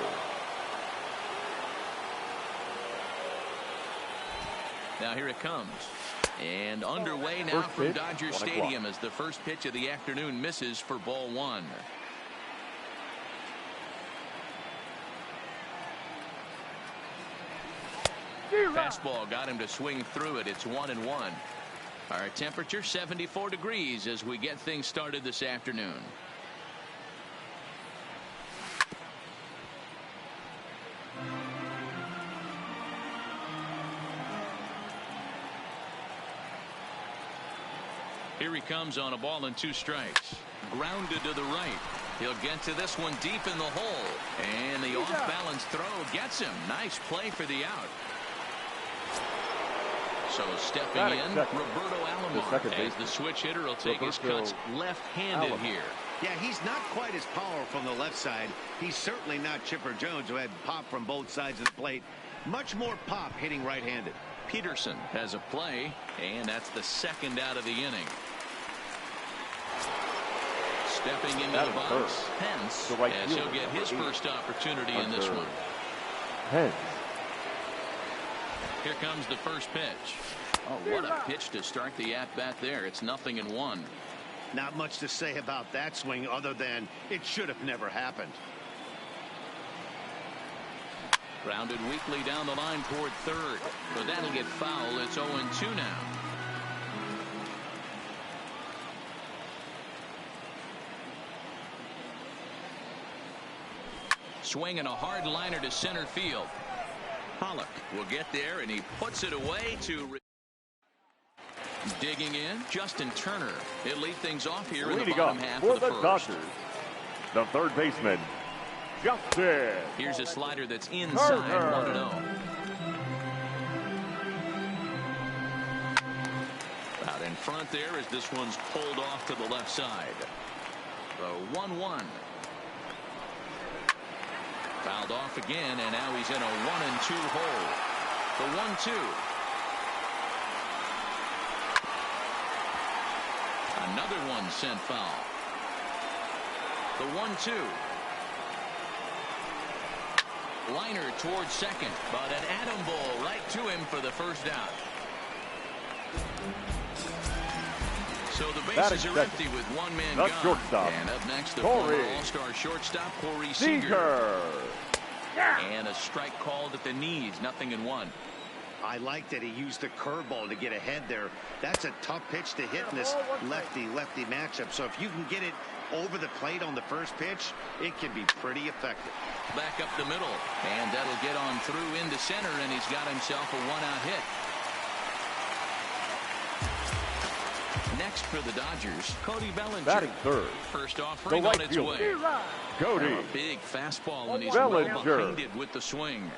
Now here it comes. And underway now from Dodger Stadium as the first pitch of the afternoon misses for ball one. Fastball got him to swing through it. It's 1-1. Our temperature 74 degrees as we get things started this afternoon. Here he comes on a ball and 2 strikes. Grounded to the right. He'll get to this one deep in the hole. And the off-balance throw gets him. Nice play for the out. So stepping in, Roberto Alomar, as the switch hitter will take his cuts left-handed here. Yeah, he's not quite as powerful from the left side. He's certainly not Chipper Jones, who had pop from both sides of the plate. Much more pop hitting right-handed. Peterson has a play, and that's the second out of the inning. Stepping into the box, Pence, as he'll get his first opportunity in this one. Pence. Here comes the first pitch. Oh, what a pitch to start the at-bat there. It's 0-1. Not much to say about that swing other than it should have never happened. Grounded weakly down the line toward third, but that'll get foul. It's 0-2 now. Swinging a hard liner to center field. Pollock will get there, and he puts it away to digging in. Justin Turner. He'll lead things off here in the bottom half of the first. Dodgers, the third baseman, Justin. Here's a slider that's inside, 1-0. Out in front there as this one's pulled off to the left side. The 1-1. Fouled off again, and now he's in a 1-2 hole. The 1-2. Another one sent foul. The 1-2. Liner towards second, but an atom ball right to him for the first out. So the bases are empty with one man the gone. shortstop. And up next, the Corey former All-Star shortstop, Corey Seager. And a strike called at the knees, 0-1. I like that he used the curveball to get ahead there. That's a tough pitch to hit in this lefty-lefty matchup. So if you can get it over the plate on the first pitch, it can be pretty effective. Back up the middle, and that'll get on through into center, and he's got himself a one-out hit. Next for the Dodgers, Cody Bellinger. Batting third. First offering on its way. Cody. A big fastball, and he's well behind it with the swing.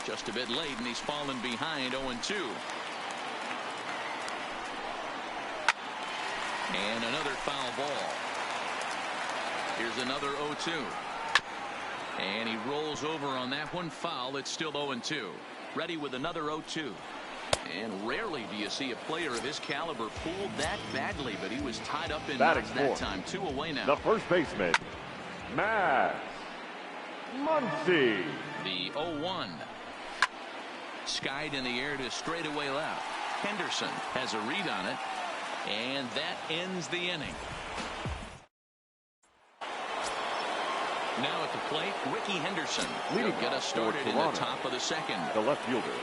Just a bit late, and he's fallen behind 0-2. And another foul ball. Here's another 0-2. And he rolls over on that one. Foul. It's still 0-2. Ready with another 0-2. And rarely do you see a player of his caliber pulled that badly, but he was tied up in knots that time. 2 away now. The first baseman, Max Muncy. The 0-1. Skied in the air to straightaway left. Henderson has a read on it, and that ends the inning. Now at the plate, Ricky Henderson will get us started in the top of the second. The left fielder,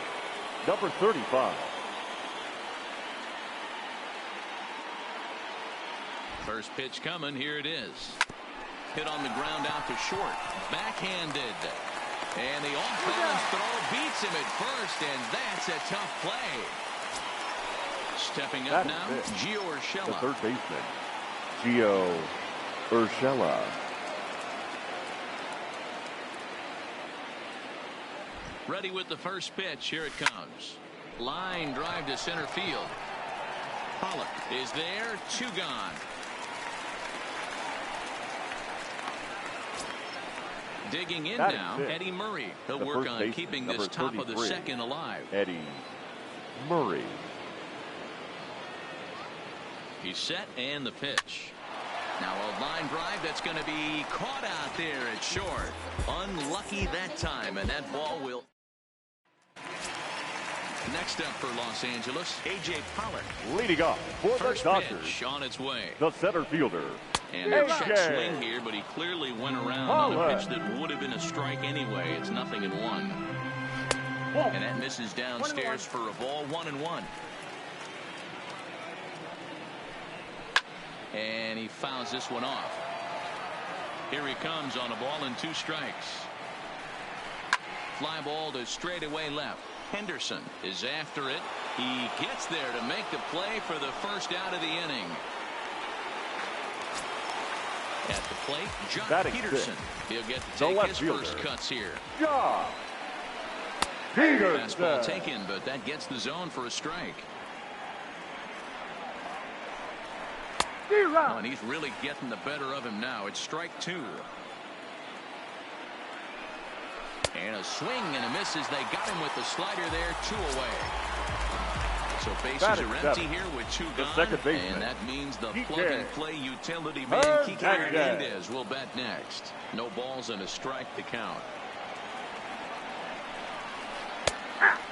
number 35. First pitch coming. Here it is. Hit on the ground out to short. Backhanded. And the off-balance throw beats him at first, and that's a tough play. Stepping up now, Gio Urshela. The third baseman, Gio Urshela. Ready with the first pitch. Here it comes. Line drive to center field. Pollock is there. 2 gone. Digging in now, Eddie Murray. He'll work on keeping this top of the second alive. Eddie Murray. He's set, and the pitch. Now a line drive that's going to be caught out there at short. Unlucky that time, and that ball will. Next up for Los Angeles, A.J. Pollock. Leading off for the Dodgers. Pitch on its way. The center fielder. And a check swing here, but he clearly went around on a pitch that would have been a strike anyway. It's 0-1. And that misses downstairs for a ball. 1-1. And he fouls this one off. Here he comes on a ball and 2 strikes. Fly ball to straightaway left. Henderson is after it. He gets there to make the play for the first out of the inning. At the plate, John Peterson. He'll get to take his first cuts here. John Peterson. Fastball taken, but that gets the zone for a strike. Oh, and he's really getting the better of him now. It's strike 2. And a swing and a miss as they got him with the slider there. 2 away. So bases are empty here with 2 gone. And that means the plug-and-play utility man Kike Hernandez will bat next. No balls and a strike to count.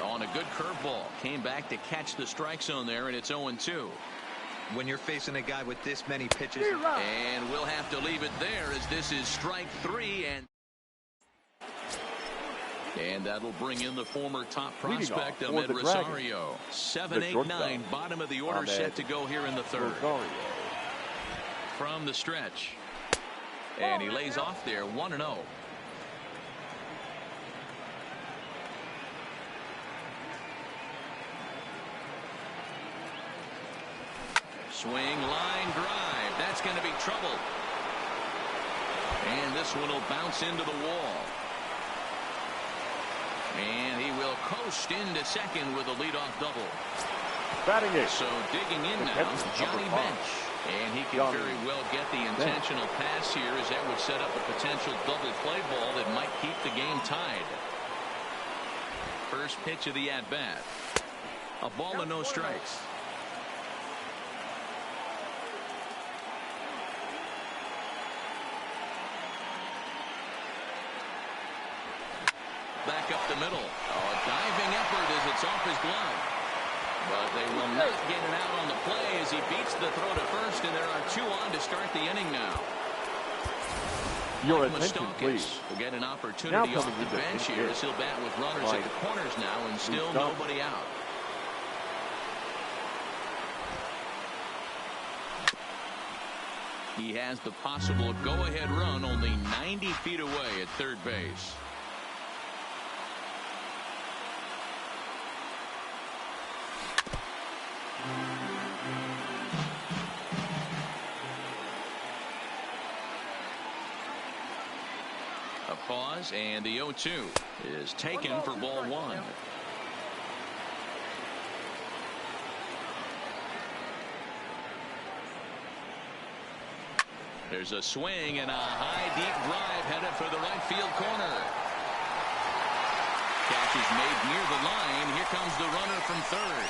On a good curveball. Came back to catch the strike zone there, and it's 0-2. When you're facing a guy with this many pitches. And we'll have to leave it there as this is strike 3. And that'll bring in the former top prospect, Ahmed Rosario. 7-8-9, bottom of the order, set to go here in the third. From the stretch. And he lays off there, 1-0. Swing, line drive. That's going to be trouble. And this one will bounce into the wall. And he will coast into second with a leadoff double. Batting it. So digging in now, Johnny Bench. And he can very well get the intentional pass here, as that would set up a potential double play ball that might keep the game tied. First pitch of the at-bat. A ball and no strikes. Back up the middle. Oh, a diving effort as it's off his glove. But they will not get it out on the play as he beats the throw to first, and there are 2 on to start the inning now. Your attention, please. Will get an opportunity off the bench here as he'll bat with runners at the corners now and still nobody out. He has the possible go-ahead run only 90 feet away at third base. A pause, and the 0-2 is taken for ball 1. There's a swing and a high, deep drive headed for the right field corner. Catch is made near the line. Here comes the runner from third.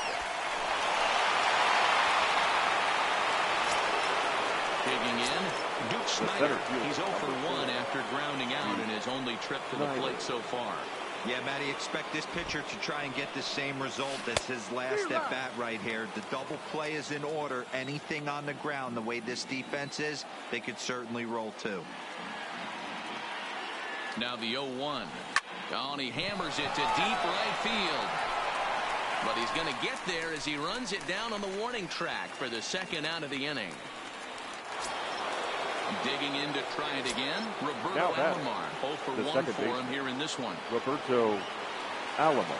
Digging in, Duke Snyder. He's 0 for 1 after grounding out in his only trip to the plate so far. Yeah, Matty, expect this pitcher to try and get the same result as his last at bat right here. The double play is in order. Anything on the ground, the way this defense is, they could certainly roll too. Now the 0-1. Oh, and he hammers it to deep right field. But he's going to get there as he runs it down on the warning track for the second out of the inning. Digging in to try it again, Roberto Alomar. 0 for 1 for him here in this one. Roberto Alomar.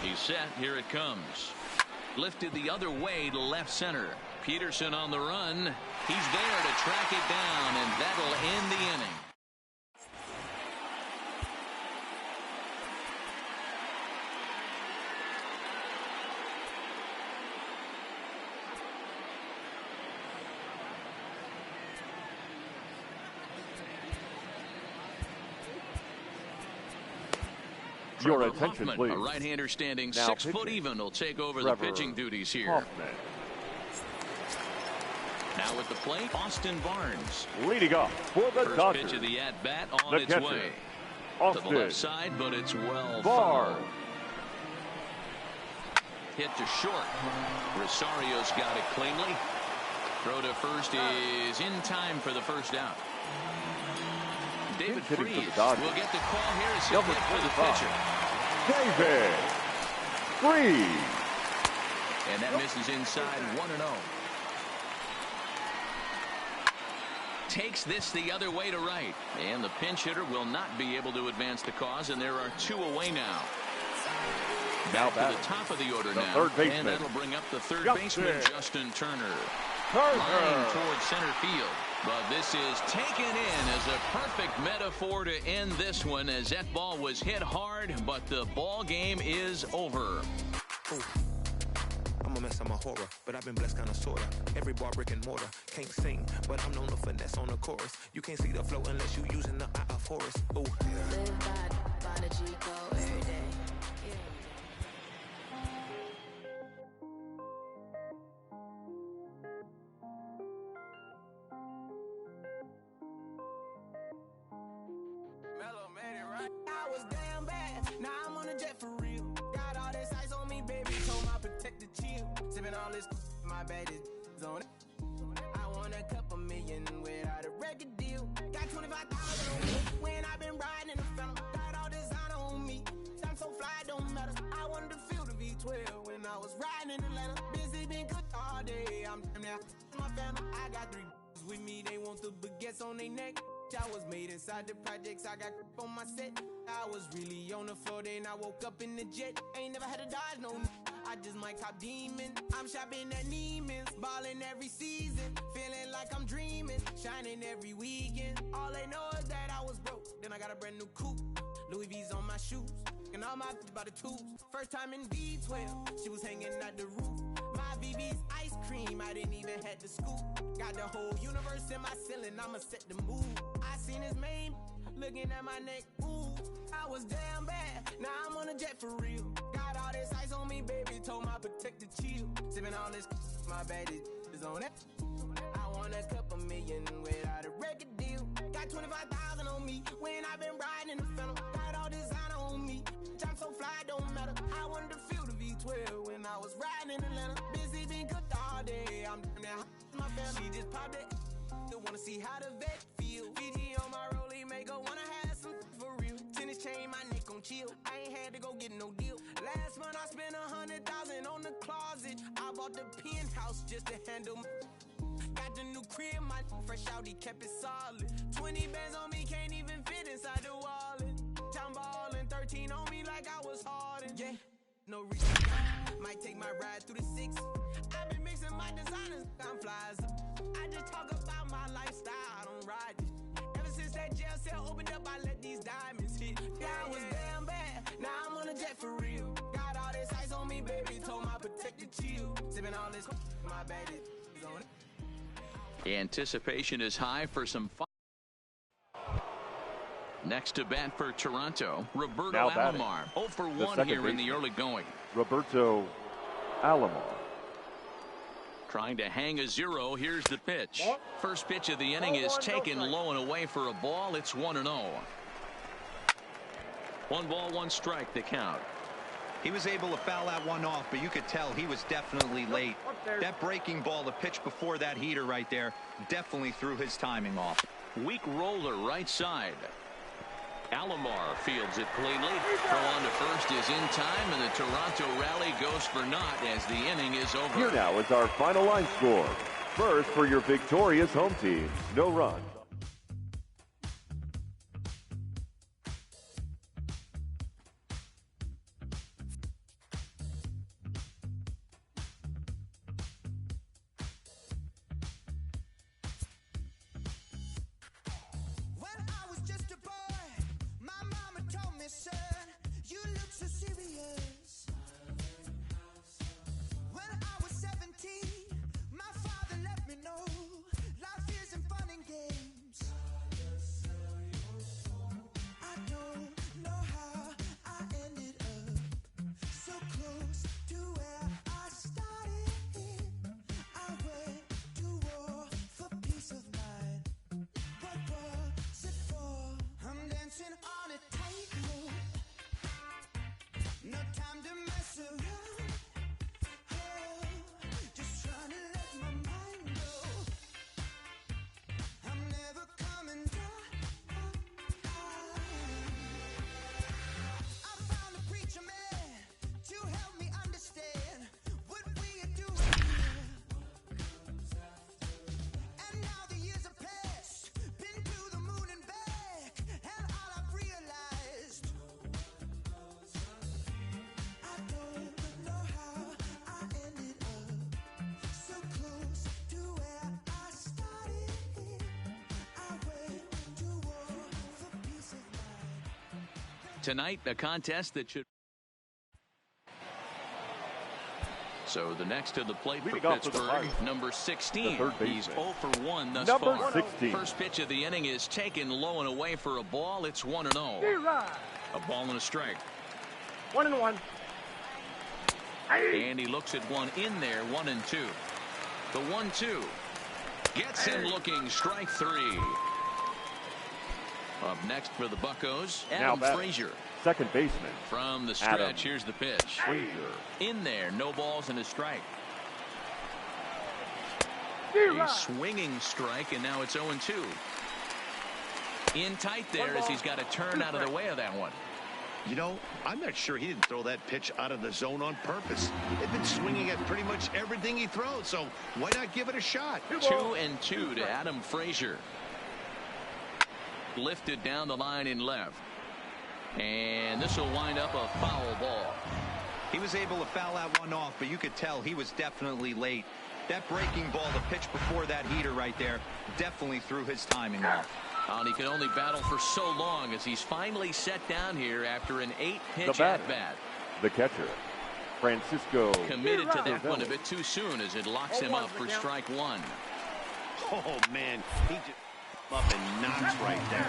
He's set. Here it comes. Lifted the other way to left center. Peterson on the run. He's there to track it down, and that'll end the inning. Your attention, Hoffman, please. a right-hander standing now 6 foot even, will take over the pitching duties here. Hoffman. Now at the plate, Austin Barnes. Leading off for the First Dodgers. pitch of the at-bat on the its catcher, way. Austin To the left side, but it's well Farr. fouled. Hit to short. Rosario's got it cleanly. Throw to first is in time for the first out. David Freese will get the call here as he'll hit for the pitcher. David Freese. And that misses inside 1-0. Takes this the other way to right. And the pinch hitter will not be able to advance the cause, and there are 2 away now. Back to the top of the order now. Third baseman. And that'll bring up the third baseman, Justin Turner. Line towards center field. But this is taken in as a perfect metaphor to end this one, as that ball was hit hard, but the ball game is over. I'm a mess, I'm a horror, but I've been blessed kinda sorta. Every bar brick and mortar. Can't sing, but I'm known to finesse on the chorus. You can't see the flow unless you using the eye of Horus. Ooh. Live by the G code every day. I was damn bad, now I'm on a jet for real. Got all this ice on me, baby, told my protector chill. Sipping all this, my bad is on it. I want a couple million without a record deal. Got 25,000 on me when I've been riding in the phantom. Got all designer on me, I'm so fly, don't matter. I wanted to feel the V12 when I was riding in Atlanta. Busy been cooked all day, I'm now my family. I got 3 with me, they want the baguettes on their neck. I was made inside the projects, I got on my set. I was really on the floor, then I woke up in the jet. Ain't never had to dodge no I just might cop demon. I'm shopping at Neiman's, balling every season. Feeling like I'm dreaming, shining every weekend. All they know is that I was broke, then I got a brand new coupe. Louis V's on my shoes, and all my by the tubes. First time in B12, she was hanging at the roof. My VV's ice cream, I didn't even have to scoop. Got the whole universe in my ceiling, I'ma set the mood. I seen his main, looking at my neck, ooh. I was damn bad, now I'm on a jet for real. Got all this ice on me, baby, told my protector chill. Sipping all this, my bad is on it. I want a couple million without a record deal. Got 25,000 on me when I've been riding in the phantom. Got all designer on me, I'm so fly, don't matter. I wanted to feel the V12 when I was riding in Atlanta. Busy been cooked all day. I'm down there. My family, she just popped it. Don't wanna see how the vet feel. Fiji on my rollie, make her wanna have some for real. Tennis chain, my neck on chill. I ain't had to go get no deal. Last month I spent 100,000 on the closet. I bought the penthouse just to handle my. Got the new crib, my fresh out, he kept it solid. 20 bands on me, can't even fit inside the wallet. I'm ballin', 13 on me like I was Harden. Yeah, no reason. Might take my ride through the 6. I've been mixing my designers, I'm flies. I just talk about my lifestyle, I don't ride it. Ever since that jail cell opened up, I let these diamonds hit. Yeah, I was damn bad, now I'm on a jet for real. Got all this ice on me, baby, told my protector chill. Sippin' all this, my bad is on it. Anticipation is high for some fun. Next to bat for Toronto, Roberto Alomar. 0 for 1 here in the early going. Roberto Alomar. Trying to hang a 0. Here's the pitch. First pitch of the inning is taken low and away for a ball. It's 1-0. 1 ball, 1 strike, the count. He was able to foul that one off, but you could tell he was definitely late. That breaking ball, the pitch before that heater right there, definitely threw his timing off. Weak roller right side. Alomar fields it cleanly. Throw on to first is in time, and the Toronto rally goes for naught as the inning is over. Here now is our final line score. First for your victorious home team. No runs. Tonight, a contest that should. So the next to the plate for Pittsburgh, number 16. He's 0 for 1 thus far. 16. First pitch of the inning is taken low and away for a ball. It's 1-0. A ball and a strike. 1-1. And he looks at one in there, 1-2. The 1-2 gets him looking, strike 3. Up next for the Buccos, Adam Frazier. Second baseman. From the stretch, Adam here's the pitch. Frazier. In there, no balls and a strike. A swinging strike, and now it's 0-2. In tight there as he's got to turn out of the way of that one. You know, I'm not sure he didn't throw that pitch out of the zone on purpose. They've been swinging at pretty much everything he throws, so why not give it a shot? 2-2 to Adam Frazier. Lifted down the line in left. And this will wind up a foul ball. He was able to foul that one off, but you could tell he was definitely late. That breaking ball, the pitch before that heater right there, definitely threw his timing off. And he can only battle for so long as he's finally set down here after an 8-pitch at-bat. The catcher, Francisco. Committed to that one a bit too soon as it locks him up for strike 1. Oh, man. He just up and knocks right there.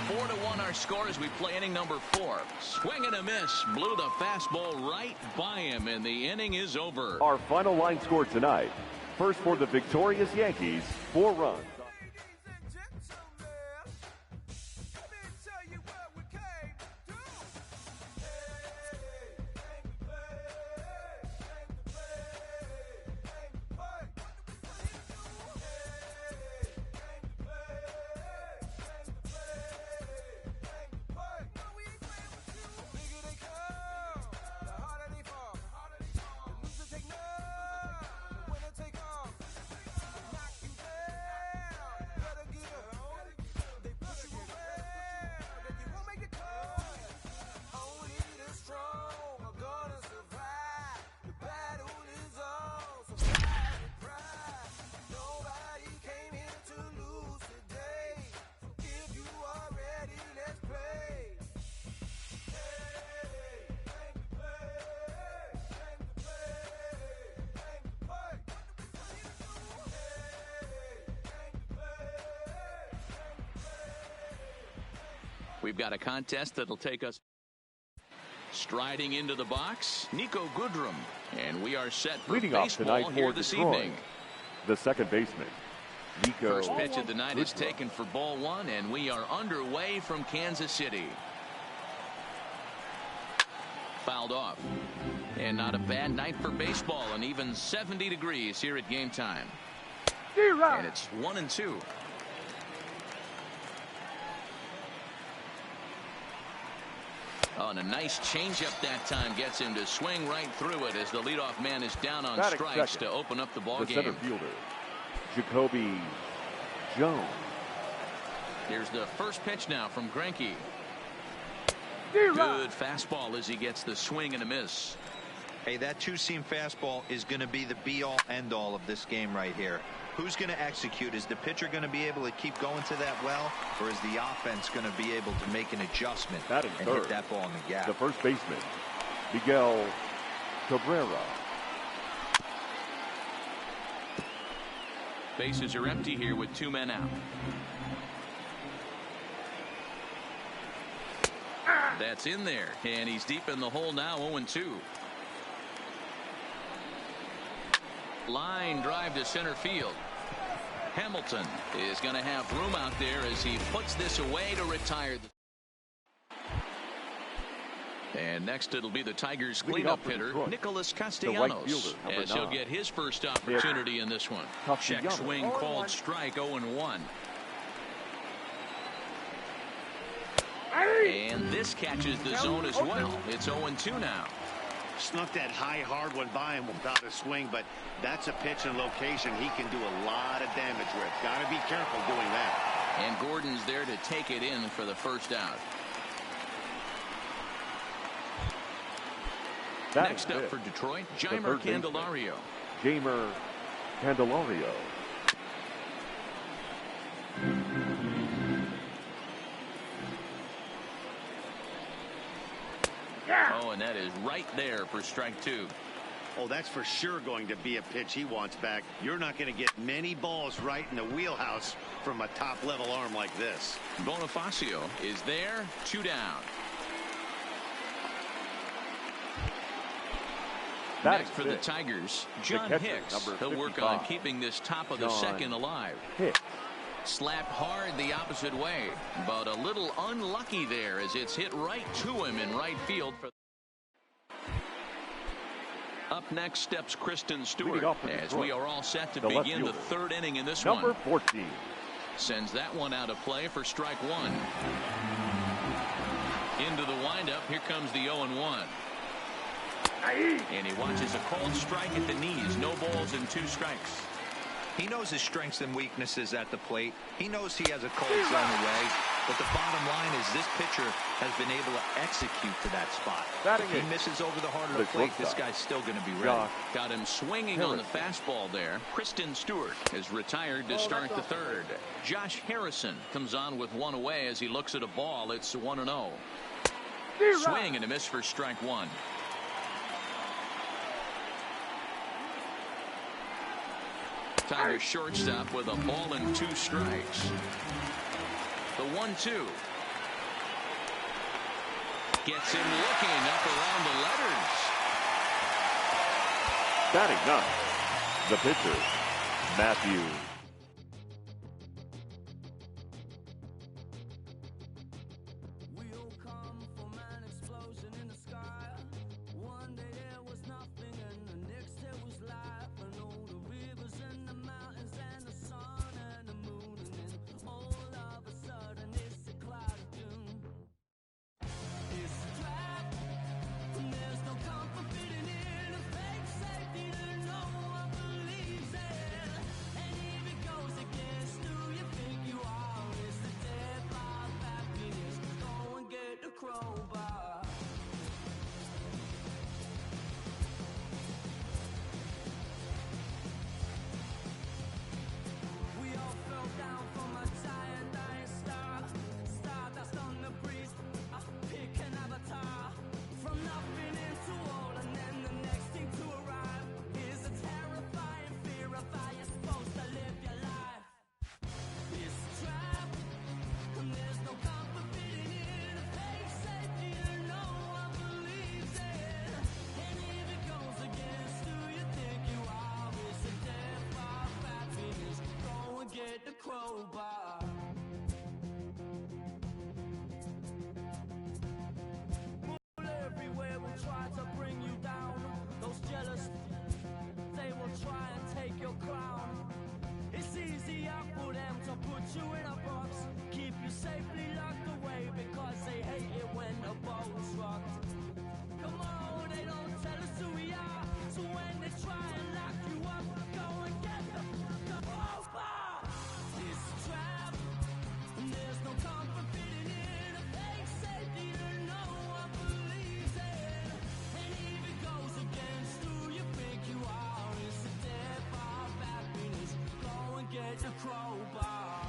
4-1 our score as we play inning number 4. Swing and a miss. Blew the fastball right by him, and the inning is over. Our final line score tonight. First for the victorious Yankees, 4 runs. We've got a contest that'll take us striding into the box, Nico Goodrum, and we are set for leading off baseball tonight here for this Detroit, evening. the second baseman, Nico. First pitch of the night is Goodrum. taken for ball one, and we are underway from Kansas City. Fouled off. And not a bad night for baseball, and even 70 degrees here at game time. And it's 1-2. Oh, and a nice changeup that time gets him to swing right through it as the leadoff man is down on Batting strikes second, to open up the ball the game. center fielder, Jacoby Jones. Here's the first pitch now from Greinke. Good fastball as he gets the swing and a miss. Hey, that two-seam fastball is going to be the be-all, end-all of this game right here. Who's going to execute? Is the pitcher going to be able to keep going to that well, or is the offense going to be able to make an adjustment and hit that ball in the gap? The first baseman, Miguel Cabrera. Bases are empty here with 2 men out. That's in there, and he's deep in the hole now, 0-2. Line drive to center field. Hamilton is going to have room out there as he puts this away to retire. And next it'll be the Tigers cleanup hitter, Nicholas Castellanos, as he'll get his first opportunity in this one. Check swing called strike, 0-1. And this catches the zone as well. It's 0-2 now. Snuck that high hard one by him without a swing, but that's a pitch and location he can do a lot of damage with. Got to be careful doing that. And Gordon's there to take it in for the first out. Next up for Detroit, Jeimer Candelario. Jeimer Candelario. Oh, and that is right there for strike 2. Oh, that's for sure going to be a pitch he wants back. You're not going to get many balls right in the wheelhouse from a top-level arm like this. Bonifacio is there, 2 down. Next for the Tigers, John Hicks. He'll work on keeping this top of the second alive. Slapped hard the opposite way, but a little unlucky there as it's hit right to him in right field. Up next steps Kristen Stewart as we are all set to begin the third inning in this one. Number 14. Sends that one out of play for strike 1. Into the windup, here comes the 0-1. And he watches a called strike at the knees. No balls and 2 strikes. He knows his strengths and weaknesses at the plate. He knows he has a cold zone away. But the bottom line is this pitcher has been able to execute to that spot. If he misses over the heart of the plate, this guy's still going to be ready. Got him swinging on the fastball there. Kristen Stewart is retired to start the third. Josh Harrison comes on with 1 away as he looks at a ball. It's 1-0. Swing and a miss for strike 1. Tiger shortstop with a ball and 2 strikes. The 1-2 gets him looking up around the letters. Batting 9, the pitcher, Matthew. you in a box, keep you safely locked away because they hate it when the boat's rocked. Come on, they don't tell us who we are, so when they try and lock you up, go and get the crowbar. This is a trap, and there's no comfort fitting in a fake safety that no one believes in. And if it goes against who you think you are, it's the death of happiness. Go and get the crowbar.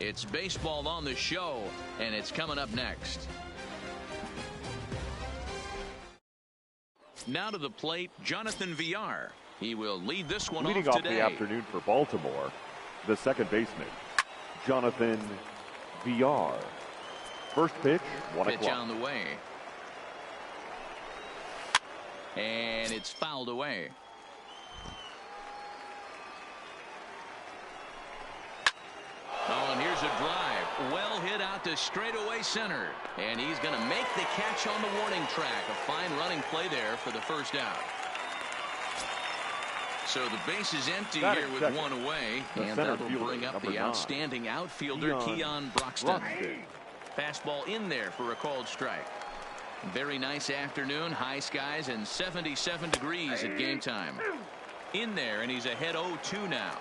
It's baseball on the show, and it's coming up next. Now to the plate, Jonathan Villar. He will lead this one Leading off off today. the afternoon for Baltimore, the second baseman, Jonathan Villar. First pitch, 1 Pitch o'clock. on the way. And it's fouled away. Oh, and here's a drive. Well hit out to straightaway center. And he's going to make the catch on the warning track. A fine running play there for the first out. So the base is empty here with one away. And that will bring up the outstanding outfielder, Keon Broxton. Fastball in there for a called strike. Very nice afternoon. High skies and 77 degrees at game time. In there, and he's ahead 0-2 now.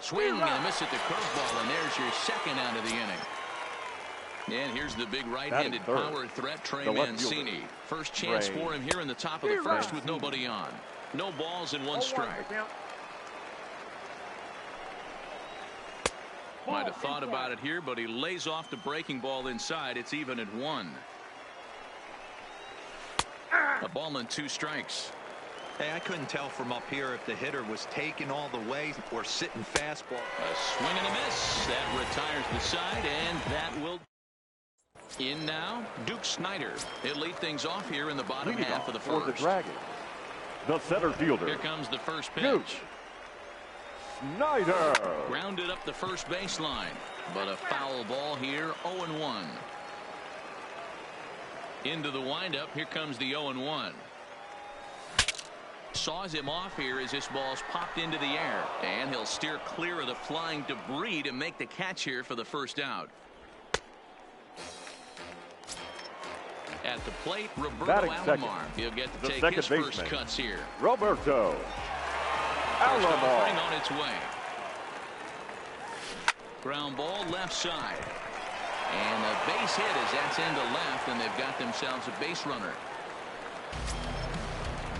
Swing and a miss at the curveball, and there's your second out of the inning. And here's the big right-handed power threat, Trey Mancini. First chance for him here in the top of the first with nobody on. No balls and one strike. Might have thought about it here, but he lays off the breaking ball inside. It's even at 1. A ball and 2 strikes. Hey, I couldn't tell from up here if the hitter was taking all the way or sitting fastball. A swing and a miss. That retires the side, and that will. In now, Duke Snyder. He'll lead things off here in the bottom half of the first. For the Dragons, the center fielder. Here comes the first pitch. Duke Snyder. Grounded up the first baseline, but a foul ball here, 0-1. Into the windup, here comes the 0-1. Saws him off here as this ball's popped into the air, and he'll steer clear of the flying debris to make the catch here for the first out. At the plate, Roberto Alomar. He'll get to take his first cuts here. Roberto Alomar on its way. Ground ball left side, and a base hit as that's into left, and they've got themselves a base runner.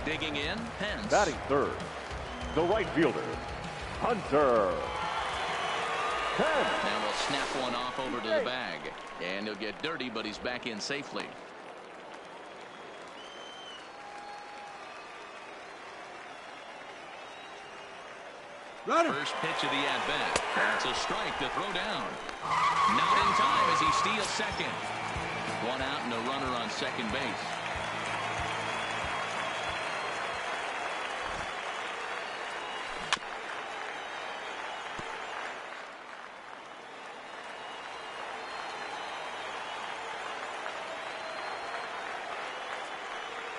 Digging in, Pence. Batting third, the right fielder, Hunter Pence. Now we'll snap one off over to the bag, and he'll get dirty, but he's back in safely. First pitch of the at-bat. That's a strike to throw down. Not in time as he steals second. One out and a runner on second base.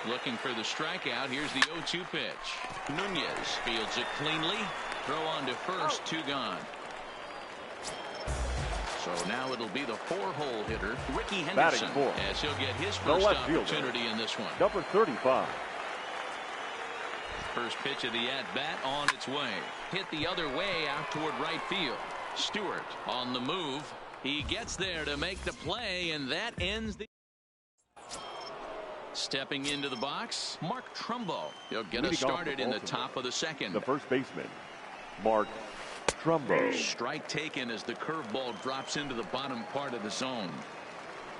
Looking for the strikeout. Here's the 0-2 pitch. Nunez fields it cleanly. Throw on to first, 2 gone. So now it'll be the 4-hole hitter, Ricky Henderson, as he'll get his first opportunity in this one. Number 35. First pitch of the at-bat on its way. Hit the other way out toward right field. Stewart on the move. He gets there to make the play, and that ends the. Stepping into the box, Mark Trumbo. He'll get us started in the top of the second. The first baseman, Mark Trumbo. Strike taken as the curveball drops into the bottom part of the zone.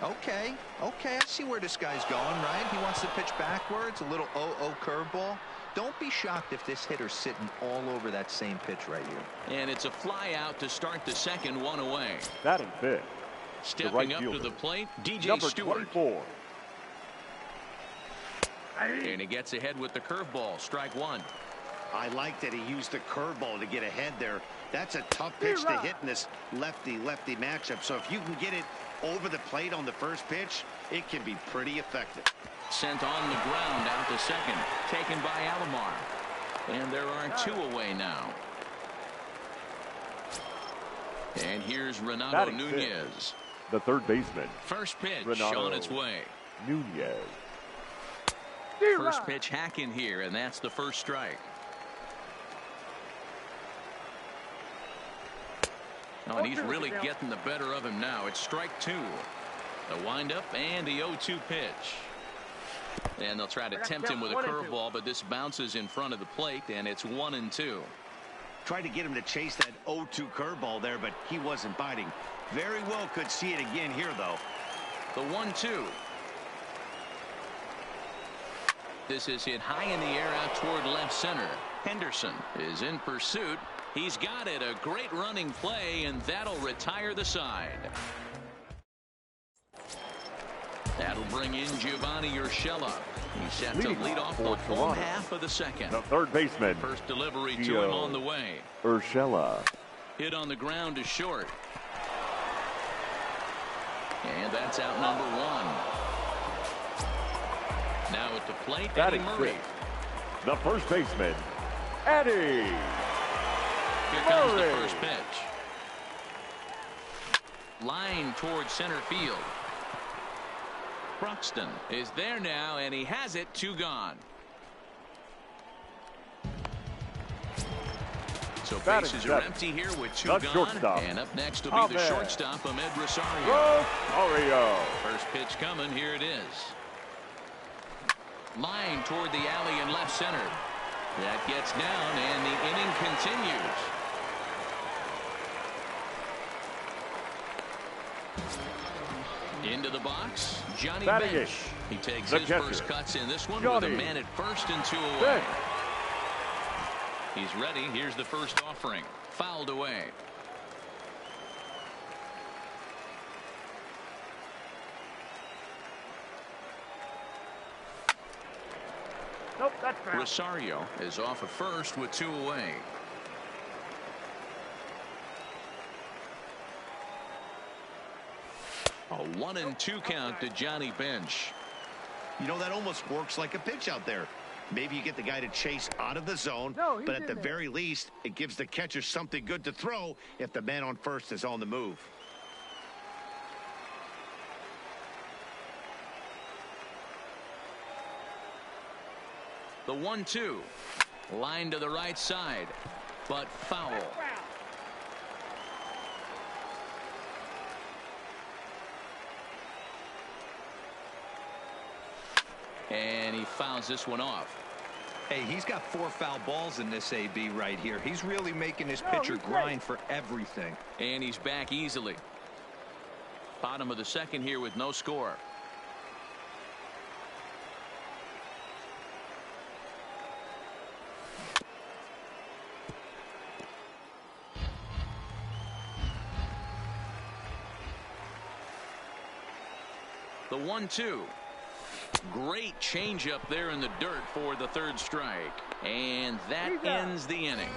Okay, I see where this guy's going, right? He wants to pitch backwards, a little 0-0 curveball. Don't be shocked if this hitter's sitting all over that same pitch right here. And it's a fly out to start the second, one away. Batting fifth, stepping up to the plate, DJ number Stewart. 24. And he gets ahead with the curveball. Strike one. I like that he used the curveball to get ahead there. That's a tough pitch to hit in this lefty-lefty matchup. So if you can get it over the plate on the first pitch, it can be pretty effective. Sent on the ground out to second. Taken by Alomar. And there are two away now. And here's Renato Nunez. The third baseman. First pitch Renato on its way. Nunez. First pitch hack in here, and that's the first strike. Oh, and he's really getting the better of him now. It's strike two. The windup and the 0-2 pitch. And they'll try to tempt him with a curveball, but this bounces in front of the plate, and it's 1-2. Tried to get him to chase that 0-2 curveball there, but he wasn't biting. Very well could see it again here, though. The 1-2. This is hit high in the air out toward left center. Henderson is in pursuit. He's got it. A great running play, and that'll retire the side. That'll bring in Giovanni Urshela. He's set to lead off the home half of the second. The third baseman. First delivery to him on the way. Urshela. Hit on the ground to short. And that's out number one. Now at the plate, Eddie Murray. The first baseman, Eddie. Here comes the first pitch. Line towards center field. Broxton is there now, and he has it. Two gone. So bases are empty here with two gone. Shortstop. And up next will be the shortstop, Ahmed Rosario. First pitch coming. Here it is. Line toward the alley in left center. That gets down, and the inning continues. Into the box, Johnny Bench. He takes his first cuts in this one with a man at first and two away. He's ready. Here's the first offering. Fouled away. Nope, that's foul. Rosario is off at first with two away. A 1-2 count to Johnny Bench. You know, that almost works like a pitch out there. Maybe you get the guy to chase out of the zone, but at the very least, it gives the catcher something good to throw if the man on first is on the move. The 1-2. Line to the right side, but foul. And he fouls this one off. Hey, he's got 4 foul balls in this AB right here. He's really making his pitcher grind for everything. And he's back easily. Bottom of the second here with no score. The 1-2. Great changeup there in the dirt for the third strike. And that ends the inning.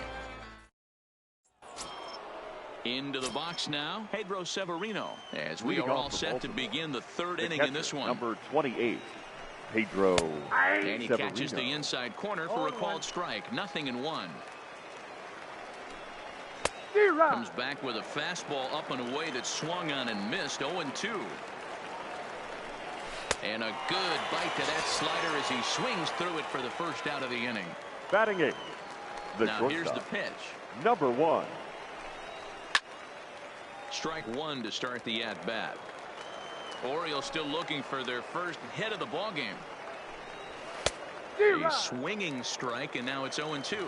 Into the box now, Pedro Severino, as we are all set to begin the third inning in this one. Number 28, Pedro And he catches the inside corner for a called strike. 0-1. Comes back with a fastball up and away that swung on and missed. 0-2. And a good bite to that slider as he swings through it for the first out of the inning. Batting eighth. Now here's the pitch. Number 1. Strike one to start the at-bat. Orioles still looking for their first hit of the ballgame. A swinging strike, and now it's 0-2.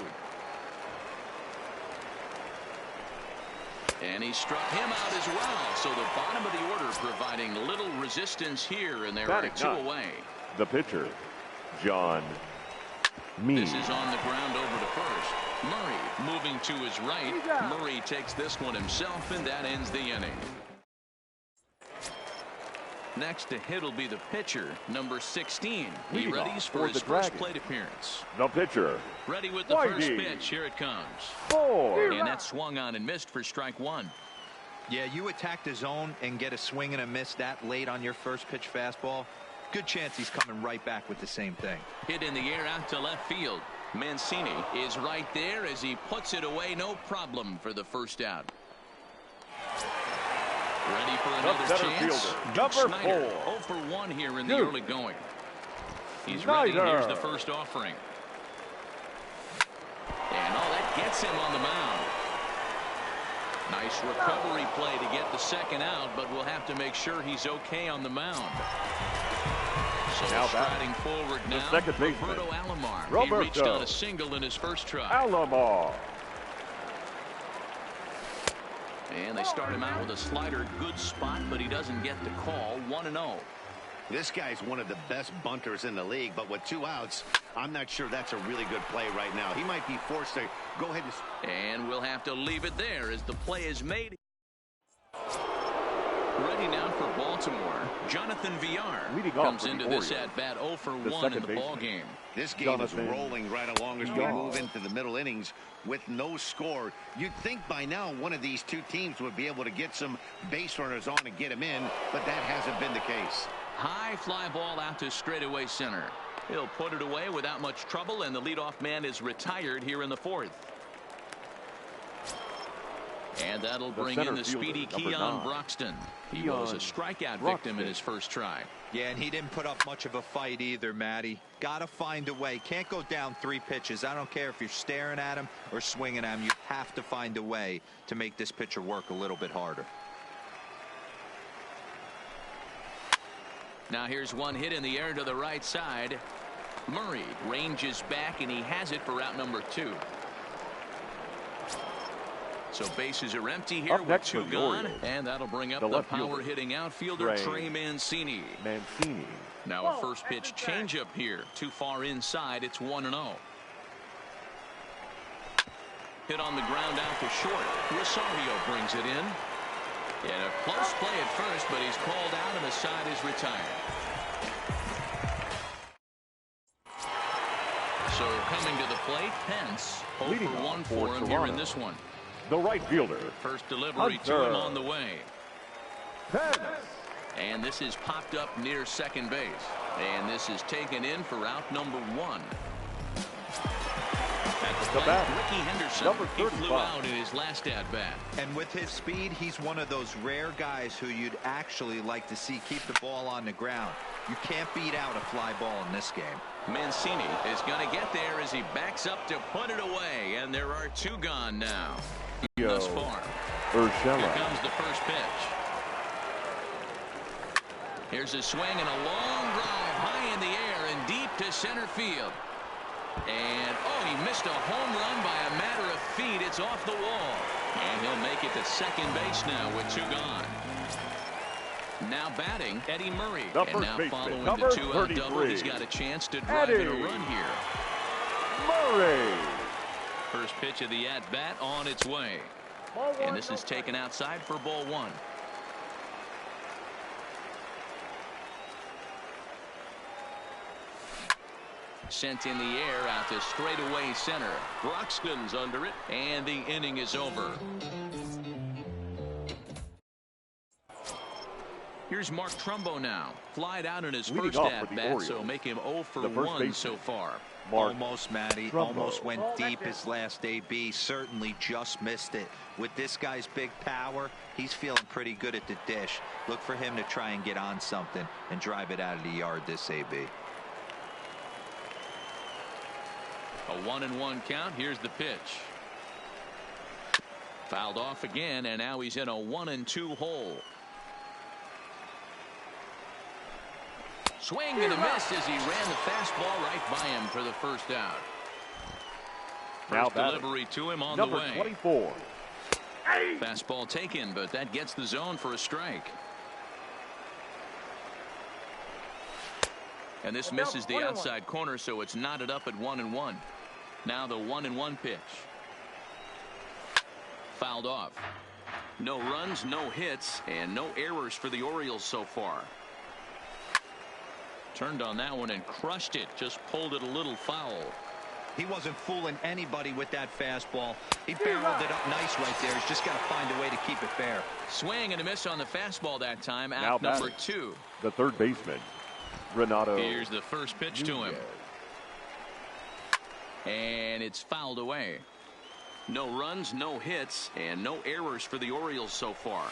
And he struck him out as well. So the bottom of the order providing little resistance here, and there are two away. The pitcher, John Meade. This is on the ground over to first. Murray moving to his right. Murray takes this one himself, and that ends the inning. Next to hit will be the pitcher, number 16. He readies for his first plate appearance. The pitcher, ready with the first pitch. Here it comes. And that swung on and missed for strike one. Yeah, you attack the zone and get a swing and a miss that late on your first pitch fastball. Good chance he's coming right back with the same thing. Hit in the air out to left field. Mancini is right there as he puts it away. No problem for the first out. Ready for another chance. Number 4. 0 for 1 here in the early going. He's ready. Here's the first offering. And that gets him on the mound. Nice recovery play to get the second out, but we'll have to make sure he's okay on the mound. So now striding forward now, Roberto Alomar. He reached on a single in his first try. Alomar. And they start him out with a slider. Good spot, but he doesn't get the call. 1-0. This guy's one of the best bunters in the league, but with 2 outs, I'm not sure that's a really good play right now. He might be forced to go ahead and we'll have to leave it there as the play is made. Ready now for Baltimore. Jonathan Villar comes into this at-bat 0 for 1 in the ball game. This game is rolling right along as we move into the middle innings with no score. You'd think by now one of these two teams would be able to get some base runners on and get them in, but that hasn't been the case. High fly ball out to straightaway center. He'll put it away without much trouble, and the leadoff man is retired here in the 4th. And that'll bring in the speedy Keon Broxton. He was a strikeout victim in his first try. Yeah, and he didn't put up much of a fight either, Matty. Got to find a way. Can't go down 3 pitches. I don't care if you're staring at him or swinging at him. You have to find a way to make this pitcher work a little bit harder. Now here's one hit in the air to the right side. Murray ranges back, and he has it for out number 2. So bases are empty here with 2 gone, and that'll bring up the power-hitting outfielder Trey Mancini. Now a first pitch changeup here, too far inside. It's 1-0. Hit on the ground out to short. Rosario brings it in. And a close play at first, but he's called out, and the side is retired. So coming to the plate, Pence. 0 for 1 for him here in this one. The right fielder. First delivery to him on the way. Pence. And this is popped up near second base. And this is taken in for out number 1. At the plate, Ricky Henderson. He flew out in his last at-bat. And with his speed, he's one of those rare guys who you'd actually like to see keep the ball on the ground. You can't beat out a fly ball in this game. Mancini is going to get there as he backs up to put it away. And there are 2 gone now. Thus far. Here comes the first pitch. Here's a swing and a long drive high in the air and deep to center field. And he missed a home run by a matter of feet. It's off the wall. And he'll make it to second base now with 2 gone. Now batting, Eddie Murray. And now following the 2-out double, he's got a chance to drive in a run here. Murray. First pitch of the at-bat on its way. And this is taken outside for ball 1. Sent in the air out to straightaway center. Broxton's under it, and the inning is over. Here's Mark Trumbo now. Flied out in his first at-bat, so make him 0 for 1 so far. Almost, Matty. Almost went deep his last AB. Certainly just missed it. With this guy's big power, he's feeling pretty good at the dish. Look for him to try and get on something and drive it out of the yard this AB. A 1-1 count. Here's the pitch. Fouled off again, and now he's in a 1-2 hole. Swing and a miss as he ran the fastball right by him for the first out. First delivery to him on the way. Number 24. Fastball taken, but that gets the zone for a strike. And this misses the outside corner, so it's knotted up at 1-1. Now the 1-1 pitch. Fouled off. No runs, no hits, and no errors for the Orioles so far. Turned on that one and crushed it. Just pulled it a little foul. He wasn't fooling anybody with that fastball. He barreled it up nice right there. He's just got to find a way to keep it fair. Swing and a miss on the fastball that time. Out number 2. The third baseman, Renato. Here's the first pitch to him. And it's fouled away. No runs, no hits, and no errors for the Orioles so far.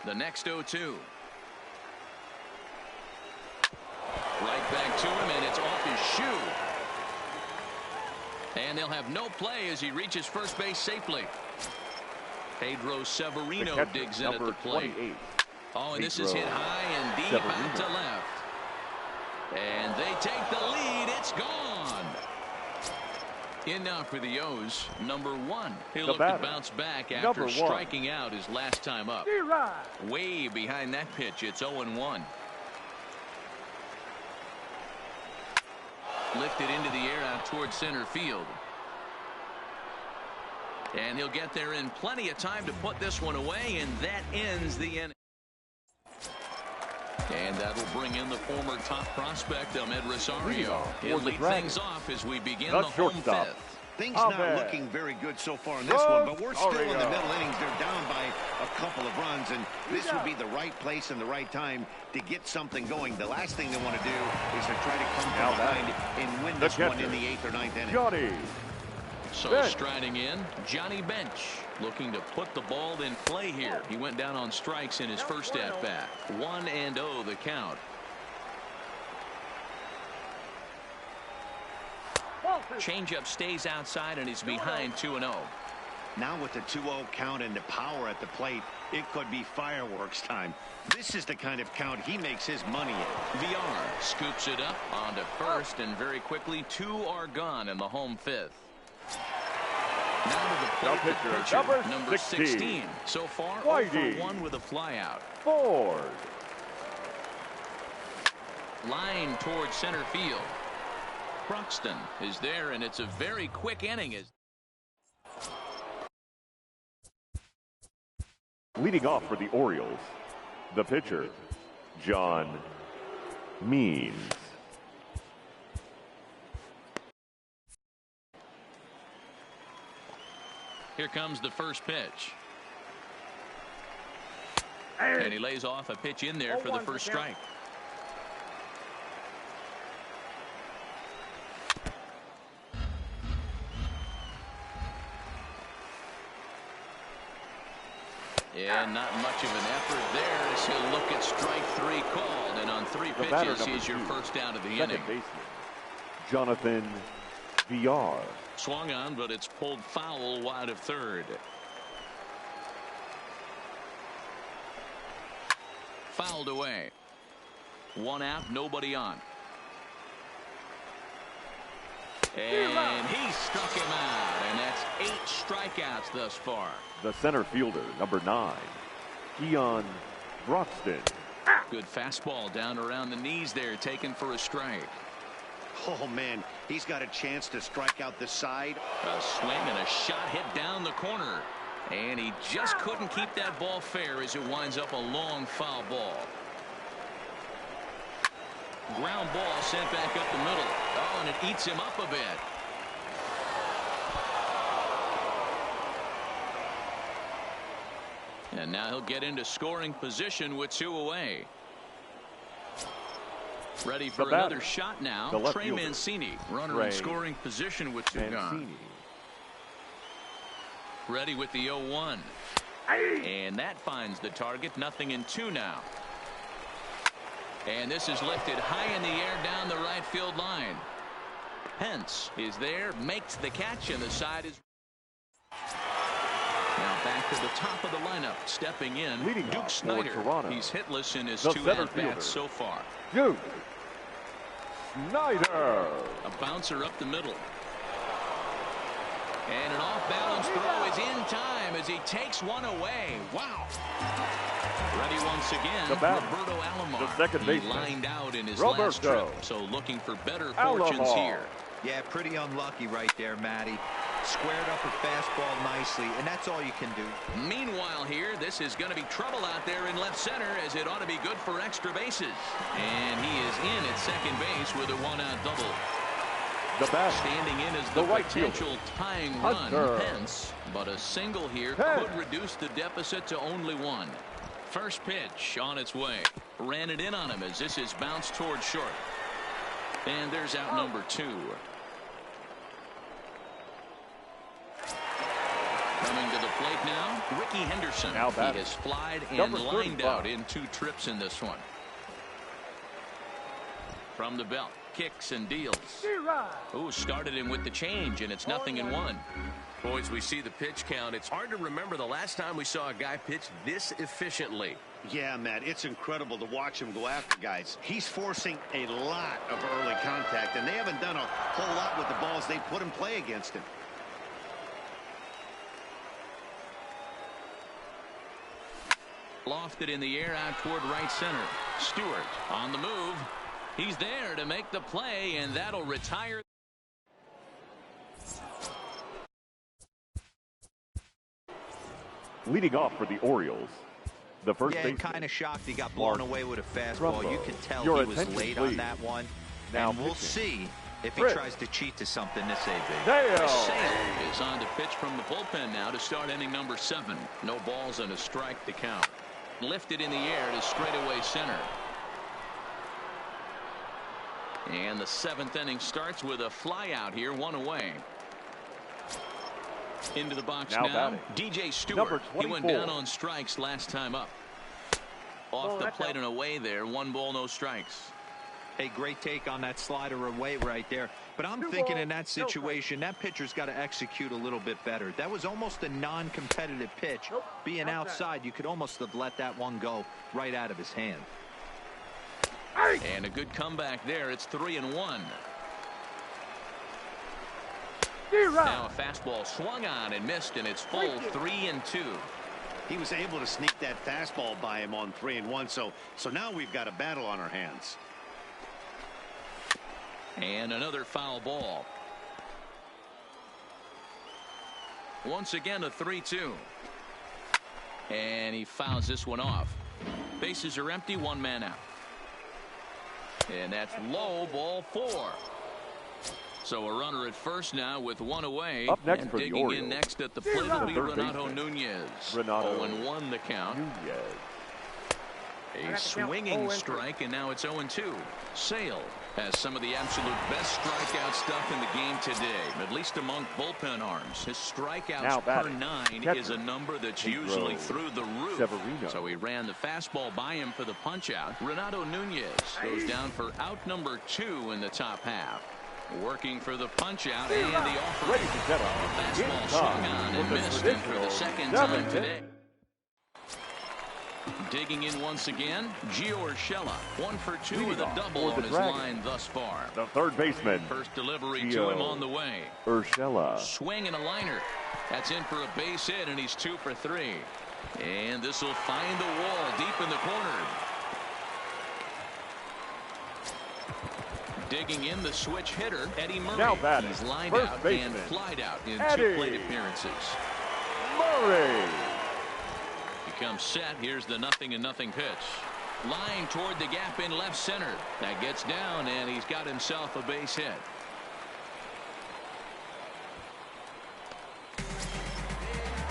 The next 0-2. Right back to him, and it's off his shoe. And they'll have no play as he reaches first base safely. Pedro Severino digs in at the plate. 28. Oh, and this is hit high and deep out to left. And they take the lead. It's gone. In now for the O's, number 1. He'll look to bounce back after striking out his last time up. Way behind that pitch. It's 0-1. Lifted into the air out towards center field. And he'll get there in plenty of time to put this one away, and that ends the inning. And that'll bring in the former top prospect, Ahmed Rosario. He'll lead things off as we begin the home fifth. Things not looking very good so far in this one, but we're still in the middle innings. They're down by a couple of runs, and this would be the right place and the right time to get something going. The last thing they want to do is to try to come from behind and win this one in the 8th or 9th inning. Johnny. So striding in, Johnny Bench, looking to put the ball in play here. He went down on strikes in his first at-bat. 1-0 the count. Changeup stays outside, and he's behind 2-0. Now with the 2-0 count and the power at the plate, it could be fireworks time. This is the kind of count he makes his money in. VR scoops it up onto first, and very quickly 2 are gone in the home fifth. Now to the plate, the pitcher, number 16. So far, 0-for-1 with a flyout. Ford. Line towards center field. Broxton is there, and it's a very quick inning. Leading off for the Orioles, the pitcher, John Means. Here comes the first pitch. And he lays off a pitch in there for the first strike. Yeah, not much of an effort there as he'll look at strike 3 called. And on 3 pitches, he's your first out of the inning. Baseman, Jonathan VR. Swung on, but it's pulled foul wide of third. Fouled away. 1 out, nobody on. And he struck him out, and that's 8 strikeouts thus far. The center fielder, number 9, Keon Broxton. Good fastball down around the knees there, taken for a strike. Oh, man, he's got a chance to strike out the side. A swing and a shot hit down the corner. And he just couldn't keep that ball fair as it winds up a long foul ball. Ground ball sent back up the middle. Oh, and it eats him up a bit. And now he'll get into scoring position with 2 away. Ready for another shot now. Trey Mancini, runner in scoring position with 2 gone. Ready with the 0-1. And that finds the target. 0-2 now. And this is lifted high in the air down the right field line. Pence is there, makes the catch, and the side is. Now back to the top of the lineup. Stepping in, Leading Duke Snyder. Toronto. He's hitless in his The 2 center at-bats fielder. so far. Duke Snyder. A bouncer up the middle. And an off-balance throw is in time as he takes one away. Wow. Ready once again, Roberto Alomar. The second baseman. He lined out in his Roberto. last trip, so looking for better fortunes here. Yeah, pretty unlucky right there, Matty. Squared up a fastball nicely, and that's all you can do. Meanwhile here, this is going to be trouble out there in left center, as it ought to be good for extra bases. And he is in at second base with a 1-out double. The bat. Standing in as the right potential fielder. tying Hunter. run, Pence. But a single here Pence. could reduce the deficit to only 1. First pitch on its way. Ran it in on him as this is bounced towards short. And there's out number 2. Coming to the plate now, Ricky Henderson. Now he has flied and number lined 35. out in 2 trips in this one. From the belt, kicks and deals. Ooh, started him with the change, and it's 0-1. Boys, we see the pitch count. It's hard to remember the last time we saw a guy pitch this efficiently. Yeah, Matt, it's incredible to watch him go after guys. He's forcing a lot of early contact, and they haven't done a whole lot with the balls they put in play against him. Lofted in the air out toward right center. Stewart on the move. He's there to make the play, and that'll retire. Leading off for the Orioles, the first baseman. Kind of shocked he got blown away with a fastball. Trumbo. You could tell Your he was attention, late please. on that one. Now and we'll pitching. see if he Chris. tries to cheat to something this AB. Sale. Sale is on to pitch from the bullpen now to start inning number 7. No balls and a strike to count. Lifted in the air to straightaway center. And the 7th inning starts with a fly out here, 1 away. Into the box Now now. batting. DJ Stewart. Number He went 24. down on strikes last time up. Off the plate and away there. 1 ball, no strikes. Hey, great take on that slider away right there. But I'm thinking in that situation, that pitcher's got to execute a little bit better. That was almost a non-competitive pitch. Being outside, you could almost have let that one go right out of his hand. And a good comeback there. It's 3-1. Now a fastball swung on and missed, and it's full 3-2. He was able to sneak that fastball by him on 3-1, so now we've got a battle on our hands. And another foul ball. Once again a 3-2. And he fouls this one off. Bases are empty, 1 man out. And that's low, ball 4. So a runner at first now with 1 away. Up next and for the digging Orioles. in next at the plate will be third Renato baseman. Nunez. Renato 0-1 the count. Nunez. A swinging strike, and now it's 0-2. Sale has some of the absolute best strikeout stuff in the game today, at least among bullpen arms. His strikeouts per 9 Catcher. is a number that's Pedro usually through the roof. Severino. So he ran the fastball by him for the punch out. Renato Nunez goes down for out number 2 in the top half. Working for the punch out and the offering. Ready to set up. The fastball swung on and missed him for the second time today. Digging in once again, Gio Urshela, 1 for 2 with a double on his line thus far. The third baseman. First delivery Gio to him on the way. Urshela. Swing and a liner. That's in for a base hit, and he's 2 for 3. And this will find the wall deep in the corner. Digging in the switch hitter, Eddie Murray. Now batting. He's lined First out baseman. and flied out in Eddie 2 plate appearances. Murray. Comes set. Here's the 0-0 pitch. Line toward the gap in left center. That gets down, and he's got himself a base hit.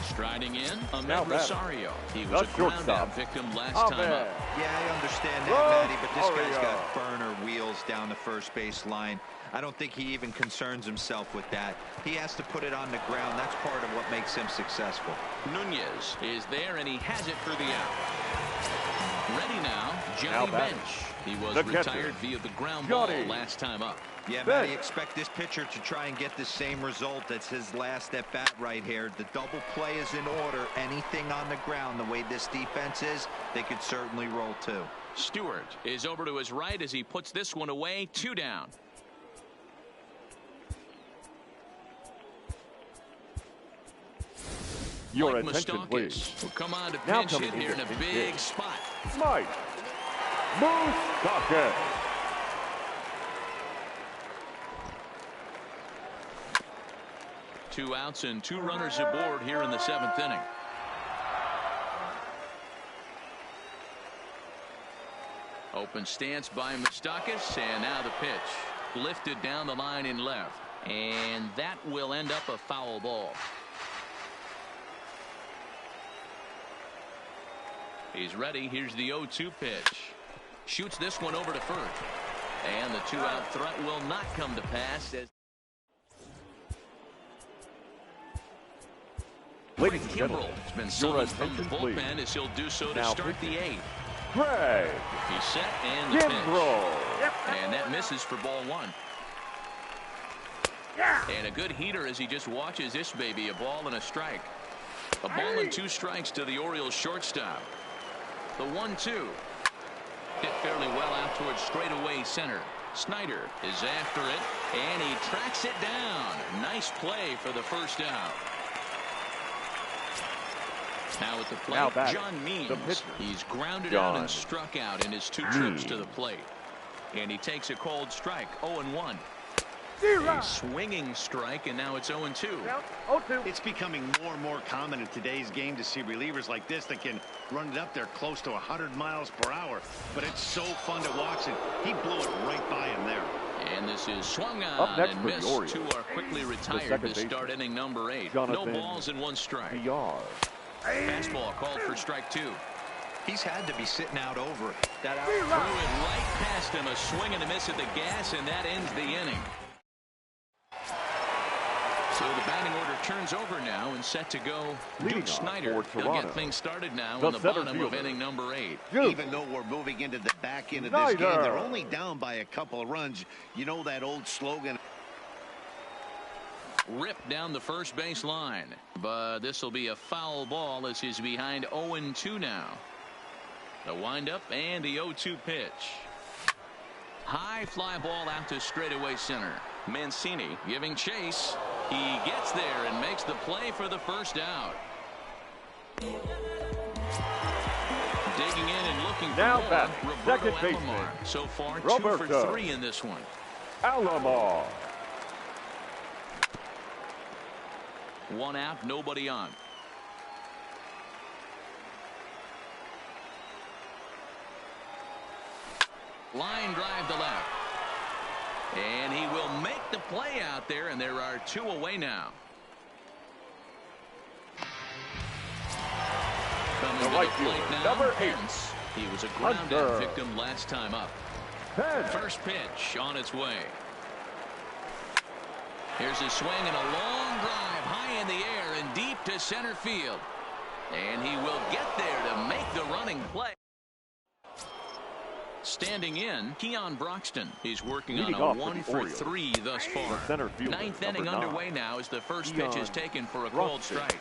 Striding in, Ahmed Rosario. He was a ground-out victim last time up. Yeah, I understand that, Matty, but this guy's got burner wheels down the first base line. I don't think he even concerns himself with that. He has to put it on the ground. That's part of what makes him successful. Nunez is there, and he has it for the out. Ready now, Johnny Bench. He was retired via the ground ball last time up. Yeah, Matty, expect this pitcher to try and get the same result. That's his last at bat right here. The double play is in order. Anything on the ground, the way this defense is, they could certainly roll too. Stewart is over to his right as he puts this one away. 2 down. Your Mike attention, Moustakas please. will come on to Now pinch coming hit here in a pinch big hit. spot. Mike Moustakas. Two outs and 2 runners aboard here in the 7th inning. Open stance by Moustakas, and now the pitch. Lifted down the line in left. And that will end up a foul ball. He's ready. Here's the 0-2 pitch. Shoots this one over to first. And the 2-out threat will not come to pass. As Ladies and gentlemen, Kimbrel has been your summoned from the attention, bullpen please. as he'll do so to Now start the 8th. Greg He's set and the Kimbrel. pitch. And that misses for ball 1. And a good heater as he just watches this baby. A ball and a strike. A ball and 2 strikes to the Orioles shortstop. The 1-2. Hit fairly well out towards straightaway center. Snyder is after it, and he tracks it down. Nice play for the first out. Now at the plate, John Means. He's grounded out and struck out in his 2 trips to the plate. And he takes a cold strike, 0-1. A swinging strike, and now it's 0-2. 0-2. It's becoming more and more common in today's game to see relievers like this that can run it up there close to 100 miles per hour. But it's so fun to watch it. He blew it right by him there. And this is swung Up on next and for the missed. Orioles. 2 are quickly retired to start inning number 8. No balls and 1 strike. VR. Fastball called for strike 2. He's had to be sitting out over. That out threw it right past him. A swing and a miss at the gas, and that ends the inning. So the batting order turns over now and set to go. Duke Snyder. He'll get things started now in the bottom of inning number 8. Even though we're moving into the back end of this game, they're only down by a couple of runs. You know that old slogan. Ripped down the first base line. But this will be a foul ball as he's behind 0-2 now. The windup and the 0-2 pitch. High fly ball out to straightaway center. Mancini giving chase. He gets there and makes the play for the first out. Digging in and looking for now more. back, Roberto second baseman. Alomar. So far, Roberto. 2 for 3 in this one. Alomar. 1 out, nobody on. Line drive to left. And he will make the play out there, and there are 2 away now. Coming to the plate now, number 8. Pence. He was a ground out victim last time up. First pitch on its way. Here's a swing and a long drive high in the air and deep to center field. And he will get there to make the running play. Standing in, Keon Broxton. He's working on a 1 for 3 thus far. 9th inning underway now as the first pitch is taken for a cold strike.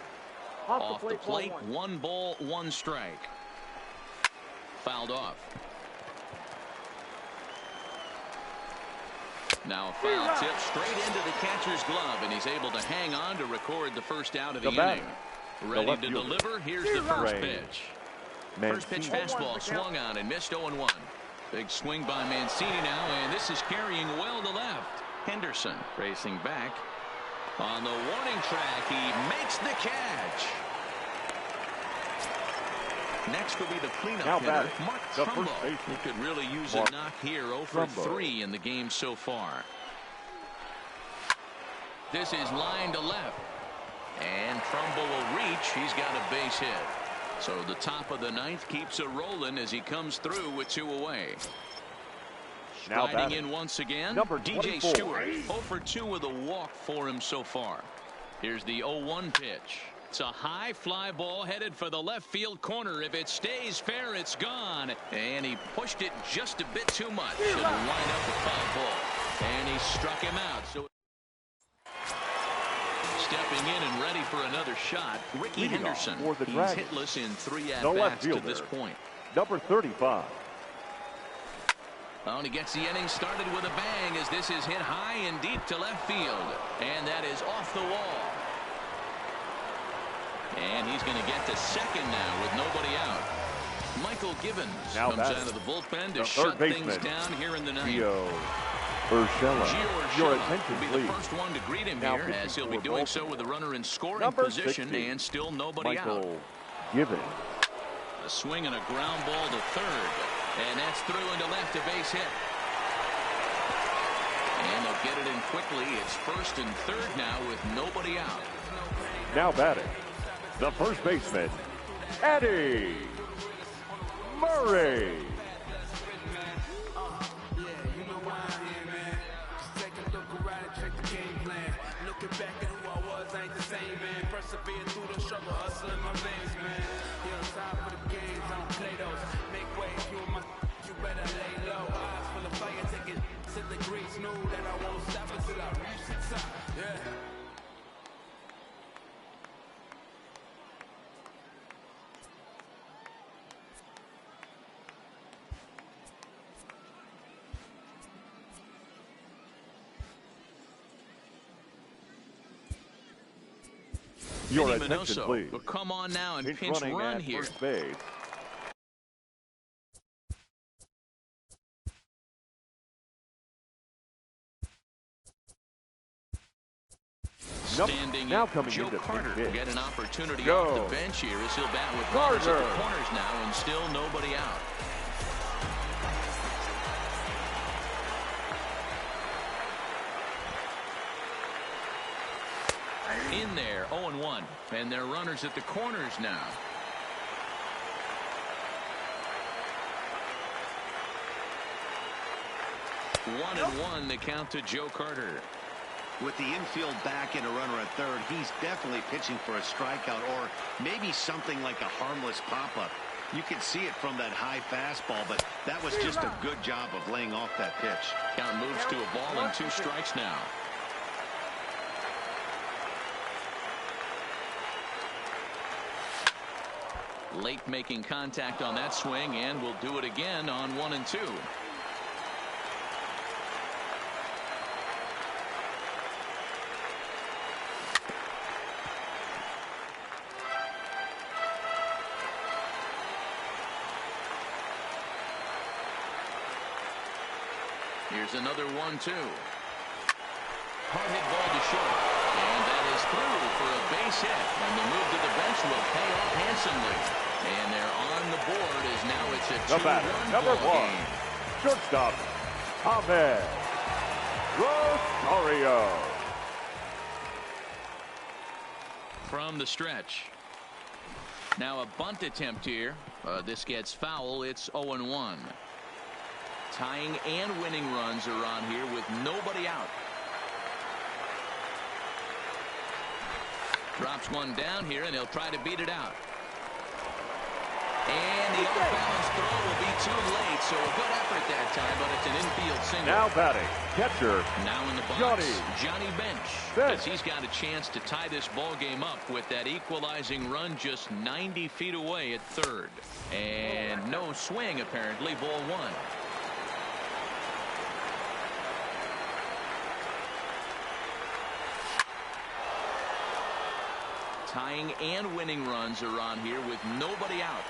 Off the plate, 1 ball, 1 strike. Fouled off. Now a foul tip straight into the catcher's glove, and he's able to hang on to record the first out of the inning. Ready to deliver. Here's the first pitch. First pitch fastball swung on and missed 0-1. Big swing by Mancini now, and this is carrying well to left. Henderson racing back. On the warning track, he makes the catch. Next will be the cleanup hitter, Mark Trumbo. He could really use a knock here. 0 for 3 in the game so far. This is line to left. And Trumbo will reach. He's got a base hit. So the top of the 9th keeps it rolling as he comes through with 2 away. Striding in once again, DJ Stewart. 0 for 2 with a walk for him so far. Here's the 0-1 pitch. It's a high fly ball headed for the left field corner. If it stays fair, it's gone. And he pushed it just a bit too much. It'll wind up a foul ball. And he struck him out. So stepping in and ready for another shot, Ricky Henderson. He's hitless in 3 at-bats to this point. Number 35. Oh, and he gets the inning started with a bang as this is hit high and deep to left field. And that is off the wall. And he's going to get to second now with nobody out. Michael Givens comes out of the bullpen to shut things down here in the ninth. Gio Urshela. Your attention, will be please. the first one to greet him here, as he'll be doing so with the runner in scoring position and still nobody out. Michael Givens. A swing and a ground ball to third. And that's through into left, a base hit. And they'll get it in quickly. It's first and third now with nobody out. Now batting, the first baseman, Eddie Murray. Back at who I was, I ain't the same, man. Persevere through the struggle, hustle in my veins, man. You're on time for the games, I don't play those. Make way, you better lay low. Eyes full of fire, take it to the grease. Know that I won't stop until I reach the top, yeah. Your Vinny attention, Minoso please. will come on now and Pinch run at here. First base. Standing now coming Joe into Carter will get an opportunity Go. off the bench here as he'll bat with runners at the corners now and still nobody out. In there, 0-1, and they're runners at the corners now. One and one, the count to Joe Carter. With the infield back and a runner at third, he's definitely pitching for a strikeout or maybe something like a harmless pop-up. You can see it from that high fastball, but that was just a good job of laying off that pitch. Count moves to a ball and 2 strikes now. Late making contact on that swing, and will do it again on 1 and 2. Here's another 1-2. Hard hit ball to short. And that is through for a base hit. And the move to the bench will pay off handsomely. And they're on the board as now it's a 2-run number ball 1. game. Shortstop, Ahmed Rosario. From the stretch. Now a bunt attempt here. This gets foul. It's 0-1. Tying and winning runs are on here with nobody out. Drops one down here, and he'll try to beat it out. And the off-balance throw will be too late, so a good effort that time, but it's an infield single. Now batting, catcher, now in the box, Johnny Bench. As he's got a chance to tie this ball game up with that equalizing run just 90 feet away at third. And no swing, apparently, ball 1. Tying and winning runs are on here with nobody out.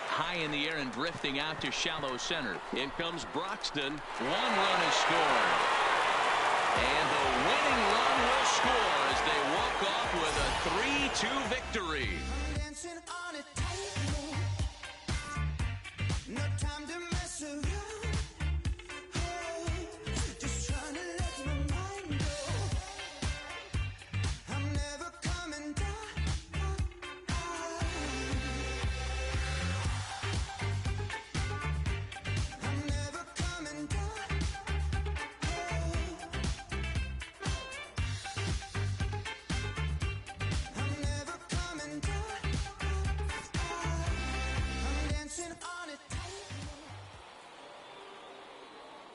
High in the air and drifting out to shallow center. In comes Broxton. 1 run is scored. And the winning run will score as they walk off with a 3-2 victory. No time to mess around.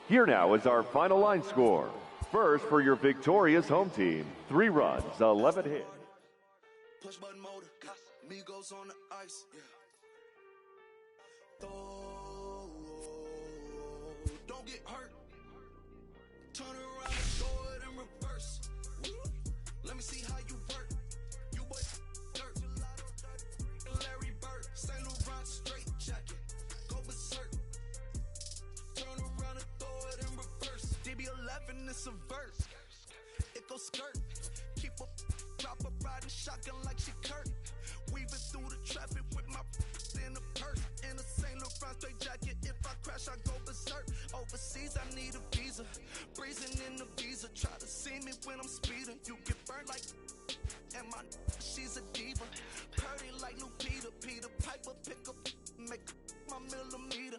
Here now is our final line score. First, for your victorious home team, 3 runs, 11 hits. Push button motor, Migos on the ice. Don't get hurt. Turn around and throw it in reverse. Let me see how you work. You boy dirt. Larry Bird, St. Laurent straight jacket. Go berserk. Turn around and throw it in reverse. DB11 is a verse. It goes skirt. Keep up, drop a riding shotgun like she Kurt. Weaving through the traffic with my in the purse. In a St. Laurent straight jacket. If I crash, I go berserk. Overseas, I need a visa. Breezing in the visa. Try to see me when I'm speeding. You get burned like. And my she's a diva. Purdy like new Peter. Peter Piper pick up. Make my millimeter.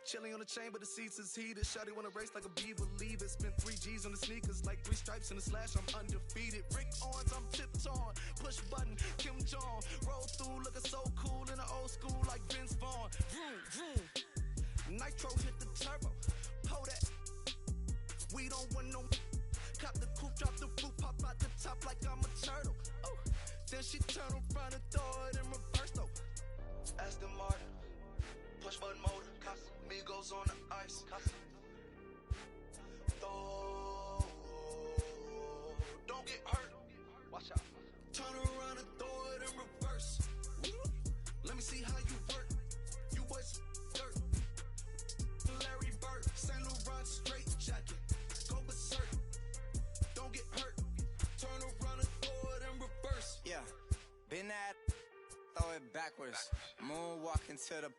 Chilling on the chain, but the seats is heated. Shawty wanna race like a beaver. Leave it. Spent 3 G's on the sneakers. Like 3 stripes in the slash. I'm undefeated. Rick Owens, I'm tiptoeing. Push button. Kim Jong. Roll through. Looking so cool in the old school like Vince Vaughn. Vroom, vroom. Nitro hit the turbo. Hold that. We don't want no. Cop the coupe, drop the roof, pop out the top like I'm a turtle. Oh. Then she turn around and throw it in reverse though. Aston Martin, push button motor, Migos on the ice. Don't get hurt. Watch out. Turn around and throw it in reverse. Let me see how you work. You boys dirt. Larry Bird, St. Laurent straight jacket. Go berserk. Don't get hurt. Turn around and throw it in reverse. Yeah, been at, throw it backwards. Moonwalking to the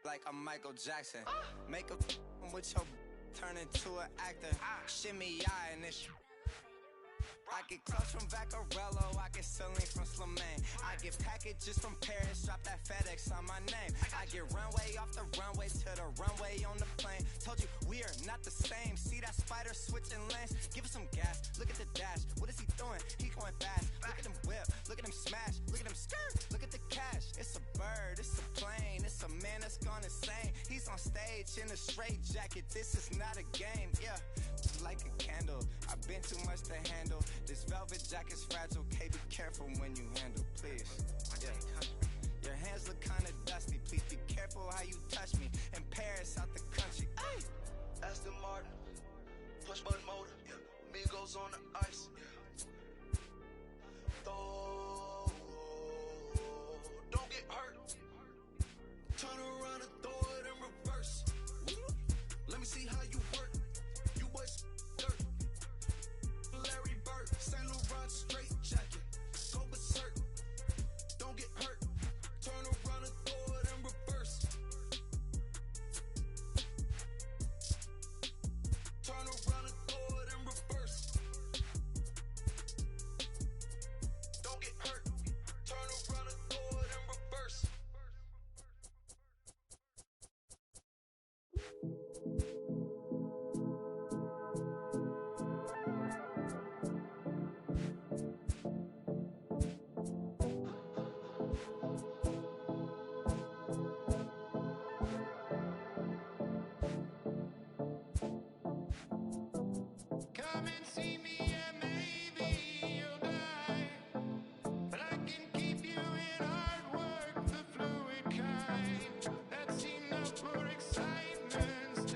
like I'm Michael Jackson. Make a with your turn into an actor. Shimmy eye and this. I get close from Vaccarello, I get Celine from Slimane. I get packages from Paris, drop that FedEx on my name. I get runway off the runway to the runway on the plane. Told you we are not the same. See that spider switching lanes? Give us some gas, look at the dash. What is he doing? He going fast. Look at him whip, look at him smash, look at him skirt. Look at the cash. It's a bird, it's a plane, it's a man that's gone insane. He's on stage in a straight jacket. This is not a game, yeah. Like a candle, I've been too much to handle. This velvet jacket's fragile, okay, be careful when you handle, please. Yeah. Your hands look kinda dusty, please be careful how you touch me. In Paris, out the country. Ay! Aston Martin, push button motor, Migos on the ice. Don't get hurt. Turn around and throw it in reverse. Let me see how you work. You boys dirt. Larry Bird, St. Laurent straight jacket. Go berserk. Don't get hurt. Turn around and throw it in reverse. Turn around and throw it in reverse. Don't get hurt. Turn around and throw it in reverse. Come and see me and maybe you'll die. But I can keep you in artwork, the fluid kind. That's enough for excitement.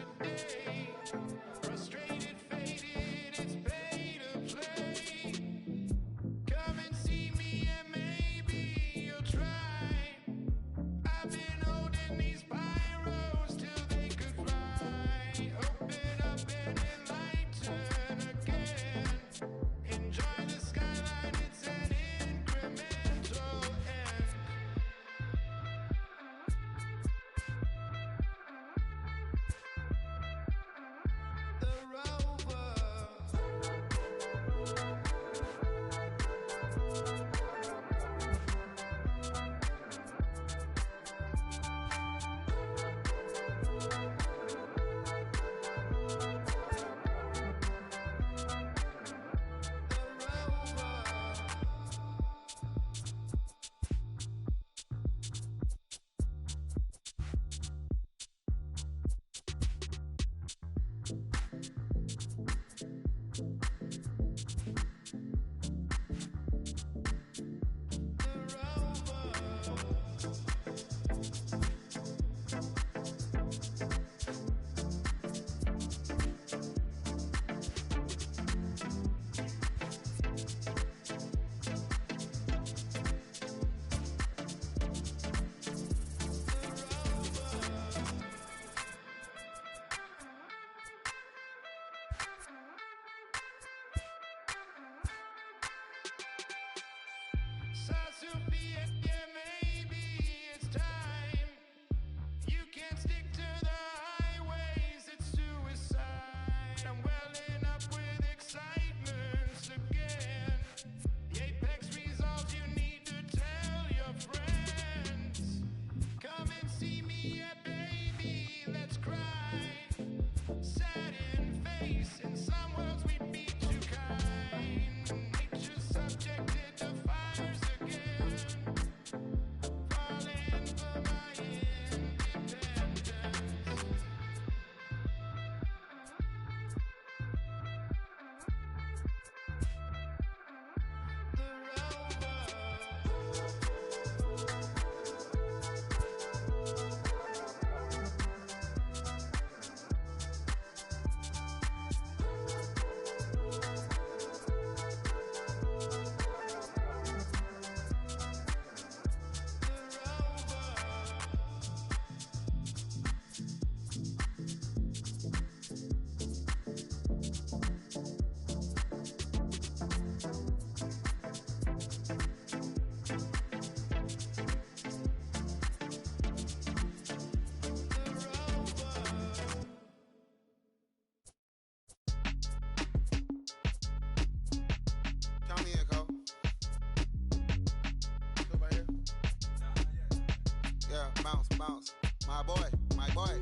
bounce, bounce. My boy, my boy,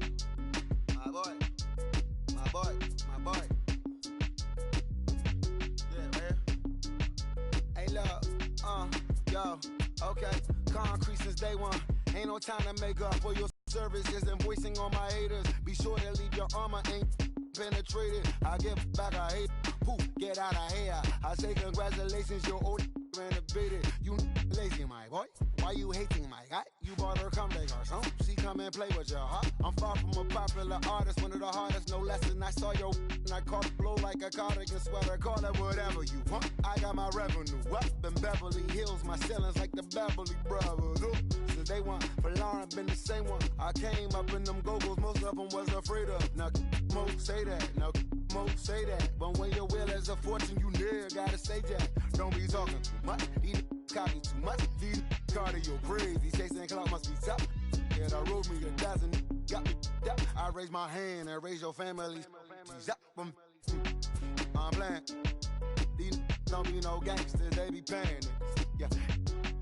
my boy, my boy, my boy. Yeah, man. Hey, look, yo, okay. Concrete since day one. Ain't no time to make up for your services and voicing on my haters. Be sure to leave your armor ain't penetrated. I give back, I hate. Poof, get out of here. I say congratulations, your old renovated. You lazy, my boy. Why you hating, my guy? You bought her come take her son. She come and play with your heart. I'm far from a popular artist, one of the hardest, no less than I saw your and I caught blow like a cardigan sweater. Call it whatever you want. I got my revenue up in Beverly Hills. My ceilings like the Beverly Brothers. Since day one, for Lauren been the same one. I came up in them go-go's, most of them was afraid of. Now, Mo say that. Now, Mo say that. But when your will is a fortune, you never gotta say that. Don't be talking too much. These copy too much. These cardio crazy. Chasing clout must be tough. Yeah, I wrote me a dozen. Got me up. I raise my hand and raise your family. I'm playing. These don't be no gangsters. They be paying it. Yeah.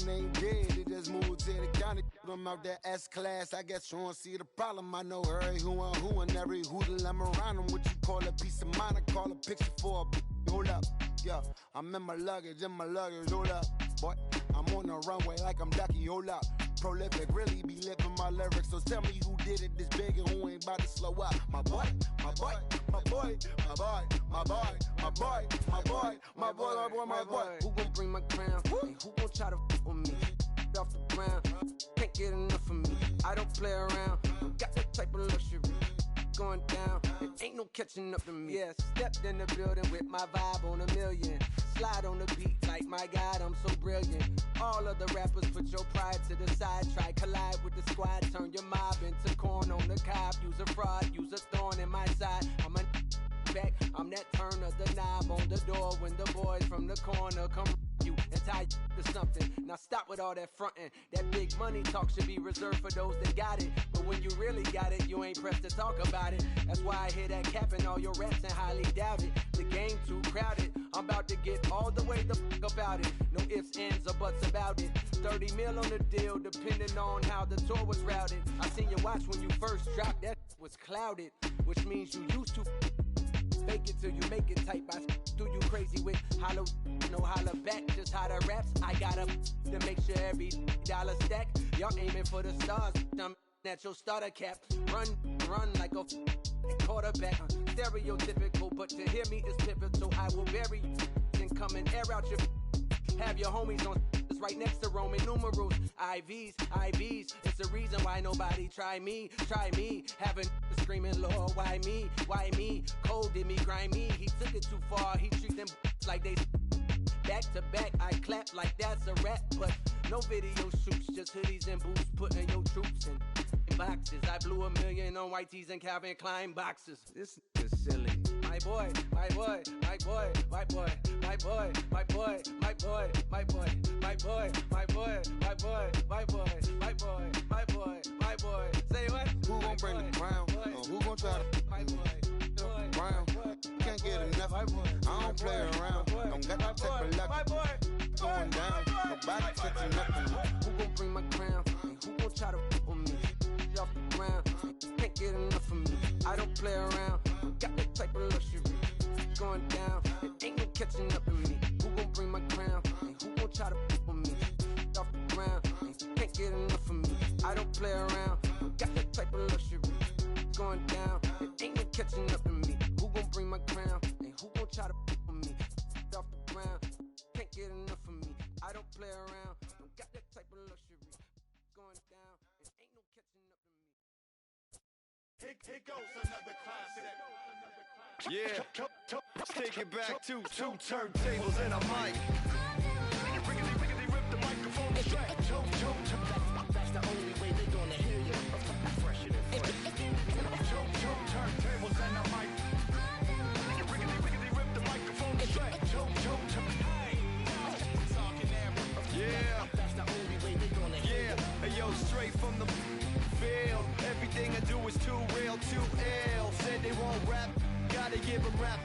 They ain't dead. They just moved to the county. Them out that S-class. I guess you don't see the problem. I know every who and every hoodle I'm around them. What you call a piece of mind? I call a picture for a hold up. Yeah, I'm in my luggage, hold up. Boy, I'm on the runway like I'm Ducky, hold up. Prolific, really be living my lyrics. So tell me who did it this big and who ain't about to slow up. My boy, my boy, my boy, my boy, my boy, my boy, my boy, my boy, my boy, my boy. Who gon' bring my crown? And who gon' try to f with me? Off the ground, can't get enough of me. I don't play around, got that type of luxury. Going down, and ain't no catching up to me. Yeah, stepped in the building with my vibe on a million. Slide on the beat like my God, I'm so brilliant. All of the rappers put your pride to the side. Try collide with the squad, turn your mob into corn on the cob. Use a fraud, use a thorn in my side. I'm a back, I'm that turn of the knob on the door when the boys from the corner come you and tie you to something. Now stop with all that frontin'. That big money talk should be reserved for those that got it. But when you really got it, you ain't pressed to talk about it. That's why I hear that cap in all your raps and highly doubt it. The game too crowded. I'm about to get all the way the fuck about it. No ifs, ands, or buts about it. 30 mil on the deal, depending on how the tour was routed. I seen you watch when you first dropped, that was clouded. Which means you used to fake it till you make it tight. I do you crazy with holla, no holla back. Just how the raps, I got up to make sure every dollar stack. Y'all aiming for the stars, I'm at your starter cap. Run like a quarterback. Stereotypical, but to hear me is pivotal. I will bury you and come and air out your. Have your homies on right next to Roman numerals. IVs, it's the reason why nobody try me. Having screaming, Lord, why me? Cold did me, grimy. He took it too far, he treat them like they back to back. I clap like that's a rap, but no video shoots, just hoodies and boots, putting your troops in boxes. I blew $1 million on white tees and Calvin Klein boxes. This is silly. My boy, my boy, my boy, my boy, my boy, my boy, my boy, my boy, my boy, my boy, my boy, my boy, my boy, my boy, my boy. Say what? Who gon' bring the crown? Who gon' try to my boy, crown? Can't get enough. I don't play around. Don't got that type of luck. Going down. Nobody touching nothing. Who gon' bring my crown? And who gon' try to with me? Off the ground, can't get enough of me. I don't play around. Got that type of luxury. Going down, and ain't no catching up in me. Who gon' bring my crown? And who gon' try to with me? Off the ground, can't get enough of me. I don't play around. Got that type of luxury. Going down, and ain't no catching up in me. Who gon' bring my crown? And who gon' try to with me? Off the ground, can't get enough of me. I don't play around. Got that type of luxury. Going down, and ain't no catching up in me. Here goes another classic. Yeah, let's take it back to two turntables and a mic. Riggedy rip the microphone to track. That's the only way they gonna hear you. Fresher than fresh. Turntables and a mic. Riggedy rip the microphone to track. Yeah, that's the only way they gonna hear you. Hey yo, straight from the field. Everything I do is too real, too ill. Said they won't rap, gotta give them rap.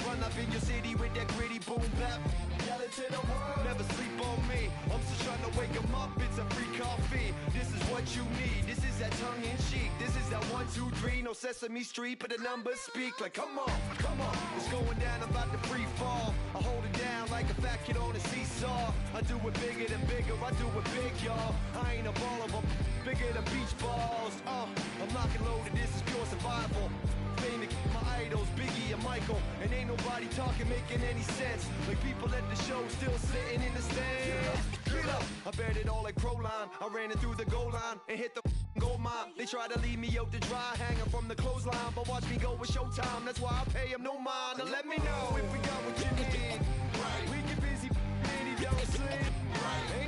Run run up in your city with that gritty boom bap. Yell it to the world, never sleep on me. I'm just trying to wake 'em up, it's a free coffee. This is what you need, this is that tongue in cheek. This is that 1, 2, 3, no Sesame Street, but the numbers speak. Like come on, it's going down, I'm about to free fall. I hold it down like a fat kid on a seesaw. I do it bigger than bigger, I do it big, y'all. I ain't a baller, but bigger than beach balls. I'm locking loaded, this is pure survival. Famous, my idols, Biggie and Michael. And ain't nobody talking, making any sense. Like people at the show still sitting in the stands. Get up, I bet it all like Proline. I ran it through the goal line and hit the gold mine. They try to leave me out to dry, hanging from the clothesline. But watch me go with Showtime, that's why I pay them no mind. Now let me know if we got what you need. We get busy and he don't sleep. Ain't